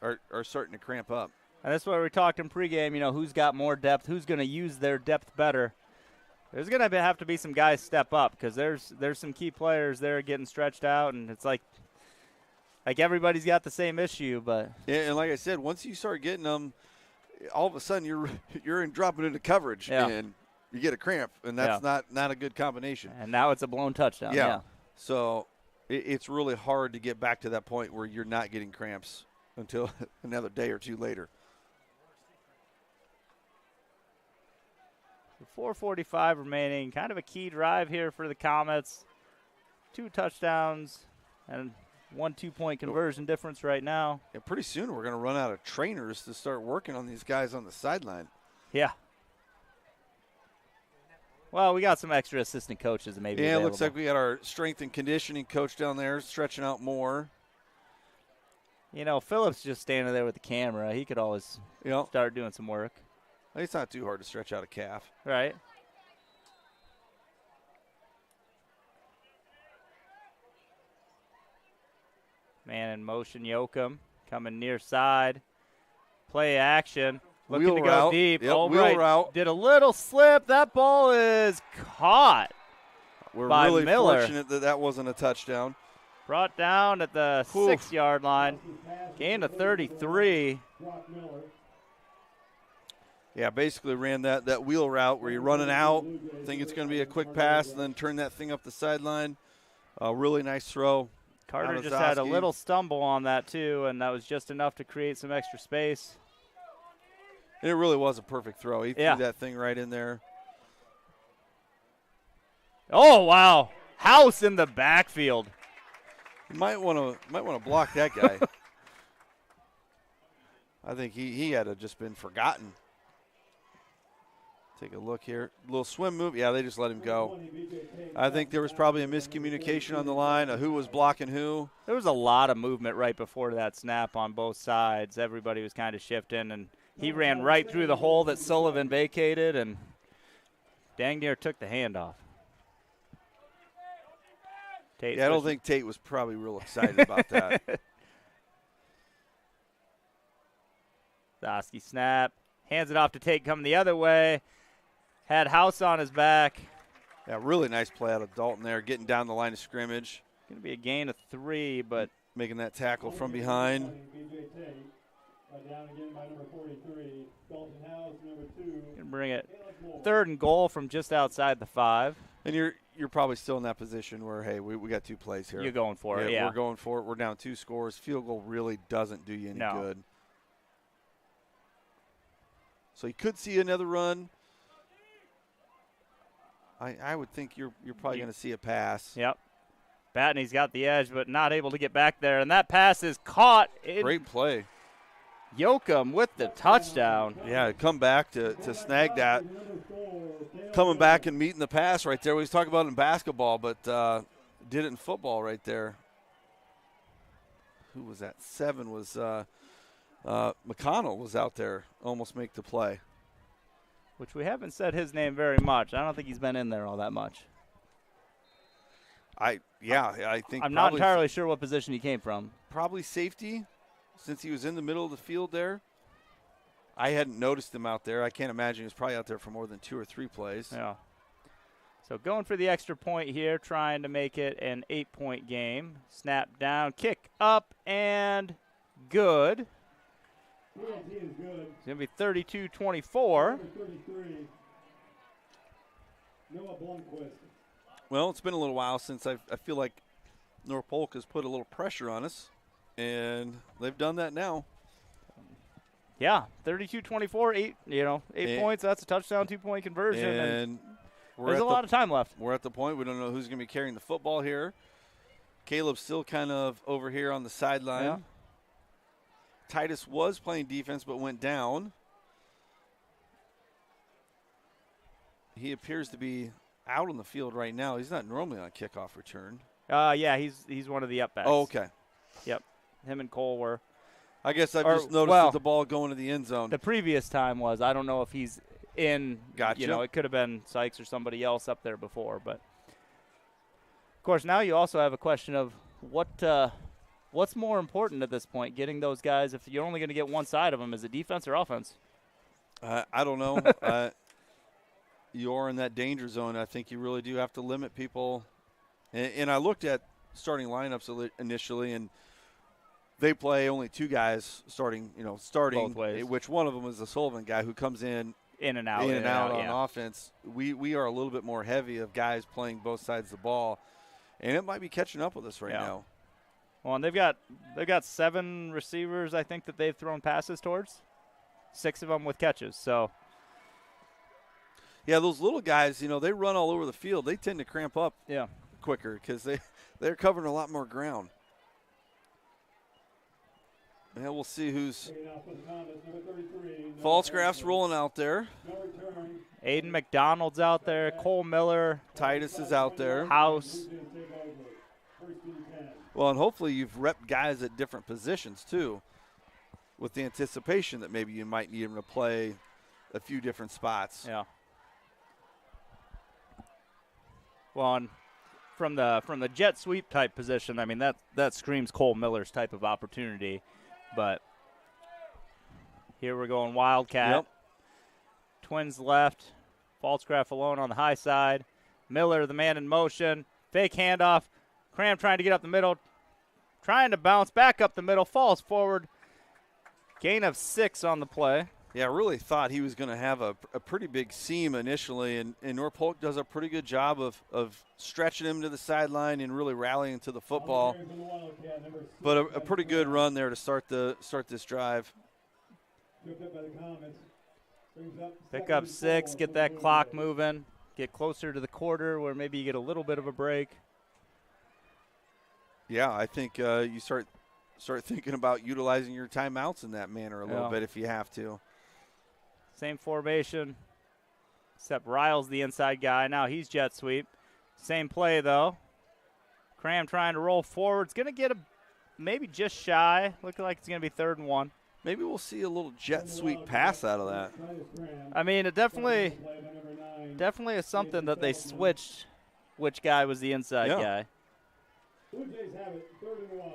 are starting to cramp up. And that's what we talked in pregame, you know, who's got more depth, who's going to use their depth better. There's going to have to be some guys step up because there's some key players there getting stretched out, and it's like everybody's got the same issue. But yeah, and like I said, once you start getting them, all of a sudden you're dropping into coverage, and you get a cramp, and that's not a good combination. And now it's a blown touchdown. Yeah. So it's really hard to get back to that point where you're not getting cramps until another day or two later. 4:45 remaining. Kind of a key drive here for the Comets. 2 touchdowns and 1 2-point conversion difference right now. Yeah, pretty soon we're going to run out of trainers to start working on these guys on the sideline. Yeah. Well, we got some extra assistant coaches that maybe. Yeah, it looks like we got our strength and conditioning coach down there stretching out more. You know, Phillips just standing there with the camera. He could always start doing some work. It's not too hard to stretch out a calf. Right. Man in motion, Yoakum coming near side. Play action. Looking Wheel to go route. deep. Yep, All wheel right. route. Did a little slip. That ball is caught. We're by really Miller. fortunate that wasn't a touchdown. Brought down at the 6-yard line. Gain of 33. Yeah, basically ran that wheel route where you're running out, think it's going to be a quick pass, and then turn that thing up the sideline. Really nice throw. Carter just had a little stumble on that, too, and that was just enough to create some extra space. And it really was a perfect throw. He threw that thing right in there. Oh, wow. House in the backfield. You might want to block that guy. I think he had to just been forgotten. Take a look here. A little swim move. Yeah, they just let him go. I think there was probably a miscommunication on the line of who was blocking who. There was a lot of movement right before that snap on both sides. Everybody was kind of shifting, and he ran right through the hole that Sullivan vacated and dang near took the handoff. Tate, I don't think Tate was probably real excited about that. Zosky snap. Hands it off to Tate coming the other way. Had House on his back. Yeah, really nice play out of Dalton there, getting down the line of scrimmage. Going to be a gain of 3, but making that tackle from behind. Down again by number 43. Dalton House, number 2. Going to bring it 3rd and goal from just outside the 5. And you're probably still in that position where, hey, we got 2 plays here. You're going for it, yeah. We're going for it. We're down 2 scores. Field goal really doesn't do you any good. So you could see another run. I would think you're probably going to see a pass. Yep. Batney's got the edge, but not able to get back there. And that pass is caught. Great play. Yoakum with the touchdown. Yeah, come back to snag that. Coming back and meeting the pass right there. We was talking about it in basketball, but did it in football right there. Who was that? 7 was McConnell was out there, almost make the play. Which we haven't said his name very much. I don't think he's been in there all that much. I think I'm not entirely sure what position he came from. Probably safety, since he was in the middle of the field there. I hadn't noticed him out there. I can't imagine he was probably out there for more than 2 or 3 plays. Yeah. So going for the extra point here, trying to make it an 8-point game. Snap down, kick up, and good. It's going to be 32-24. Well, it's been a little while since I feel like North Polk has put a little pressure on us, and they've done that now. Yeah, 32-24, 8 points. That's a touchdown, 2-point conversion. And there's a lot of time left. We're at the point we don't know who's going to be carrying the football here. Caleb's still kind of over here on the sideline. Yeah. Titus was playing defense but went down. He appears to be out on the field right now. He's not normally on kickoff return. Yeah, he's one of the up backs. Oh, okay. Yep. Him and Cole were. I guess I've just noticed the ball going to the end zone. The previous time was, I don't know if he's in. Gotcha. It could have been Sykes or somebody else up there before. But, of course, now you also have a question of what what's more important at this point, getting those guys, if you're only going to get one side of them, is it defense or offense? I don't know. You're in that danger zone. I think you really do have to limit people. And I looked at starting lineups initially, and they play only 2 guys starting Both ways. which one of them is the Sullivan guy who comes in and out on yeah. offense. We are a little bit more heavy of guys playing both sides of the ball, and it might be catching up with us right now. Well, and they've got 7 receivers, I think, that they've thrown passes towards. 6 of them with catches. So, yeah, those little guys, they run all over the field. They tend to cramp up quicker because they're covering a lot more ground. Yeah, we'll see who's Falsgraff's rolling out there. Aiden McDonald's out there. Cole Miller. Titus is out there. House. Well, and hopefully you've repped guys at different positions too, with the anticipation that maybe you might need them to play a few different spots. Yeah. Well, and from the jet sweep type position, I mean that screams Cole Miller's type of opportunity. But here we're going Wildcat. Yep. Twins left. Falsgraff alone on the high side. Miller, the man in motion. Fake handoff. Cram trying to get up the middle. Trying to bounce back up the middle. Falls forward. Gain of 6 on the play. Yeah, I really thought he was going to have a pretty big seam initially, and North Polk does a pretty good job of stretching him to the sideline and really rallying to the football. But a pretty good run there to start this drive. Pick up 6, get that clock moving, get closer to the quarter where maybe you get a little bit of a break. Yeah, I think you start thinking about utilizing your timeouts in that manner a little bit if you have to. Same formation, except Riles the inside guy. Now he's jet sweep. Same play, though. Cram trying to roll forward. It's going to get maybe just shy. Looking like it's going to be 3rd and 1. Maybe we'll see a little jet sweep pass out of that. I mean, it definitely is something that they switched which guy was the inside guy. Bluejays have it, 3rd and 1.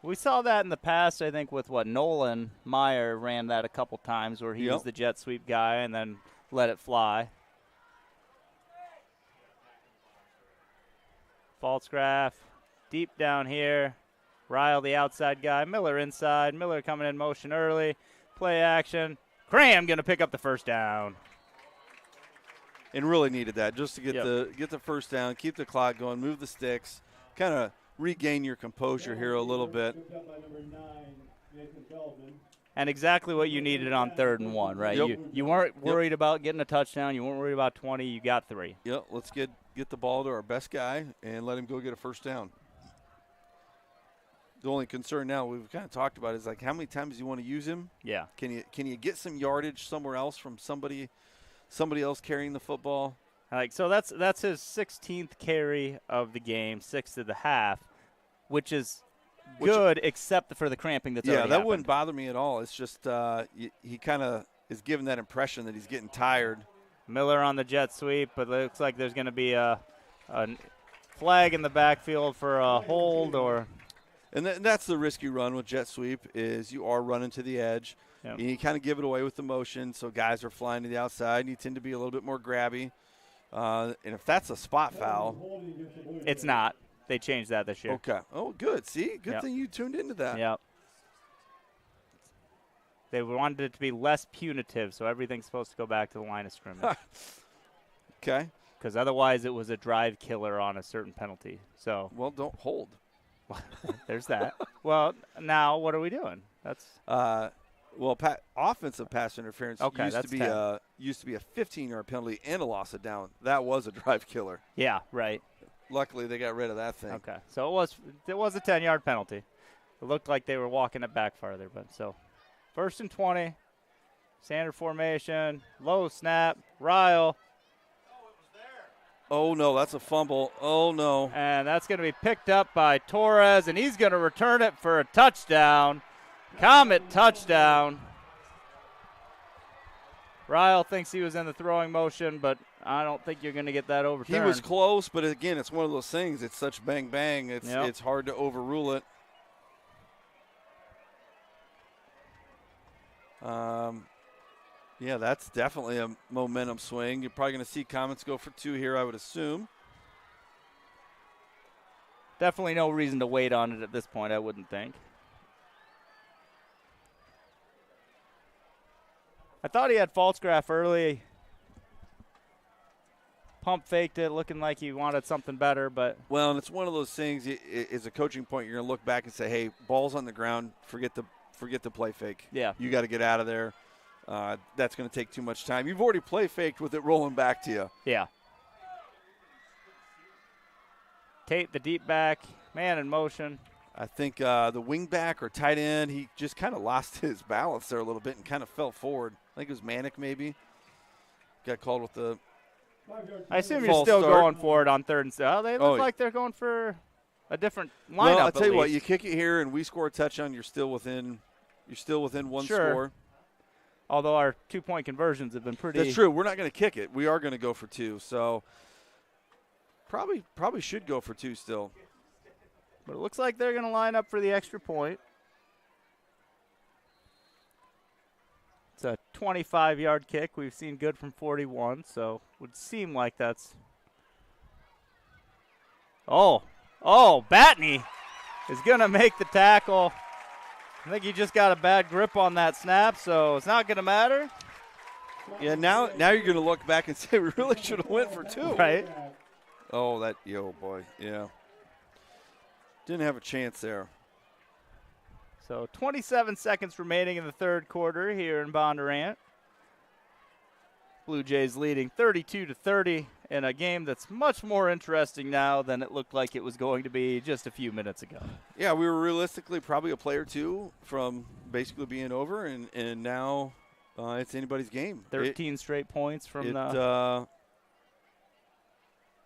We saw that in the past, I think, with Nolan Meyer ran that a couple times where he was the jet sweep guy and then let it fly. Falsgraff deep down here. Ryle, the outside guy. Miller inside. Miller coming in motion early. Play action. Cram going to pick up the first down. And really needed that just to get the first down, keep the clock going, move the sticks, kind of regain your composure here a little bit. And exactly what you needed on 3rd and 1, right? Yep. You weren't worried about getting a touchdown. You weren't worried about 20. You got 3. Yep, let's get the ball to our best guy and let him go get a first down. The only concern now we've kind of talked about is like how many times you want to use him. Yeah. Can you get some yardage somewhere else from somebody else carrying the football? So that's his 16th carry of the game, 6th of the half, which is good except for the cramping that's already that happened. wouldn't bother me at all. It's just he kind of is giving that impression that he's getting tired. Miller on the jet sweep, but it looks like there's going to be a flag in the backfield for a hold or. And that's the risk you run with jet sweep is you are running to the edge. Yep. And you kind of give it away with the motion, so guys are flying to the outside, and you tend to be a little bit more grabby. And if that's a spot foul. It's not. They changed that this year. Okay. Oh, good. See? Good thing you tuned into that. Yep. They wanted it to be less punitive, so everything's supposed to go back to the line of scrimmage. Okay. Because otherwise it was a drive killer on a certain penalty. So. Well, don't hold. There's that. Well, now what are we doing? That's. Offensive pass interference used to be a 15-yard penalty and a loss of down. That was a drive killer. Yeah, right. Luckily, they got rid of that thing. Okay, so it was a 10-yard penalty. It looked like they were walking it back farther, but so 1st and 20, standard formation, low snap, Ryle. Oh no, that's a fumble. Oh no, and that's going to be picked up by Torres, and he's going to return it for a touchdown. Comet touchdown. Ryle thinks he was in the throwing motion, but I don't think you're going to get that overturned. He was close, but again, it's one of those things. It's such bang bang. It's hard to overrule it. Yeah, that's definitely a momentum swing. You're probably going to see Comets go for 2 here, I would assume. Definitely no reason to wait on it at this point, I wouldn't think. I thought he had false graph early. Pump faked it, looking like he wanted something better, but. Well, and it's one of those things, it's a coaching point. You're going to look back and say, hey, ball's on the ground, forget the play fake. Yeah. You got to get out of there. That's going to take too much time. You've already play faked with it rolling back to you. Yeah. Tate, the deep back, man in motion. I think the wing back or tight end, he just kind of lost his balance there a little bit and kind of fell forward. I think it was Manic maybe. Got called with the I assume you're false still start. going for it on 3rd and 7. Oh, they look like they're going for a different lineup. Well, I'll tell you what, least. you kick it here and we score a touchdown, you're still within one Sure. score. Although our 2-point conversions have been pretty. That's true. We're not going to kick it. We are going to go for 2. So probably should go for 2 still. But it looks like they're going to line up for the extra point. It's a 25-yard kick. We've seen good from 41, so would seem like that's. Oh, Batney is going to make the tackle. I think he just got a bad grip on that snap, so it's not going to matter. Yeah, now you're going to look back and say we really should have went for 2. Right. Oh, boy, yeah. Didn't have a chance there. So 27 seconds remaining in the 3rd quarter here in Bondurant. Blue Jays leading 32-30 in a game that's much more interesting now than it looked like it was going to be just a few minutes ago. Yeah, we were realistically probably a play or 2 from basically being over, and now it's anybody's game. 13 straight points from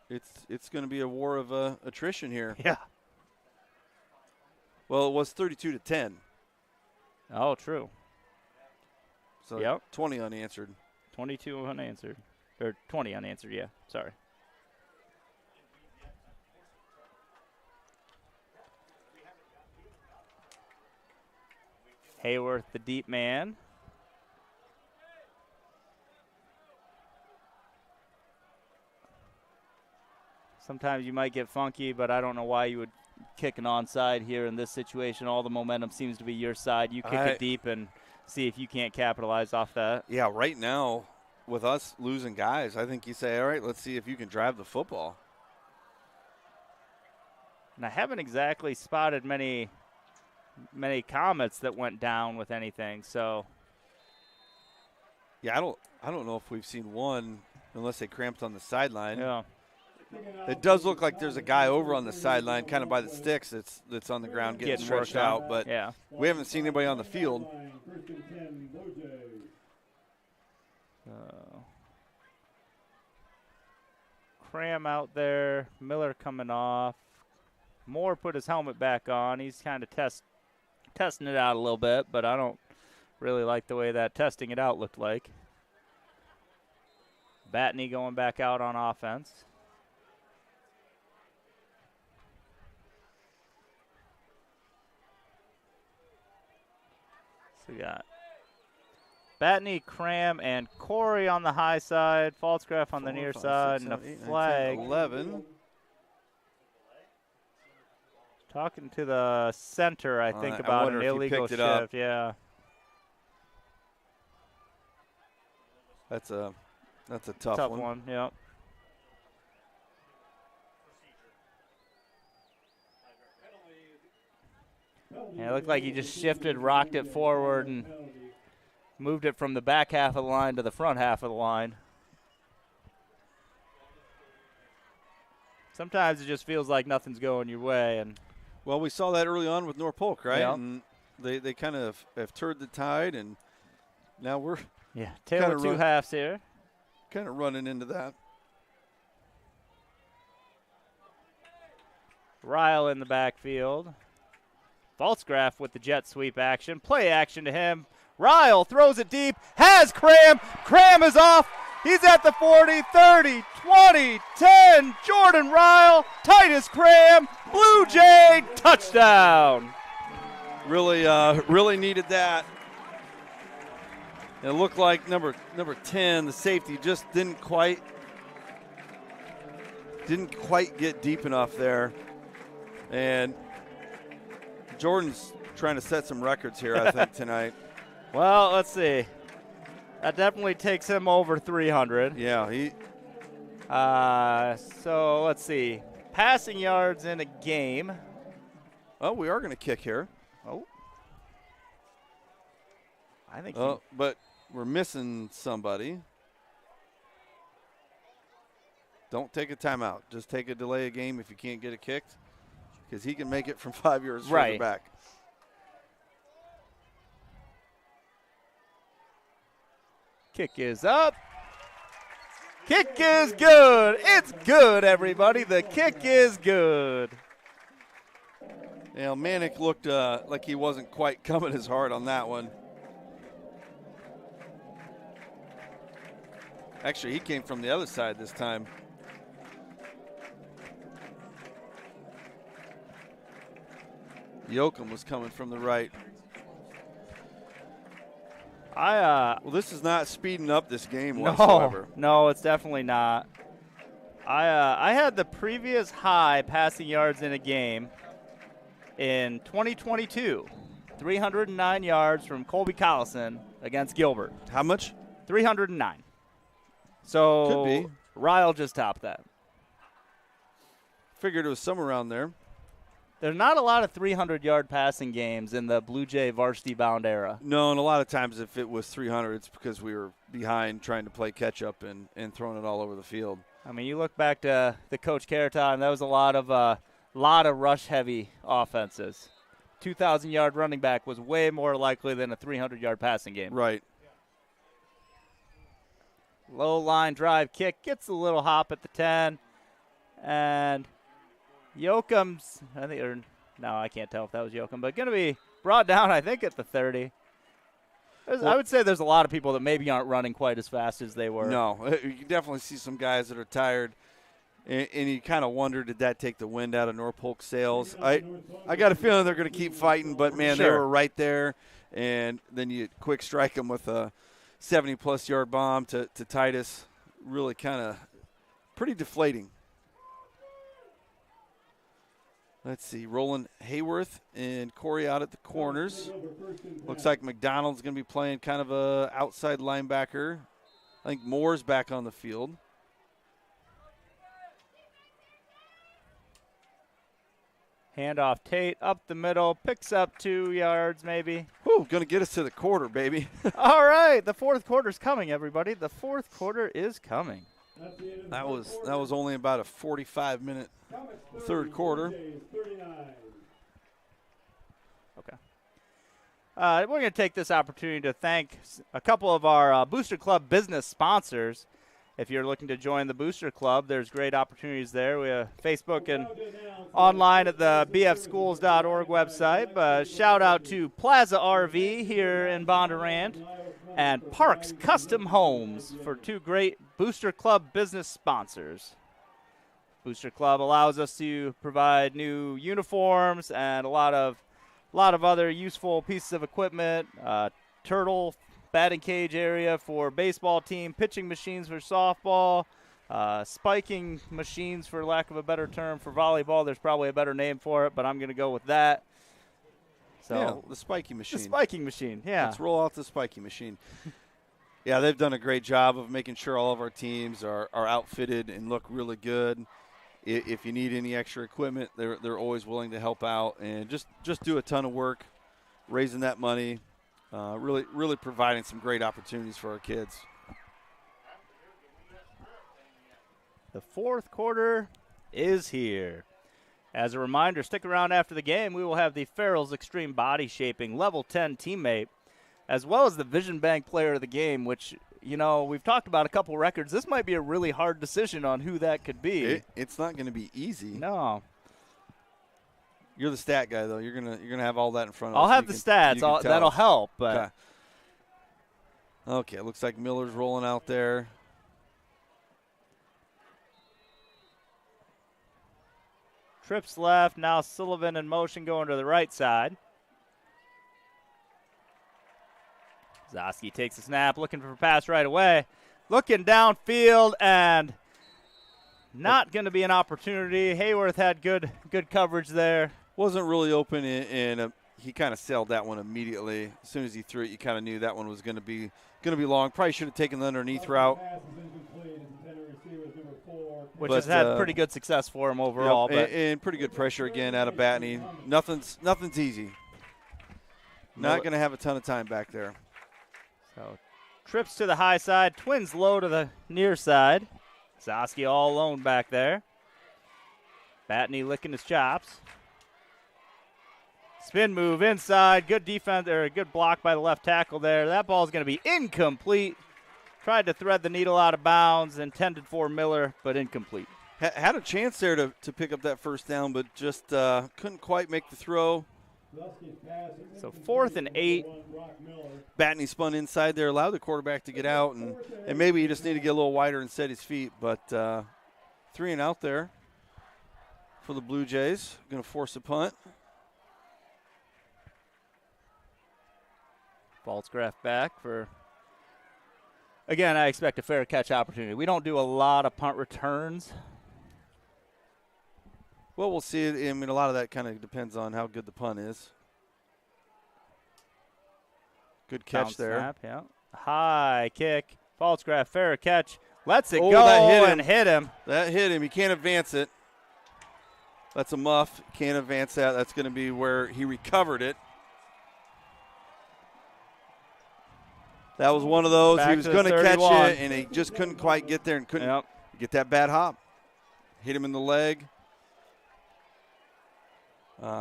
It's going to be a war of attrition here. Yeah. Well, it was 32-10. Oh, true. So Yep. 20 unanswered. 22 unanswered. Or 20 unanswered, yeah. Sorry. Hayworth, the deep man. Sometimes you might get funky, but I don't know why you would kick an onside here in this situation. All the momentum seems to be your side. You kick it deep and see if you can't capitalize off that. Yeah, right now, with us losing guys, I think you say, all right, let's see if you can drive the football. And I haven't exactly spotted many Comets that went down with anything. So yeah, I don't know if we've seen one unless they cramped on the sideline. yeah. It does look like there's a guy over on the sideline, kind of by the sticks, that's on the ground getting stretched worked out. on. But yeah. we haven't seen anybody on the field. Cram out there. Miller coming off. Moore put his helmet back on. He's kind of testing it out a little bit, but I don't really like the way that testing it out looked like. Batney going back out on offense. So we got Batney, Cram, and Corey on the high side. Falsgraf on the near side, and a flag. 11. Talking to the center, I think, about wonder an if he illegal picked it up. shift. Yeah. That's a tough one. Yep. Yeah, it looked like he just shifted, rocked it forward, and moved it from the back half of the line to the front half of the line. Sometimes it just feels like nothing's going your way. And Well, we saw that early on with North Polk, right? Yeah. And they kind of have turned the tide, and now we're Taylor kinda two halves here. kind of running into that. Ryle in the backfield. Falsgraf with the jet sweep action. Play action to him. Ryle throws it deep. Has Cram. Cram is off. He's at the 40, 30, 20, 10. Jordan Ryle. Titus Cram. Blue Jay touchdown. Really needed that. It looked like number 10, the safety, just didn't quite get deep enough there. And Jordan's trying to set some records here, I think, tonight. Well, let's see. That definitely takes him over 300. Yeah, So let's see. Passing yards in a game. Oh, we are going to kick here. Oh. I think Oh, but we're missing somebody. Don't take a timeout. Just take a delay a game if you can't get it kicked, because he can make it from 5 yards further back. Kick is up. Kick is good. It's good, everybody. The kick is good. Yeah, Manick looked like he wasn't quite coming as hard on that one. Actually, he came from the other side this time. Yoakum was coming from the right. Well, this is not speeding up this game whatsoever. No, it's definitely not. I had the previous high passing yards in a game in 2022, 309 yards from Colby Collison against Gilbert. How much? 309. So could be. Ryle just topped that. Figured it was somewhere around there. There's not a lot of 300-yard passing games in the Blue Jay varsity-bound era. No, and a lot of times if it was 300, it's because we were behind trying to play catch-up and throwing it all over the field. I mean, you look back to the Coach Caraton, that was a lot of rush-heavy offenses. 2,000-yard running back was way more likely than a 300-yard passing game. Right. Low line drive kick, gets a little hop at the 10, and Yoakum's, I can't tell if that was Yoakum, but going to be brought down, I think, at the 30. I would say there's a lot of people that maybe aren't running quite as fast as they were. No, you can definitely see some guys that are tired, and you kind of wonder, did that take the wind out of North Polk sails? I got a feeling they're going to keep fighting, but, man, Sure. They were right there, and then you quick strike them with a 70-plus yard bomb to Titus. Really kind of pretty deflating. Let's see, Roland Hayworth and Corey out at the corners. Looks like McDonald's going to be playing kind of a outside linebacker. I think Moore's back on the field. Handoff Tate up the middle, picks up 2 yards maybe. Whew, going to get us to the quarter, baby. All right, the fourth quarter's coming, everybody. The fourth quarter is coming. That was only about a 45-minute third quarter. Okay. We're going to take this opportunity to thank a couple of our Booster Club business sponsors. If you're looking to join the Booster Club, there's great opportunities there. We have Facebook and online at the bfschools.org website. But shout out to Plaza RV here in Bondurant and Parks Custom Homes for 2 great Booster Club business sponsors. Booster Club allows us to provide new uniforms and a lot of other useful pieces of equipment. Turtle batting cage area for baseball team, pitching machines for softball, spiking machines, for lack of a better term, for volleyball. There's probably a better name for it, but I'm going to go with that. So yeah, the spiking machine. The spiking machine, yeah. Let's roll out the spiking machine. Yeah, they've done a great job of making sure all of our teams are outfitted and look really good. If you need any extra equipment, they're always willing to help out and just do a ton of work, raising that money, really providing some great opportunities for our kids. The fourth quarter is here. As a reminder, stick around after the game. We will have the Farrell's Extreme Body Shaping Level 10 teammate, as well as the Vision Bank Player of the Game, which, we've talked about a couple records. This might be a really hard decision on who that could be. It's not going to be easy. No. You're the stat guy, though. You're gonna have all that in front of I'll us. have the stats. That'll help. But okay, looks like Miller's rolling out there. Trips left. Now Sullivan in motion going to the right side. Zosky takes a snap, looking for a pass right away. Looking downfield, and not going to be an opportunity. Hayworth had good coverage there. Wasn't really open, and he kind of sailed that one immediately. As soon as he threw it, you kind of knew that one was going to be long. Probably should have taken the underneath route. Which has had pretty good success for him overall. Yep, but and pretty good pressure again out of Batney. Nothing's easy. Not going to have a ton of time back there. So trips to the high side, Twins low to the near side. Zosky all alone back there. Batney licking his chops. Spin move inside. Good defense, or a good block by the left tackle there. That ball is going to be incomplete. Tried to thread the needle out of bounds, intended for Miller, but incomplete. Had a chance there to pick up that first down, but just couldn't quite make the throw. So 4th and 8. Batney spun inside there, allowed the quarterback to get out, and maybe he just need to get a little wider and set his feet. But 3 and out there for the Blue Jays. Going to force a punt. Falsgraf back for, again, I expect a fair catch opportunity. We don't do a lot of punt returns. Well, we'll see. I mean, a lot of that kind of depends on how good the punt is. Good catch Bounce there. Snap, yeah. High kick. Falsgraf, fair catch. Lets it go that hit him. That hit him. He can't advance it. That's a muff. Can't advance that. That's going to be where he recovered it. That was one of those. Back he was to going to catch 31. it, and he just couldn't quite get there and couldn't get that bad hop. Hit him in the leg.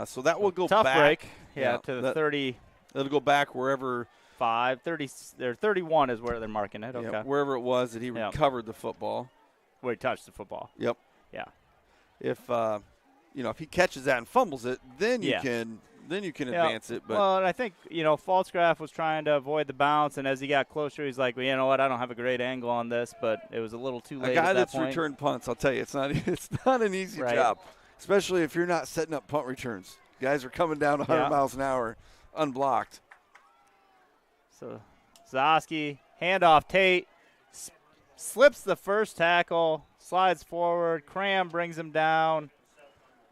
So that will go Tough back. break. Yeah, to the 30. It'll go back wherever. 30, or 31 is where they're marking it. Okay. Yeah, wherever it was that he recovered the football. Where he touched the football. Yep. Yeah. If if he catches that and fumbles it, then you can advance it. But well, and I think Falsgraf was trying to avoid the bounce, and as he got closer, he's like, well, you know what? I don't have a great angle on this, but it was a little too late. A guy at that that's point. returned punts, I'll tell you, it's not an easy job, especially if you're not setting up punt returns. Guys are coming down 100 miles an hour, unblocked. So Zosky, handoff Tate, slips the first tackle, slides forward, Cram brings him down.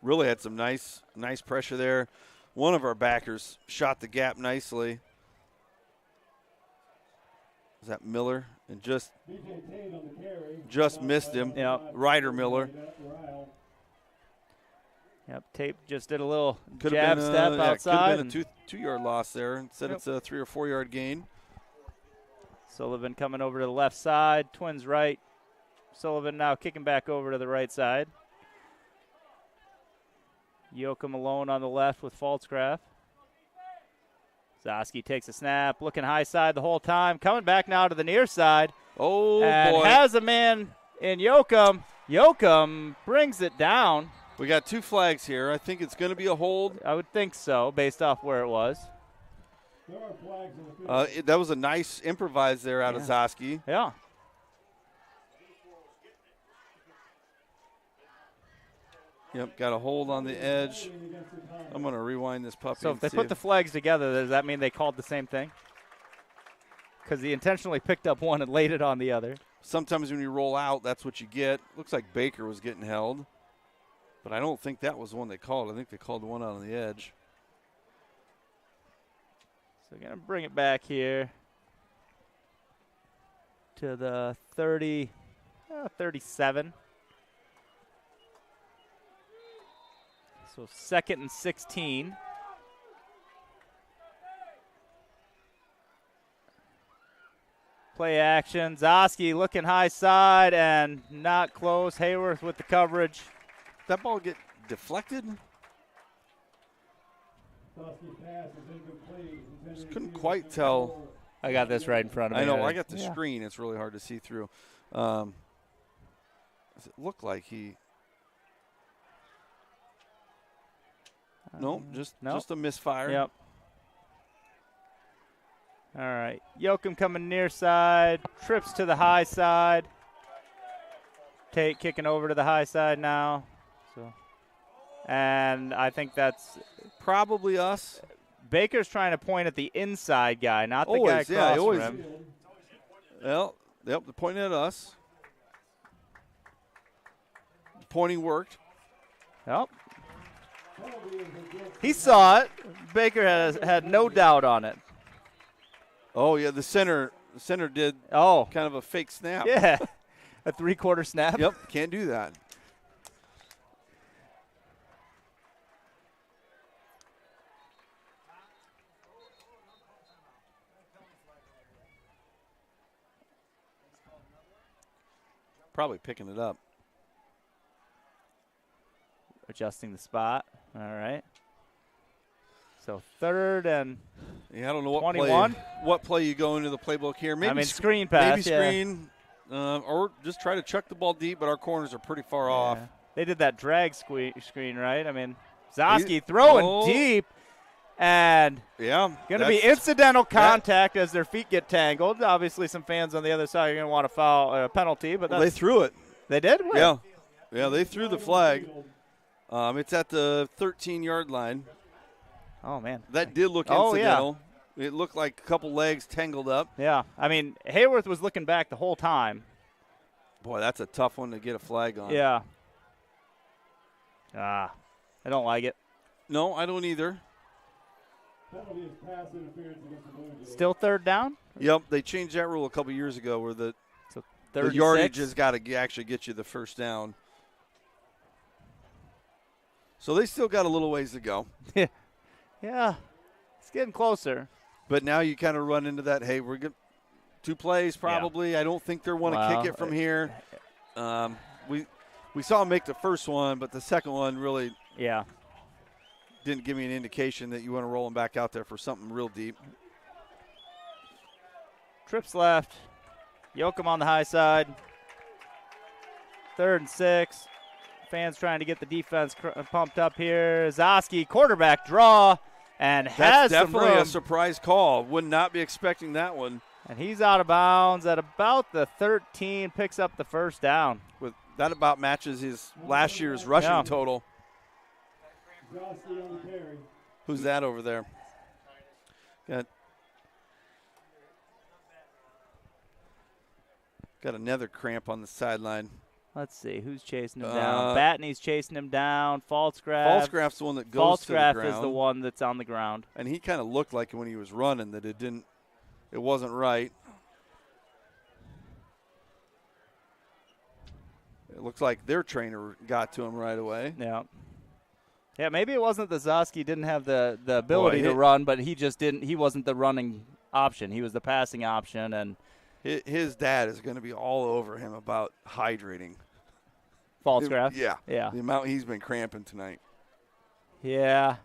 Really had some nice pressure there. One of our backers shot the gap nicely. Was that Miller? And just missed him. Yep. Ryder Miller. Yep, Tate just did a little Could jab have been step outside. Could have been a 2-yard loss there. Instead it's a 3 or 4 yard gain. Sullivan coming over to the left side. Twins right. Sullivan now kicking back over to the right side. Yoakum alone on the left with Falsgraf. Zosky takes a snap, looking high side the whole time. Coming back now to the near side. Oh, and boy. Has a man in Yoakum. Yoakum brings it down. We got 2 flags here. I think it's going to be a hold. I would think so, based off where it was. That was a nice improvise there out of Zosky. Yeah. Yep, got a hold on the edge. I'm going to rewind this puppy. So if they put the flags together, does that mean they called the same thing? Because he intentionally picked up one and laid it on the other. Sometimes when you roll out, that's what you get. Looks like Baker was getting held. But I don't think that was the one they called. I think they called the one out on the edge. So going to bring it back here to the 37. So 2nd and 16. Play action. Zosky looking high side and not close. Hayworth with the coverage. That ball get deflected? Just couldn't quite tell. I got this right in front of me. I know. I got the screen. It's really hard to see through. Does it look like he? Nope. Just a misfire. Yep. All right. Yoakum coming near side. Trips to the high side. Tate kicking over to the high side now. So, and I think that's probably us. Baker's trying to point at the inside guy, not the Always, guy yeah, across always. from him. Well, yep, they're pointing at us. Pointing worked. Yep. He saw it. Baker had no doubt on it. Oh, yeah, the center did Oh, kind of a fake snap. yeah. A three-quarter snap. Yep, can't do that. Probably picking it up. Adjusting the spot. All right. So 3rd and Yeah, I don't know what 21? play you go into the playbook here. Maybe screen pass. maybe screen, or just try to chuck the ball deep, but our corners are pretty far off. They did that drag screen, right? I mean, Zosky throwing deep, and yeah, going to be incidental contact as their feet get tangled. Obviously, some fans on the other side are going to want to foul penalty, but they threw it. They did? Where? Yeah, they threw the flag. It's at the 13-yard line. Oh, man. That did look incidental. Yeah. It looked like a couple legs tangled up. Yeah. I mean, Hayworth was looking back the whole time. Boy, that's a tough one to get a flag on. Yeah. I don't like it. No, I don't either. Still 3rd down? Yep, they changed that rule a couple years ago where the Third yardage has got to actually get you the first down. So they still got a little ways to go. Yeah, it's getting closer. But now you kind of run into that, hey, we're good. 2 plays probably. Yeah. I don't think they want to kick it from here. We saw him make the first one, but the second one really didn't give me an indication that you want to roll him back out there for something real deep. Trips left. Yoakum on the high side. 3rd and 6. Fans trying to get the defense pumped up here. Zosky, quarterback draw, and has That's definitely some room. A surprise call. Would not be expecting that one. And he's out of bounds at about the 13, picks up the first down. That about matches his last year's rushing total. Who's that over there? Got another cramp on the sideline. Let's see, who's chasing him down? Batney's chasing him down. Falsgraf. Falsgraf's the one that goes to the ground. Falsgraf is the one that's on the ground. And he kind of looked like when he was running that it wasn't right. It looks like their trainer got to him right away. Yeah. Yeah, maybe it wasn't that Zosky didn't have the ability to run, but he wasn't the running option. He was the passing option, and his dad is going to be all over him about hydrating. Falsgraf? Yeah. Yeah. The amount he's been cramping tonight. Yeah.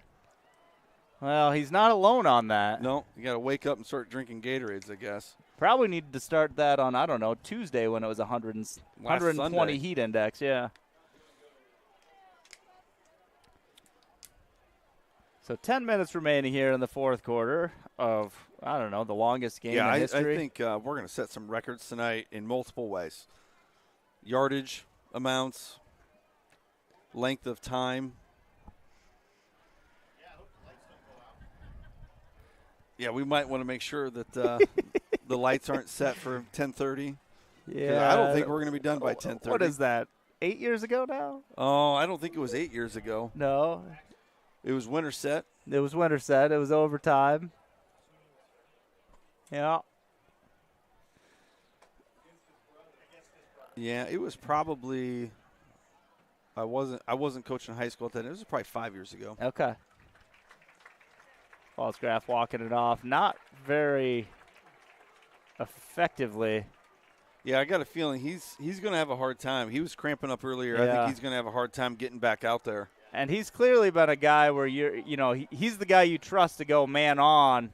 Well, he's not alone on that. No, you got to wake up and start drinking Gatorades, I guess. Probably needed to start that on, I don't know, Tuesday when it was 120 Sunday. heat index, yeah. So 10 minutes remaining here in the 4th quarter of, I don't know, the longest game in history. I think we're going to set some records tonight in multiple ways. Yardage amounts, length of time. Yeah, we might want to make sure that the lights aren't set for 10:30. Yeah. I don't think we're going to be done by 10:30. What is that, 8 years ago now? Oh, I don't think it was 8 years ago. No. It was winter set. It was winter set. It was overtime. Yeah. Yeah, it was probably I wasn't coaching high school at that. It was probably 5 years ago. Okay. Falsgraf walking it off. Not very effectively. Yeah, I got a feeling he's going to have a hard time. He was cramping up earlier. Yeah. I think he's going to have a hard time getting back out there. And he's clearly been a guy where he's the guy you trust to go man on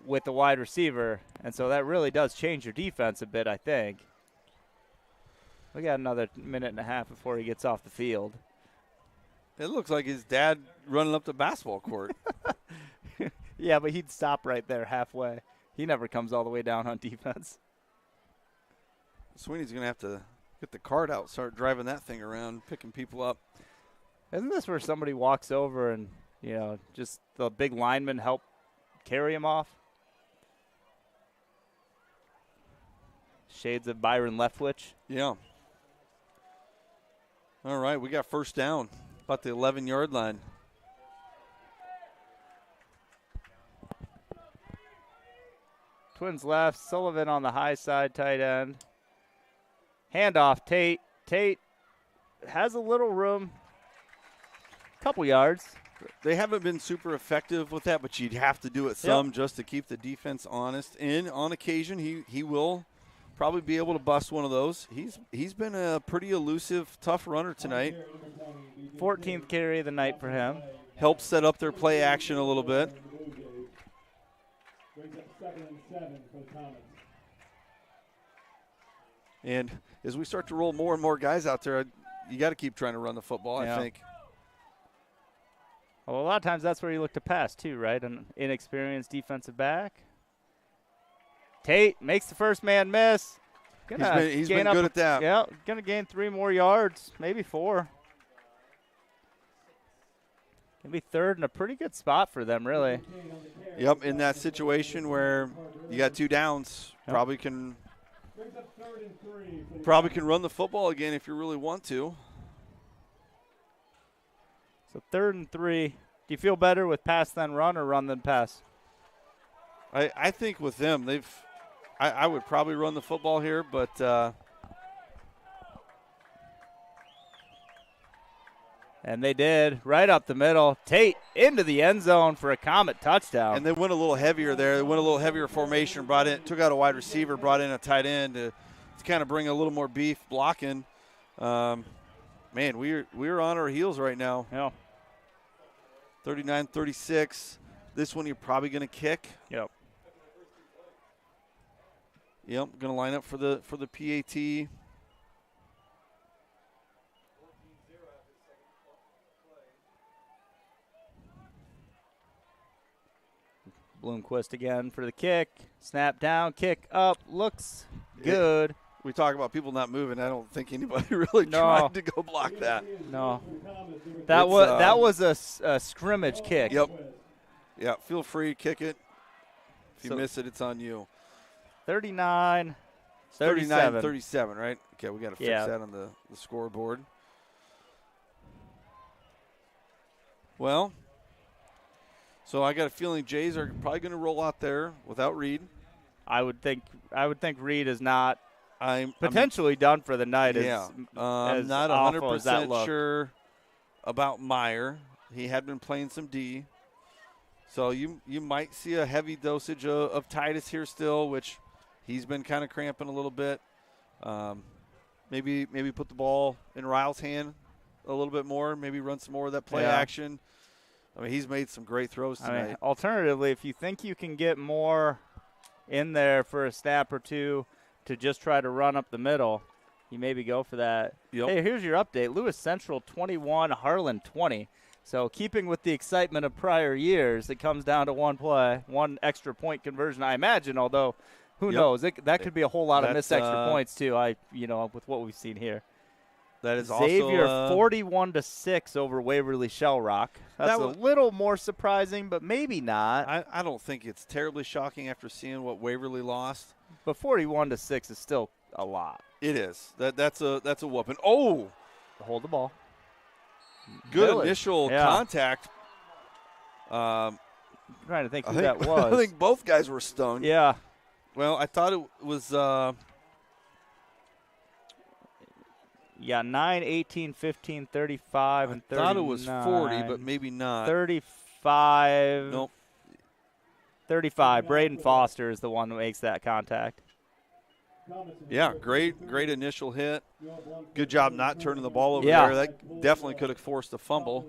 with the wide receiver. And so that really does change your defense a bit, I think. We got another minute and a half before he gets off the field. It looks like his dad running up the basketball court. Yeah, but he'd stop right there halfway. He never comes all the way down on defense. Sweeney's going to have to get the cart out, start driving that thing around, picking people up. Isn't this where somebody walks over and, just the big linemen help carry him off. Shades of Byron Leftwich. Yeah. All right, we got first down, about the 11-yard line. Twins left, Sullivan on the high side, tight end. Handoff, Tate. Tate has a little room, couple yards. They haven't been super effective with that, but you'd have to do it some just to keep the defense honest. And on occasion, he will probably be able to bust one of those. He's been a pretty elusive, tough runner tonight. 14th carry of the night for him. Helps set up their play action a little bit. And as we start to roll more and more guys out there, you got to keep trying to run the football, I think. Well, a lot of times that's where you look to pass too, right? An inexperienced defensive back. Tate makes the first man miss. He's been good at that. Yeah, going to gain 3 more yards, maybe 4. Going to be third in a pretty good spot for them, really. Yep, in that situation where you got 2 downs, probably can run the football again if you really want to. So 3rd and 3. Do you feel better with pass than run or run than pass? I think with them, I would probably run the football here, but and they did, right up the middle. Tate into the end zone for a Comet touchdown. And they went a little heavier there. They went a little heavier formation, took out a wide receiver, brought in a tight end to kind of bring a little more beef blocking. Man, we're on our heels right now. Yeah. 39-36. This one you're probably going to kick. Yep. Yep, going to line up for the PAT. Bloomquist again for the kick. Snap down, kick up, looks good. We talk about people not moving. I don't think anybody really tried to go block that. No. That was a scrimmage kick. Yep. Yeah, feel free to kick it. If you miss it, it's on you. 39-37. 39-37, right? Okay, we got to fix that on the scoreboard. Well, so I got a feeling Jays are probably going to roll out there without Reed. I would think Reed is not I'm potentially done for the night. Yeah, I'm not 100% sure about Meyer. He had been playing some D. So you might see a heavy dosage of Titus here still, which he's been kind of cramping a little bit. Maybe put the ball in Ryle's hand a little bit more. Maybe run some more of that play action. I mean, he's made some great throws tonight. Alternatively, if you think you can get more in there for a snap or two to just try to run up the middle, you maybe go for that. Yep. Hey, here's your update. Lewis Central 21, Harlan 20. So keeping with the excitement of prior years, it comes down to one play, one extra point conversion, I imagine, although who knows? That could be a whole lot of missed extra points, too, with what we've seen here. That is Xavier also 41-6 over Waverly Shell Rock. That's a little more surprising, but maybe not. I don't think it's terribly shocking after seeing what Waverly lost. But 41-6 is still a lot. It is. That's a whooping. Oh, hold the ball. Good initial contact. I'm trying to think who that was. I think both guys were stoned. Yeah. Well, I thought it was. 9, 18, 15, 35, and 39. I thought it was 40, but maybe not. 35. Nope. 35. Braden Foster is the one who makes that contact. Yeah, great initial hit. Good job not turning the ball over there. That definitely could have forced a fumble.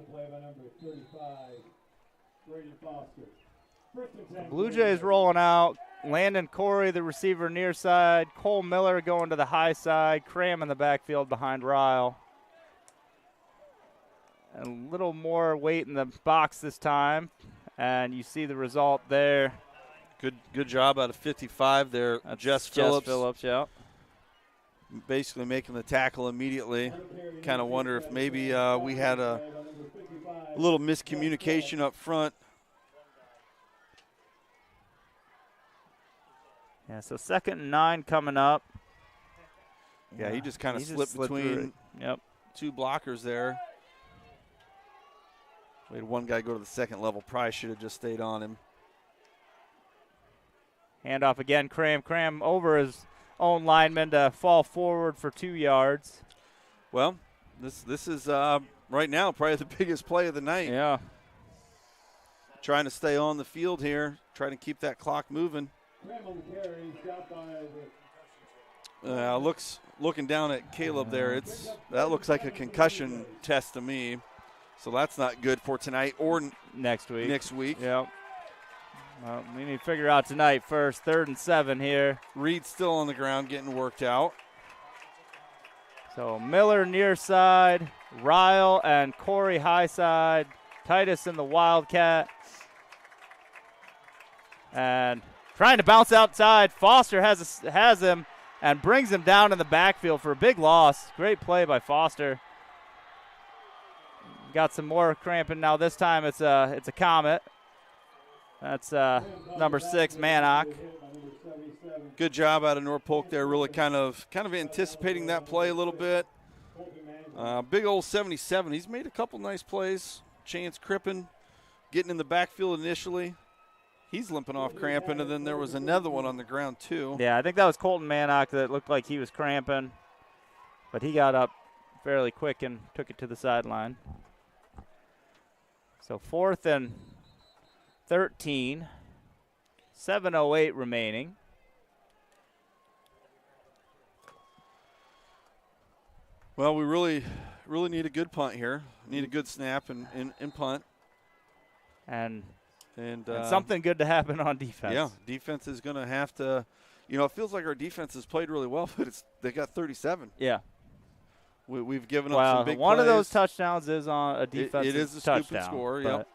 Blue Jays rolling out. Landon Corey, the receiver near side. Cole Miller going to the high side. Cram in the backfield behind Ryle. A little more weight in the box this time. And you see the result there. Good job out of 55 there. Jess Phillips, yeah. Basically making the tackle immediately. Kind of wonder if maybe we had a A little miscommunication up front. Yeah, so 2nd and 9 coming up. Yeah, he just kind of He slipped through between it. Yep. two blockers there. We had one guy go to the second level. Probably should have just stayed on him. Handoff again. Cram over his own lineman to fall forward for 2 yards. Well, this is right now probably the biggest play of the night. Yeah. Trying to stay on the field here, trying to keep that clock moving. Looking down at Caleb there, that looks like a concussion test to me. So that's not good for tonight or next week. Yep. Well, we need to figure out tonight first. 3rd and 7 here. Reed's still on the ground getting worked out. So Miller near side, Ryle and Corey high side, Titus in the Wildcat. And trying to bounce outside. Foster has him and brings him down in the backfield for a big loss. Great play by Foster. Got some more cramping now. This time it's a Comet. That's number 6, Mannock. Good job out of North Polk there, really kind of anticipating that play a little bit. Big old 77. He's made a couple nice plays. Chance Crippen getting in the backfield initially. He's limping off cramping, and then there was another one on the ground too. Yeah, I think that was Colton Mannock that looked like he was cramping, but he got up fairly quick and took it to the sideline. So 4th and 13, 7:08 remaining. Well, we really need a good punt here. Need a good snap and punt. And something good to happen on defense. Yeah, defense is going to have to, it feels like our defense has played really well, but they got 37. Yeah. We've given up some big one plays. of those touchdowns is on a defensive It is a touchdown. scoop and score, yep.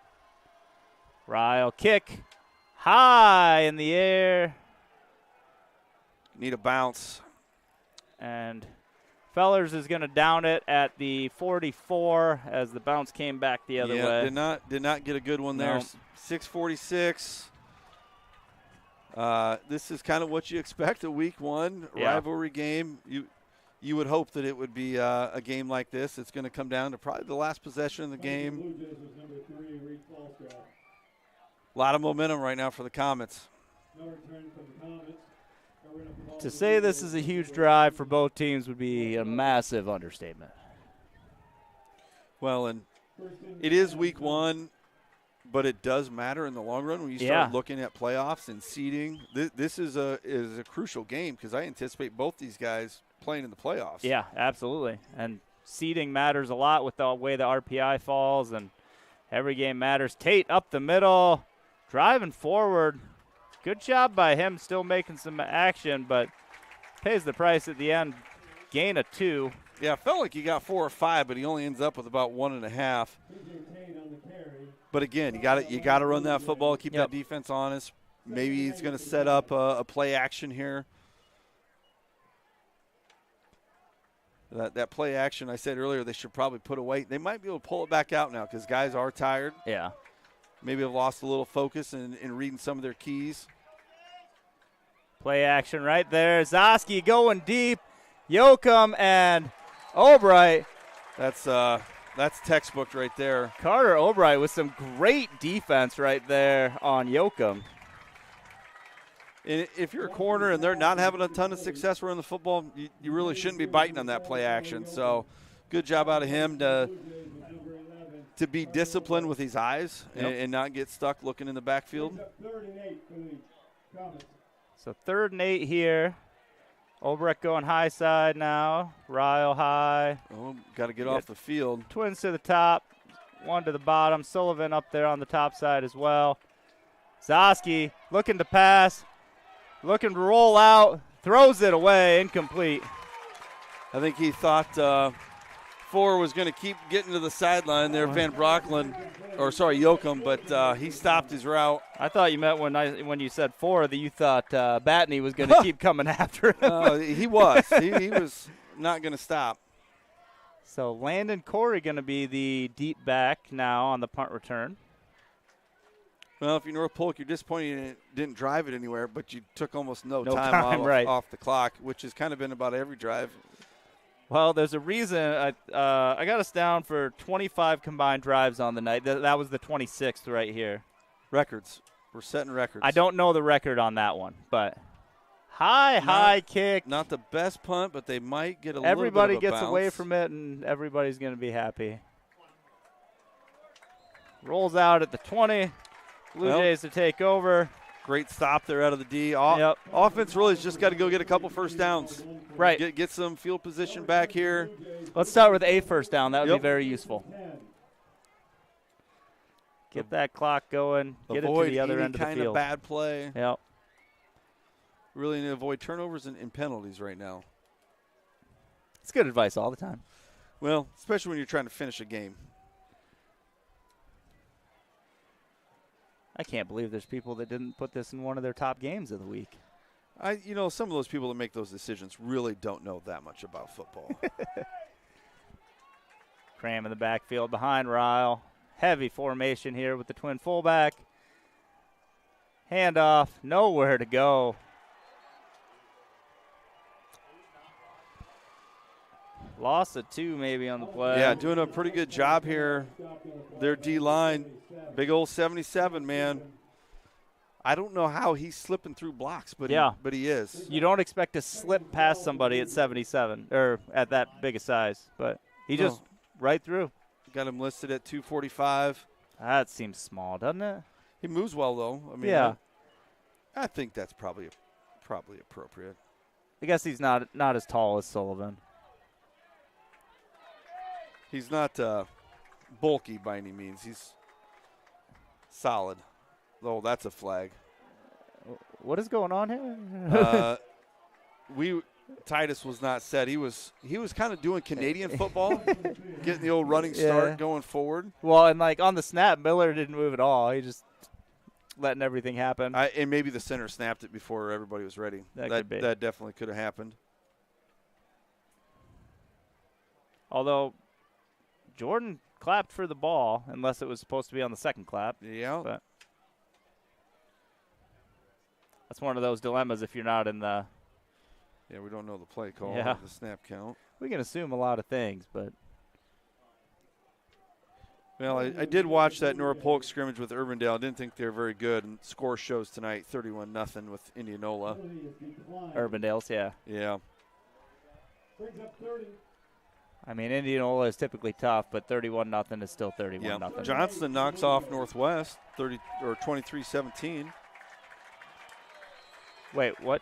Ryle kick high in the air. Need a bounce. And Fellers is going to down it at the 44 as the bounce came back the other way. Did not get a good one there. No. 6:46. This is kind of what you expect a week 1 rivalry game. You would hope that it would be a game like this. It's going to come down to probably the last possession of the game. A lot of momentum right now for the Comets. To say this is a huge drive for both teams would be a massive understatement. Well, and it is week 1, but it does matter in the long run when you start looking at playoffs and seeding. This is a crucial game because I anticipate both these guys playing in the playoffs. Yeah, absolutely. And seeding matters a lot with the way the RPI falls, and every game matters. Tate up the middle, driving forward. Good job by him still making some action, but pays the price at the end. Gain of 2. Yeah, it felt like he got 4 or 5, but he only ends up with about 1.5. But again, you got to run that football, keep that defense honest. Maybe he's going to set up a play action here. That play action, I said earlier, they should probably put away. They might be able to pull it back out now because guys are tired. Yeah. Maybe have lost a little focus in reading some of their keys. Play action right there. Zoski going deep. Yoakum and Albright. That's textbook right there. Carter Albright with some great defense right there on Yoakum. And if you're a corner and they're not having a ton of success running the football, you really shouldn't be biting on that play action. So good job out of him to be disciplined with his eyes and not get stuck looking in the backfield. So 3rd and 8 here. Obrecht going high side now. Ryle high. Oh, got to get off the field. Twins to the top, one to the bottom. Sullivan up there on the top side as well. Zoski looking to pass, looking to roll out, throws it away, incomplete. I think he thought Four was going to keep getting to the sideline there, Yoakum, but he stopped his route. I thought you meant when you said 4 that you thought Batney was going to keep coming after him. He was. He was not going to stop. So Landon Corey going to be the deep back now on the punt return. Well, if you're North Polk, you're disappointed you didn't drive it anywhere, but you took almost no No time time, right. off the clock, which has kind of been about every drive. Well, there's a reason. I got us down for 25 combined drives on the night. That was the 26th right here. Records. We're setting records. I don't know the record on that one, but high kick. Not the best punt, but they might get a Everybody little bit of a gets away bounce. from it, and everybody's going to be happy. Rolls out at the 20. Blue Jays to take over. Great stop there out of the D. Yep. Offense really has just got to go get a couple first downs. Right. Get some field position back here. Let's start with a first down. That would be Yep. very useful. Get that clock going. Get Avoid it to the other any end of the kind field. of bad play. Yep. Really need to avoid turnovers and penalties right now. It's good advice all the time. Well, especially when you're trying to finish a game. I can't believe there's people that didn't put this in one of their top games of the week. Some of those people that make those decisions really don't know that much about football. Cram in the backfield behind Ryle. Heavy formation here with the twin fullback. Handoff, nowhere to go. Loss of 2 maybe on the play. Yeah, doing a pretty good job here. Their D-line, big old 77, man. I don't know how he's slipping through blocks, but he is. You don't expect to slip past somebody at 77 or at that big a size, but he just right through. Got him listed at 245. That seems small, doesn't it? He moves well, though. I mean, Yeah. I think that's probably appropriate. I guess he's not as tall as Sullivan. He's not bulky by any means. He's solid. Oh, that's a flag. What is going on here? Titus was not set. He was kind of doing Canadian football, getting the old running start going forward. Well, and like on the snap, Miller didn't move at all. He just letting everything happen. And maybe the center snapped it before everybody was ready. That could be. That definitely could have happened. Although Jordan clapped for the ball, unless it was supposed to be on the second clap. Yeah. But that's one of those dilemmas if you're not in the. Yeah, we don't know the play call Yeah. or the snap count. We can assume a lot of things, but. Well, I did watch that North Polk scrimmage with Urbandale. I didn't think they were very good. And score shows tonight 31-0 with Indianola. Urbandale's, yeah. Yeah. I mean, Indianola is typically tough, but 31-0 is still 31-0. Yeah. Johnston knocks off Northwest 23-17. Wait, what?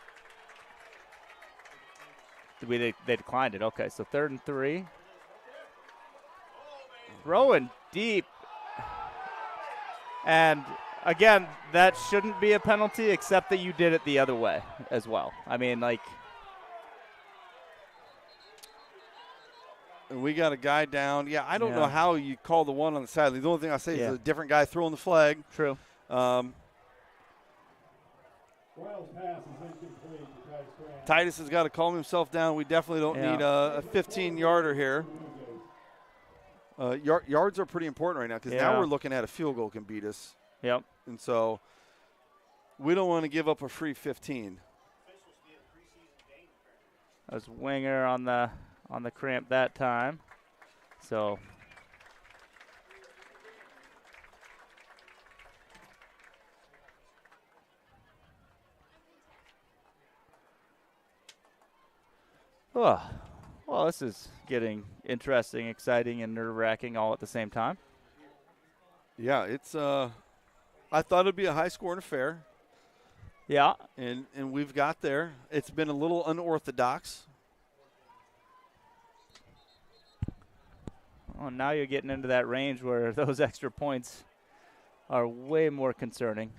They declined it. Okay, so 3rd and 3. Throwing deep. And, again, that shouldn't be a penalty except that you did it the other way as well. I mean, like. And we got a guy down. Yeah, I don't know how you call the one on the side. The only thing I say is a different guy throwing the flag. True. Titus has got to calm himself down. We definitely don't need a 15-yarder here. Yards are pretty important right now because now we're looking at a field goal can beat us. Yep. And so we don't want to give up a free 15. That was Winger on the cramp that time. So well, this is getting interesting, exciting, and nerve-wracking all at the same time. Yeah, it's I thought it'd be a high-scoring affair. Yeah. And we've got there. It's been a little unorthodox. Oh, now you're getting into that range where those extra points are way more concerning.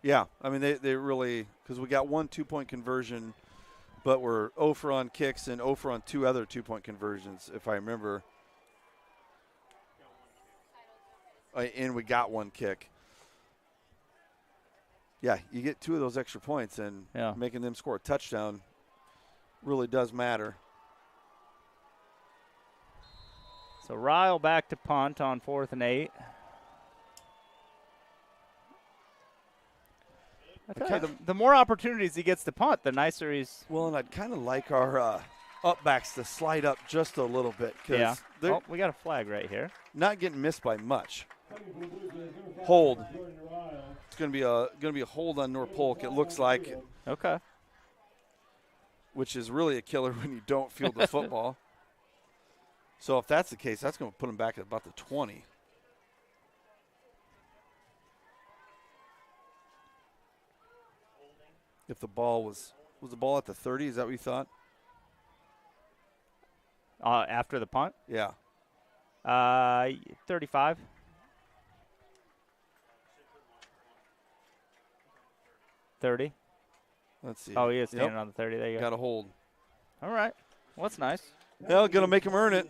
Yeah, I mean, they really – because we got 1 2-point conversion, but we're 0 for on kicks and 0 for on 2 other 2-point conversions, if I remember. And we got 1 kick. Yeah, you get 2 of those extra points, and making them score a touchdown really does matter. So Ryle back to punt on 4th and 8. I tell you, the more opportunities he gets to punt, the nicer he's. Well, and I'd kind of like our upbacks to slide up just a little bit because they're we got a flag right here. not getting missed by much. Hold. It's going to be a hold on North Polk. It looks like, Okay. which is really a killer when you don't field the football. So if that's the case, that's going to put him back at about the 20. If the ball was the ball at the 30? Is that what you thought? After the punt? Yeah. 35. $30. Let's see. Oh, he is standing on the 30. There you go. Got a hold. All right. Well, that's nice. Well, going to make him earn it.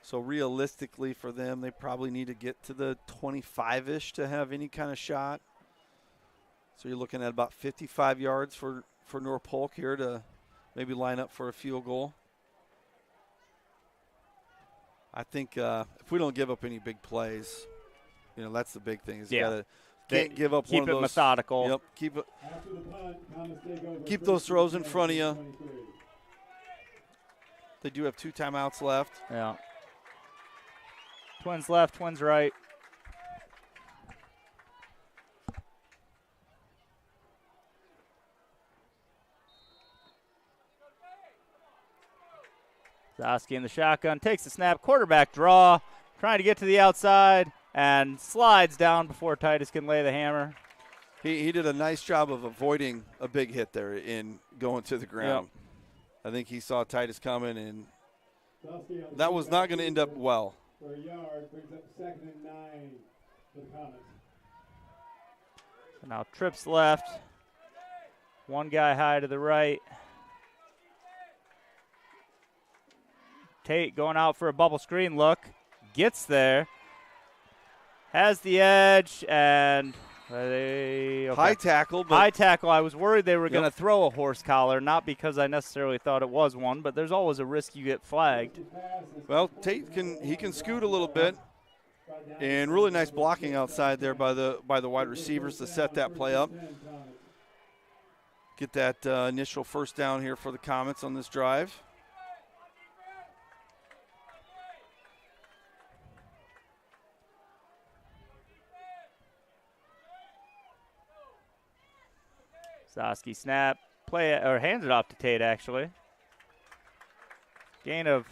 So realistically for them, they probably need to get to the 25-ish to have any kind of shot. So you're looking at about 55 yards for North Polk here to maybe line up for a field goal. I think if we don't give up any big plays, that's the big thing. Is can't give up one of those. Keep it methodical. Yep. Keep those throws in front of you. They do have 2 timeouts left. Yeah. Twins left, twins right. Zosky in the shotgun, takes the snap, quarterback draw, trying to get to the outside, and slides down before Titus can lay the hammer. He did a nice job of avoiding a big hit there in going to the ground. Yep. I think he saw Titus coming, and that was not going to end up well. For a yard, brings up 2nd and 9 for the Comets. So now trips left. One guy high to the right. Tate going out for a bubble screen look. Gets there. Has the edge, and high tackle. High tackle. I was worried they were going to throw a horse collar, not because I necessarily thought it was one, but there's always a risk you get flagged. Well, Tate can scoot a little bit, and really nice blocking outside there by the wide receivers to set that play up. Get that initial first down here for the Comets on this drive. Zosky snap, play or hands it off to Tate actually. Gain of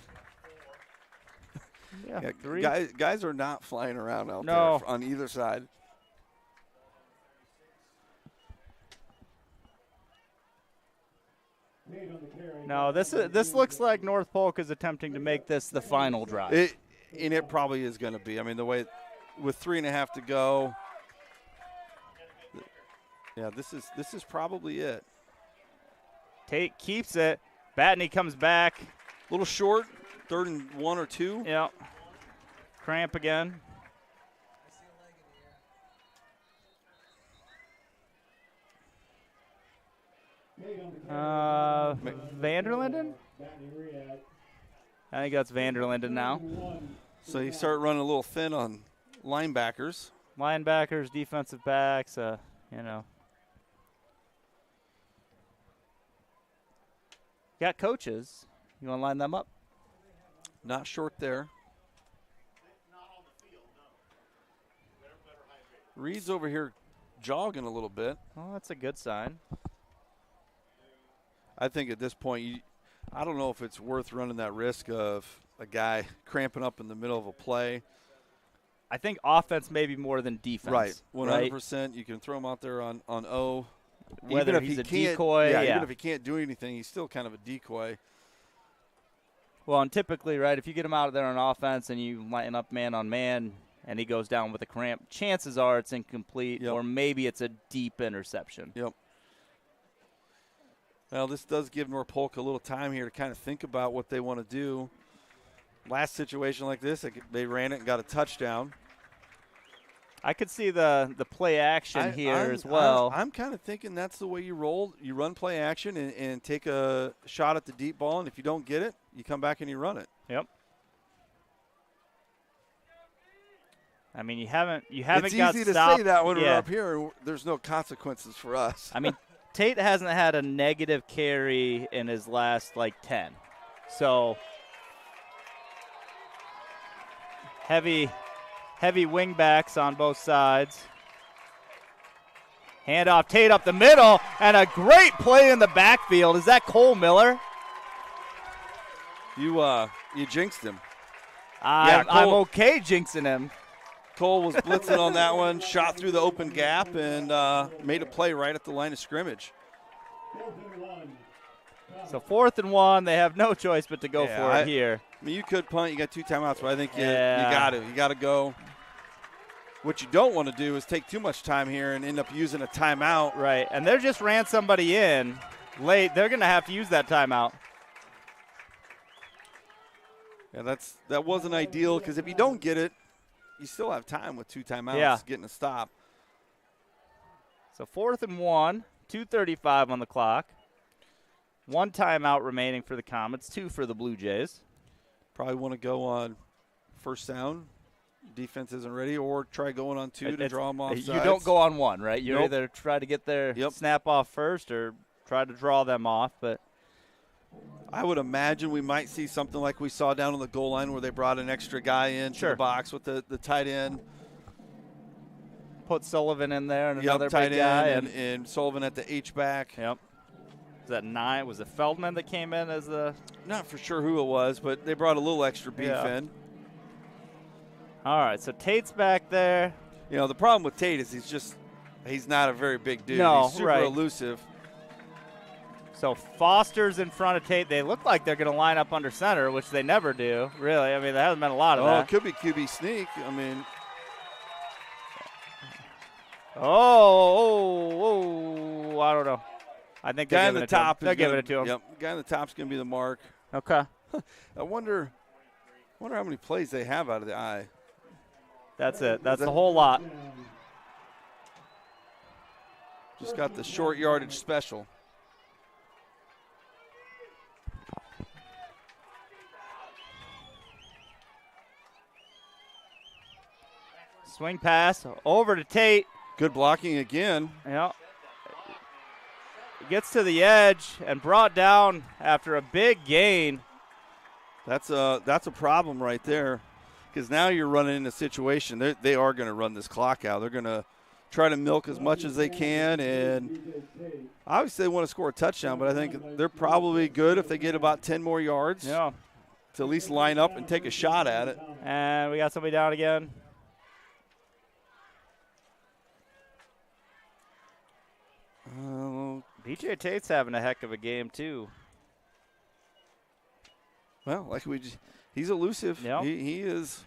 3. Guys are not flying around out there on either side. No, this looks like North Polk is attempting to make this the final drive. It probably is going to be. I mean, the way with 3.5 to go. Yeah, this is probably it. Tate keeps it. Batney comes back. A little short, 3rd and 1 or 2. Yeah. Cramp again. Vanderlinden? I think that's Vanderlinden now. So you start running a little thin on linebackers. Linebackers, defensive backs, Got coaches. You want to line them up? Not short there. Reed's over here jogging a little bit. Oh, that's a good sign. I think at this point, I don't know if it's worth running that risk of a guy cramping up in the middle of a play. I think offense maybe more than defense. Right, 100%. You can throw him out there on O. Whether even if he's a can't, decoy. Yeah, even if he can't do anything, he's still kind of a decoy. Well, and typically, right, if you get him out there on offense and you line up man on man and he goes down with a cramp, chances are it's incomplete or maybe it's a deep interception. Yep. Well, this does give North Polk a little time here to kind of think about what they want to do. Last situation like this, they ran it and got a touchdown. I could see the play action here as well. I'm kind of thinking that's the way you roll. You run play action and take a shot at the deep ball, and if you don't get it, you come back and you run it. Yep. I mean, you haven't It's got easy to stopped. say that when Yeah. we're up here, and there's no consequences for us. I mean, Tate hasn't had a negative carry in his last, 10. So, heavy wing backs on both sides. Handoff, Tate up the middle, and a great play in the backfield. Is that Cole Miller? You jinxed him. I'm Cole- okay jinxing him. Cole was blitzing on that one, shot through the open gap, and made a play right at the line of scrimmage. So 4th and 1, they have no choice but to go for it here. I mean, you could punt. You got 2 timeouts, but I think you Yeah. got to. You got to go. What you don't want to do is take too much time here and end up using a timeout. Right, and they just ran somebody in late. They're going to have to use that timeout. Yeah, that wasn't ideal because if you don't get it, you still have time with 2 timeouts getting a stop. So 4th and 1, 2:35 on the clock. 1 timeout remaining for the Comets, 2 for the Blue Jays. Probably want to go on first down. Defense isn't ready, or try going on 2 to draw them off. You don't go on 1, right? You Nope. either try to get their Yep. snap off first or try to draw them off. But I would imagine we might see something like we saw down on the goal line where they brought an extra guy in to the box with the tight end. put Sullivan in there and another tight big guy. and Sullivan at the H-back. Yep. Was that 9? Was it Feldman that came in as the – Not for sure who it was, but they brought a little extra beef in. All right, so Tate's back there. You know, the problem with Tate is he's not a very big dude. No, he's super right. elusive. So Foster's in front of Tate. They look like they're going to line up under center, which they never do, really. I mean, there hasn't been a lot of that. It could be QB sneak. I mean. I don't know. I think they're giving it to him. They're giving it to him. Yep, guy on the top's going to be the mark. Okay. I wonder how many plays they have out of the eye. That's it. That's the whole lot. Just got the short yardage special. Swing pass over to Tate. Good blocking again. Yeah. Gets to the edge and brought down after a big gain. That's a problem right there, because now you're running in a situation they are going to run this clock out. They're going to try to milk as much as they can, and obviously they want to score a touchdown, but I think they're probably good if they get about 10 more yards to at least line up and take a shot at it. And we got somebody down again. BJ Tate's having a heck of a game, too. Well, he's elusive. Yep. He is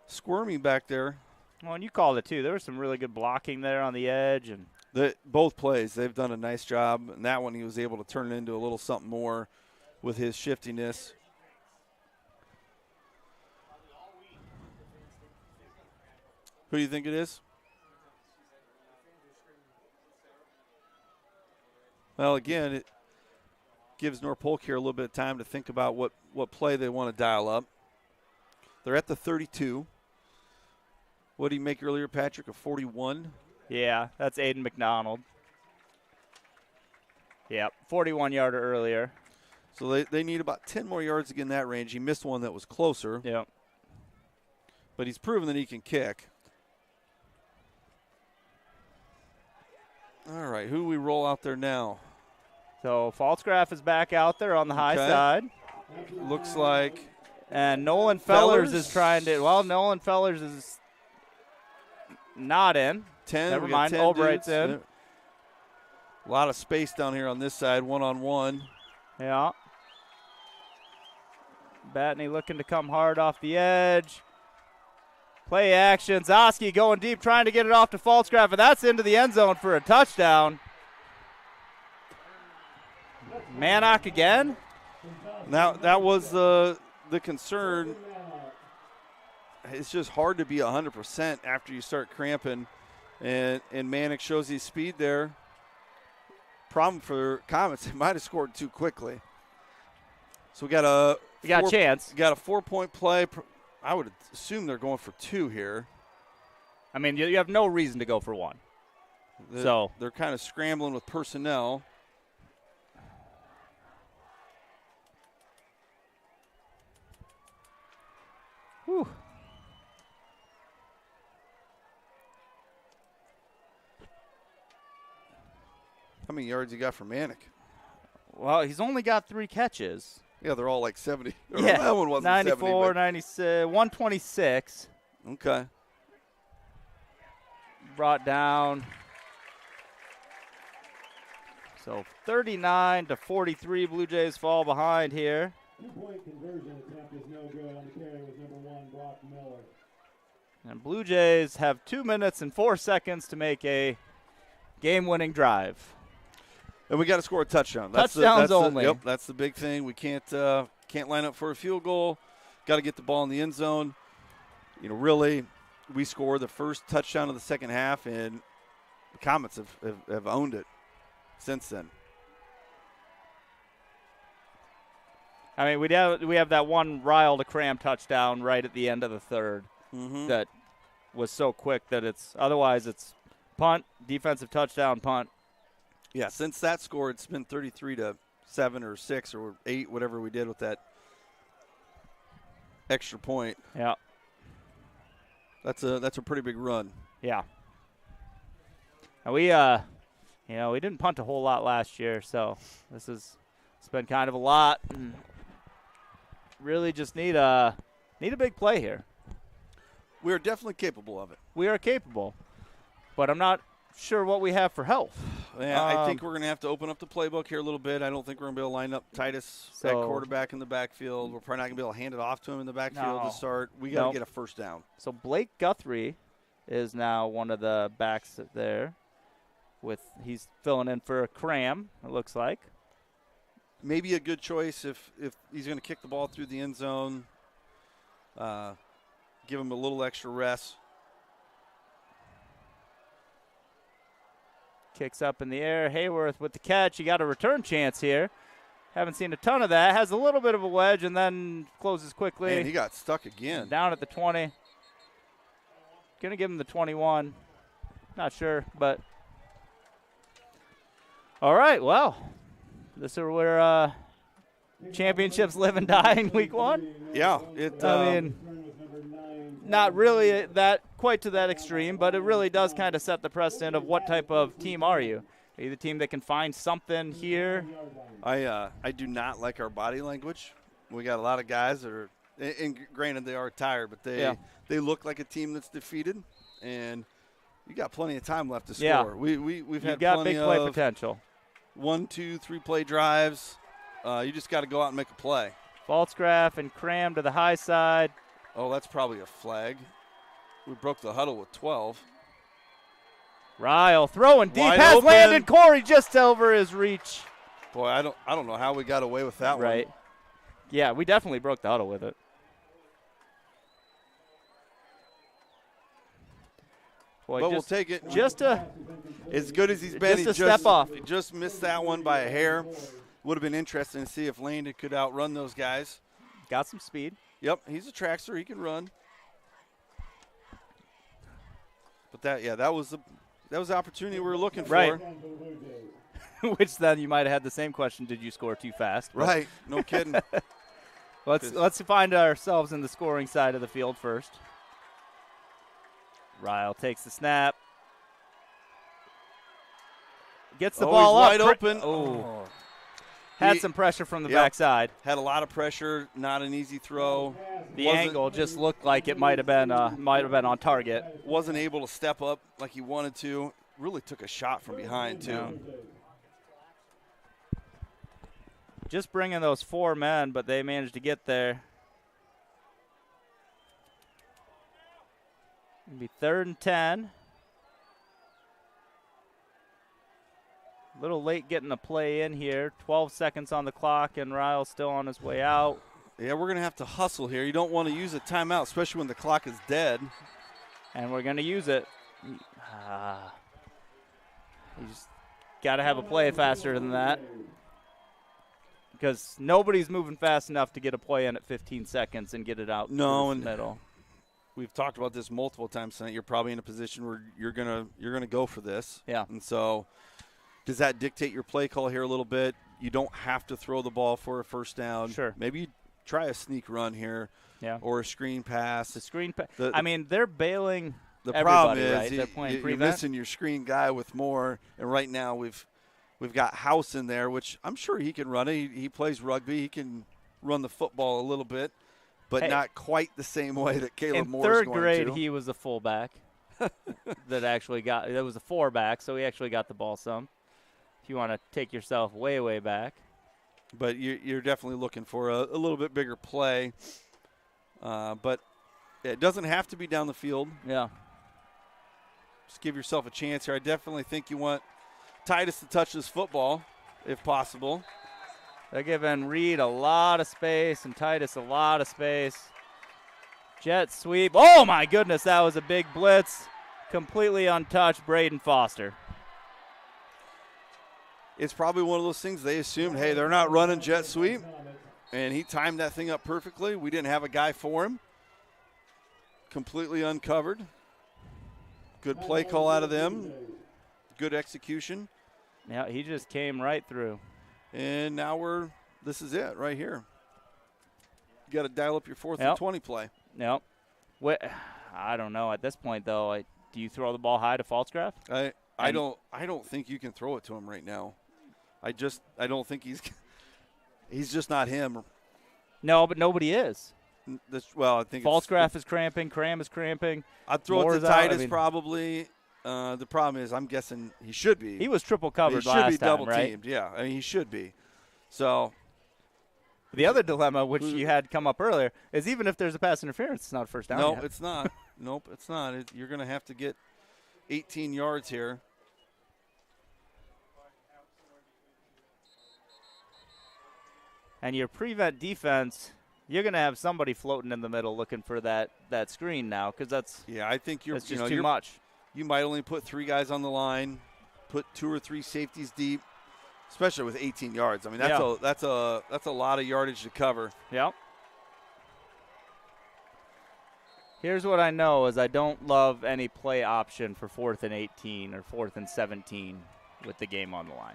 squirming back there. Well, and you called it, too. There was some really good blocking there on the edge. And both plays, they've done a nice job. And that one, he was able to turn it into a little something more with his shiftiness. Who do you think it is? Well, again, it gives North Polk here a little bit of time to think about what play they want to dial up. They're at the 32. What did he make earlier, Patrick? A 41? Yeah, that's Aiden McDonald. Yep, 41-yarder earlier. So they need about 10 more yards to get in that range. He missed one that was closer. Yep. But he's proven that he can kick. All right, who do we roll out there now? So Falsgraf is back out there on the high side. Looks like. And Nolan Fellers is trying to. Well, Nolan Fellers is not in. 10. Never mind. Albright's in. A lot of space down here on this side, one-on-one. Yeah. Batney looking to come hard off the edge. Play action. Zoski going deep, trying to get it off to Falsgraf, and that's into the end zone for a touchdown. Mannock again. Now, that was the concern. it's just hard to be 100% after you start cramping. And Manick shows his speed there. Problem for Comets, they might have scored too quickly. So we got a a chance. Got a 4-point play. I would assume they're going for 2 here. I mean, you have no reason to go for 1. They're kind of scrambling with personnel. Whew. How many yards you got for Manick? Well, he's only got 3 catches. Yeah, they're all like 70. Yeah, that one wasn't 94, 70. 96, 126. Okay. Brought down. So 39-43, Blue Jays fall behind here. 2-point conversion attempt is no good. On the carry was number 1, Brock Miller. And Blue Jays have 2 minutes and 4 seconds to make a game-winning drive. And we got to score a touchdown. Touchdowns only. Yep, that's the big thing. We can't line up for a field goal. Got to get the ball in the end zone. You know, really, we scored the first touchdown of the second half, and the Comets have owned it since then. I mean, we have that one Ryle to Cram touchdown right at the end of the third that was so quick that otherwise it's punt, defensive touchdown, punt. Yeah, since that score, it's been 33-7 or 6 or 8, whatever we did with that extra point. Yeah, that's a pretty big run. Yeah. And we we didn't punt a whole lot last year, so it's been kind of a lot. And really, just need a big play here. We are definitely capable of it. We are capable, but I'm not sure what we have for help. Yeah, I think we're going to have to open up the playbook here a little bit. I don't think we're going to be able to line up Titus at quarterback in the backfield. We're probably not going to be able to hand it off to him in the backfield to start. We got to get a first down. So Blake Guthrie is now one of the backs there. He's filling in for Cram, it looks like. Maybe a good choice if he's going to kick the ball through the end zone. Give him a little extra rest. Kicks up in the air. Hayworth with the catch. You got a return chance here. Haven't seen a ton of that. Has a little bit of a wedge and then closes quickly. Man, he got stuck again. Down at the 20. Going to give him the 21. Not sure, but. All right, well. This is where championships live and die in week 1. Yeah. I mean, not really quite to that extreme, but it really does kind of set the precedent of what type of team are you. Are you the team that can find something here? I do not like our body language. We got a lot of guys that are, and granted they are tired, but they look like a team that's defeated, and you got plenty of time left to score. Yeah. We've had got plenty big play of potential. 1, 2, 3 play drives. You just got to go out and make a play. Falsgraf and Cram to the high side. Oh, that's probably a flag. We broke the huddle with 12. Ryle throwing deep. Wide Has open. landed Corey just over his reach. Boy, I don't know how we got away with that one. Right. Yeah, we definitely broke the huddle with it. Boy, But we'll take it. Just As good as he's been, just a step off. He just missed that one by a hair. Would have been interesting to see if Landon could outrun those guys. got some speed. Yep, he's a trackster. He can run. But that was the opportunity we were looking for. Right. Which then you might have had the same question: did you score too fast? But Right. No kidding. let's find ourselves in the scoring side of the field first. Ryle takes the snap. Gets the ball he's up. wide open. Oh. Had some pressure from the Yep. backside. Had a lot of pressure. Not an easy throw. The angle just looked like it might have been on target. Wasn't able to step up like he wanted to. Really took a shot from behind too. Yeah. Just bringing those 4 men, but they managed to get there. It'll be 3rd and 10. A little late getting a play in here. 12 seconds on the clock, and Ryle's still on his way out. Yeah, we're going to have to hustle here. You don't want to use a timeout, especially when the clock is dead. And we're going to use it. You just got to have a play faster than that. Because nobody's moving fast enough to get a play in at 15 seconds and get it out through the middle. We've talked about this multiple times tonight. You're probably in a position where you're gonna go for this. Yeah. And so, does that dictate your play call here a little bit? You don't have to throw the ball for a first down. Sure. Maybe you try a sneak run here. Yeah. Or a screen pass. The screen pass. I mean, they're bailing. The everybody, problem is right? They're playing you're prevent. missing your screen guy with Moore, and right now we've got House in there, which I'm sure he can run it. He plays rugby. He can run the football a little bit, but not quite the same way that Caleb Moore is going to. In third grade, he was a fullback that was a 4-back, so he actually got the ball some. If you want to take yourself way, way back. But you're definitely looking for a little bit bigger play. But it doesn't have to be down the field. Yeah. Just give yourself a chance here. I definitely think you want Titus to touch this football, if possible. They're giving Reed a lot of space and Titus a lot of space. Jet sweep. Oh, my goodness, that was a big blitz. Completely untouched, Braden Foster. It's probably one of those things they assumed, hey, they're not running jet sweep. And he timed that thing up perfectly. We didn't have a guy for him. Completely uncovered. Good play call out of them. Good execution. Yeah, he just came right through. And now this is it right here. You got to dial up your 4th and 20 play. Yep. I don't know at this point though. Do you throw the ball high to Falsgraf? I don't think you can throw it to him right now. I don't think he's just not him. No, but nobody is. I think Falsgraf is cramping. Cram is cramping. I'd throw it to Titus probably. The problem is, I'm guessing he should be. He was triple covered last time, right? He should be double teamed. Right? Yeah, I mean he should be. So the other dilemma, which you had come up earlier, is even if there's a pass interference, it's not a first down. No, yet. it's not. Nope, it's not. You're going to have to get 18 yards here. And your prevent defense, you're going to have somebody floating in the middle looking for that screen now, because that's I think that's just too much. You might only put 3 guys on the line, put 2 or 3 safeties deep, especially with 18 yards. I mean, that's a lot of yardage to cover. Yep. Here's what I know is I don't love any play option for 4th and 18 or 4th and 17 with the game on the line.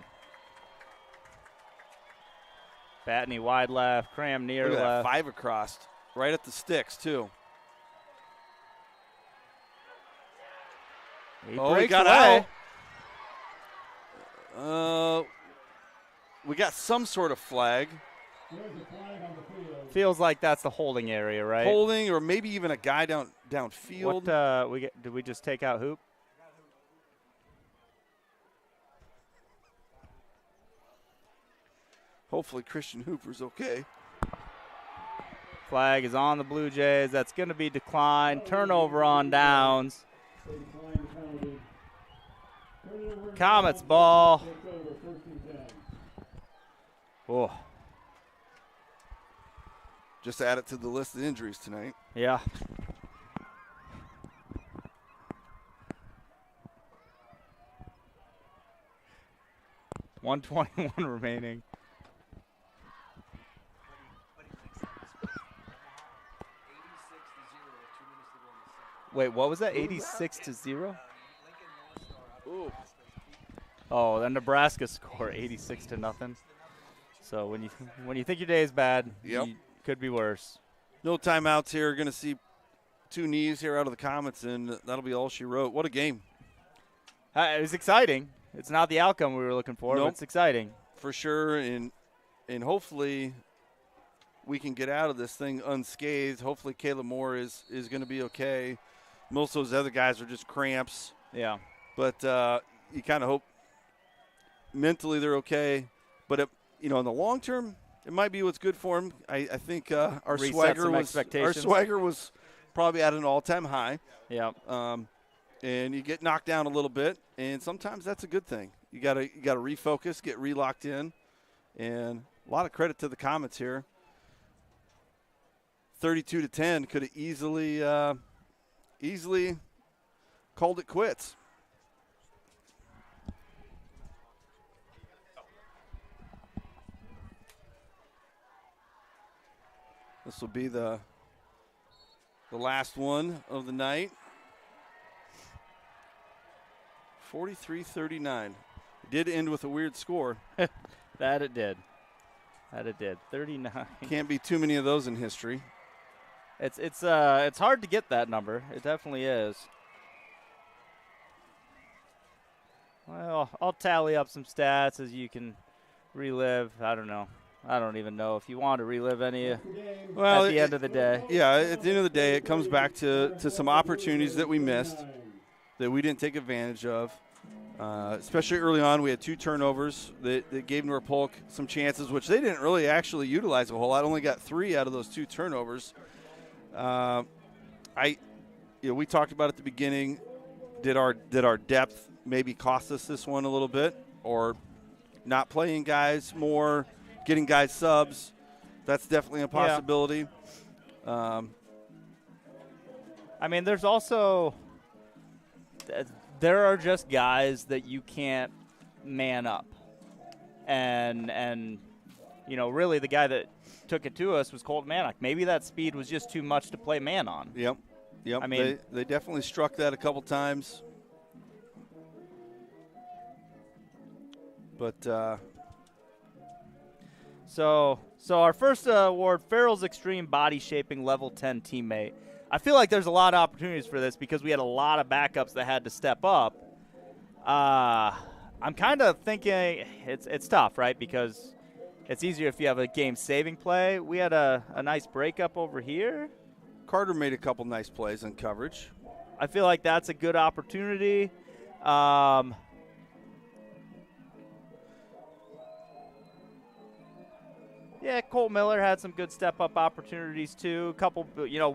Batney wide left, Cram near Look at left. that 5 across, right at the sticks too. He got away. out. We got some sort of flag. Feels like that's the holding area, right? Holding, or maybe even a guy downfield. Did we just take out Hoop? Hopefully Christian Hooper's okay. Flag is on the Blue Jays. That's going to be declined. Turnover on downs. Comets ball. Oh. Just add it to the list of injuries tonight. Yeah. $121 remaining. Wait, what was that? 86-0? Ooh. Oh, the Nebraska score 86-0. So when you think your day is bad, it could be worse. No timeouts here. Going to see 2 knees here out of the Comets, and that'll be all she wrote. What a game. It was exciting. It's not the outcome we were looking for, but it's exciting. For sure, and hopefully we can get out of this thing unscathed. Hopefully Caleb Moore is going to be okay. Most of those other guys are just cramps. Yeah. But you kind of hope mentally they're okay. But, in the long term, it might be what's good for him. I think our swagger was probably at an all-time high. Yeah. And you get knocked down a little bit, and sometimes that's a good thing. You got to refocus, get relocked in, and a lot of credit to the Comets here. 32-10 could have easily called it quits. This will be the last one of the night. 43-39. It did end with a weird score. That it did. 39. Can't be too many of those in history. It's hard to get that number. It definitely is. Well, I'll tally up some stats as you can relive. I don't know. I don't even know if you want to relive any at the end of the day. Yeah, at the end of the day, it comes back to some opportunities that we missed, that we didn't take advantage of. Especially early on, we had 2 turnovers that gave North Polk some chances, which they didn't really actually utilize a whole lot. Only got 3 out of those 2 turnovers. We talked about at the beginning, did our depth maybe cost us this one a little bit, or not playing guys more, getting guys subs? That's definitely a possibility. I mean, there's also there are just guys that you can't man up, and really the guy that took it to us was Colt Mannock. Maybe that speed was just too much to play man on. Yep. I mean, they definitely struck that a couple times. But so our first award, Farrell's Extreme Body Shaping Level 10 Teammate. I feel like there's a lot of opportunities for this because we had a lot of backups that had to step up. I'm kind of thinking it's tough, right? Because it's easier if you have a game-saving play. We had a nice breakup over here. Carter made a couple nice plays in coverage. I feel like that's a good opportunity. Yeah, Colt Miller had some good step-up opportunities too. A couple,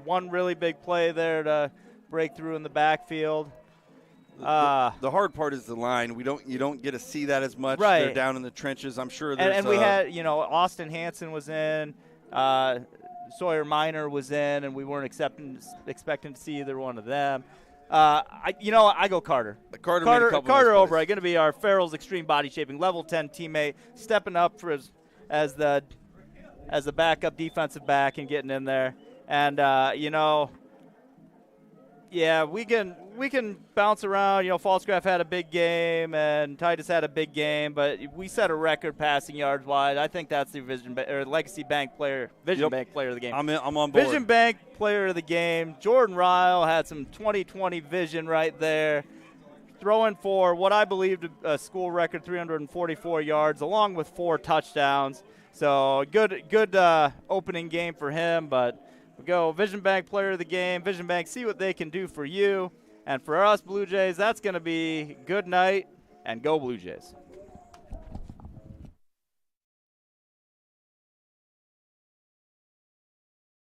one really big play there to break through in the backfield. The hard part is the line. You don't get to see that as much. Right. They're down in the trenches. I'm sure there's. And we had, Austin Hansen was in, Sawyer Minor was in, and we weren't expecting to see either one of them. I go Carter. Carter made a couple Carter nice Albright, going to be our Farrell's Extreme Body Shaping Level 10 teammate, stepping up for as the backup defensive back and getting in there. And, we can bounce around. Falsgraf had a big game and Titus had a big game, but we set a record passing yards wide. I think that's the Legacy Bank player, Bank player of the game. I'm on board. Vision Bank player of the game. Jordan Ryle had some 20/20 vision right there, throwing for what I believe a school record 344 yards, along with 4 touchdowns. So good opening game for him, but we go Vision Bank player of the game. Vision Bank, see what they can do for you. And for us Blue Jays, that's going to be good night and go Blue Jays.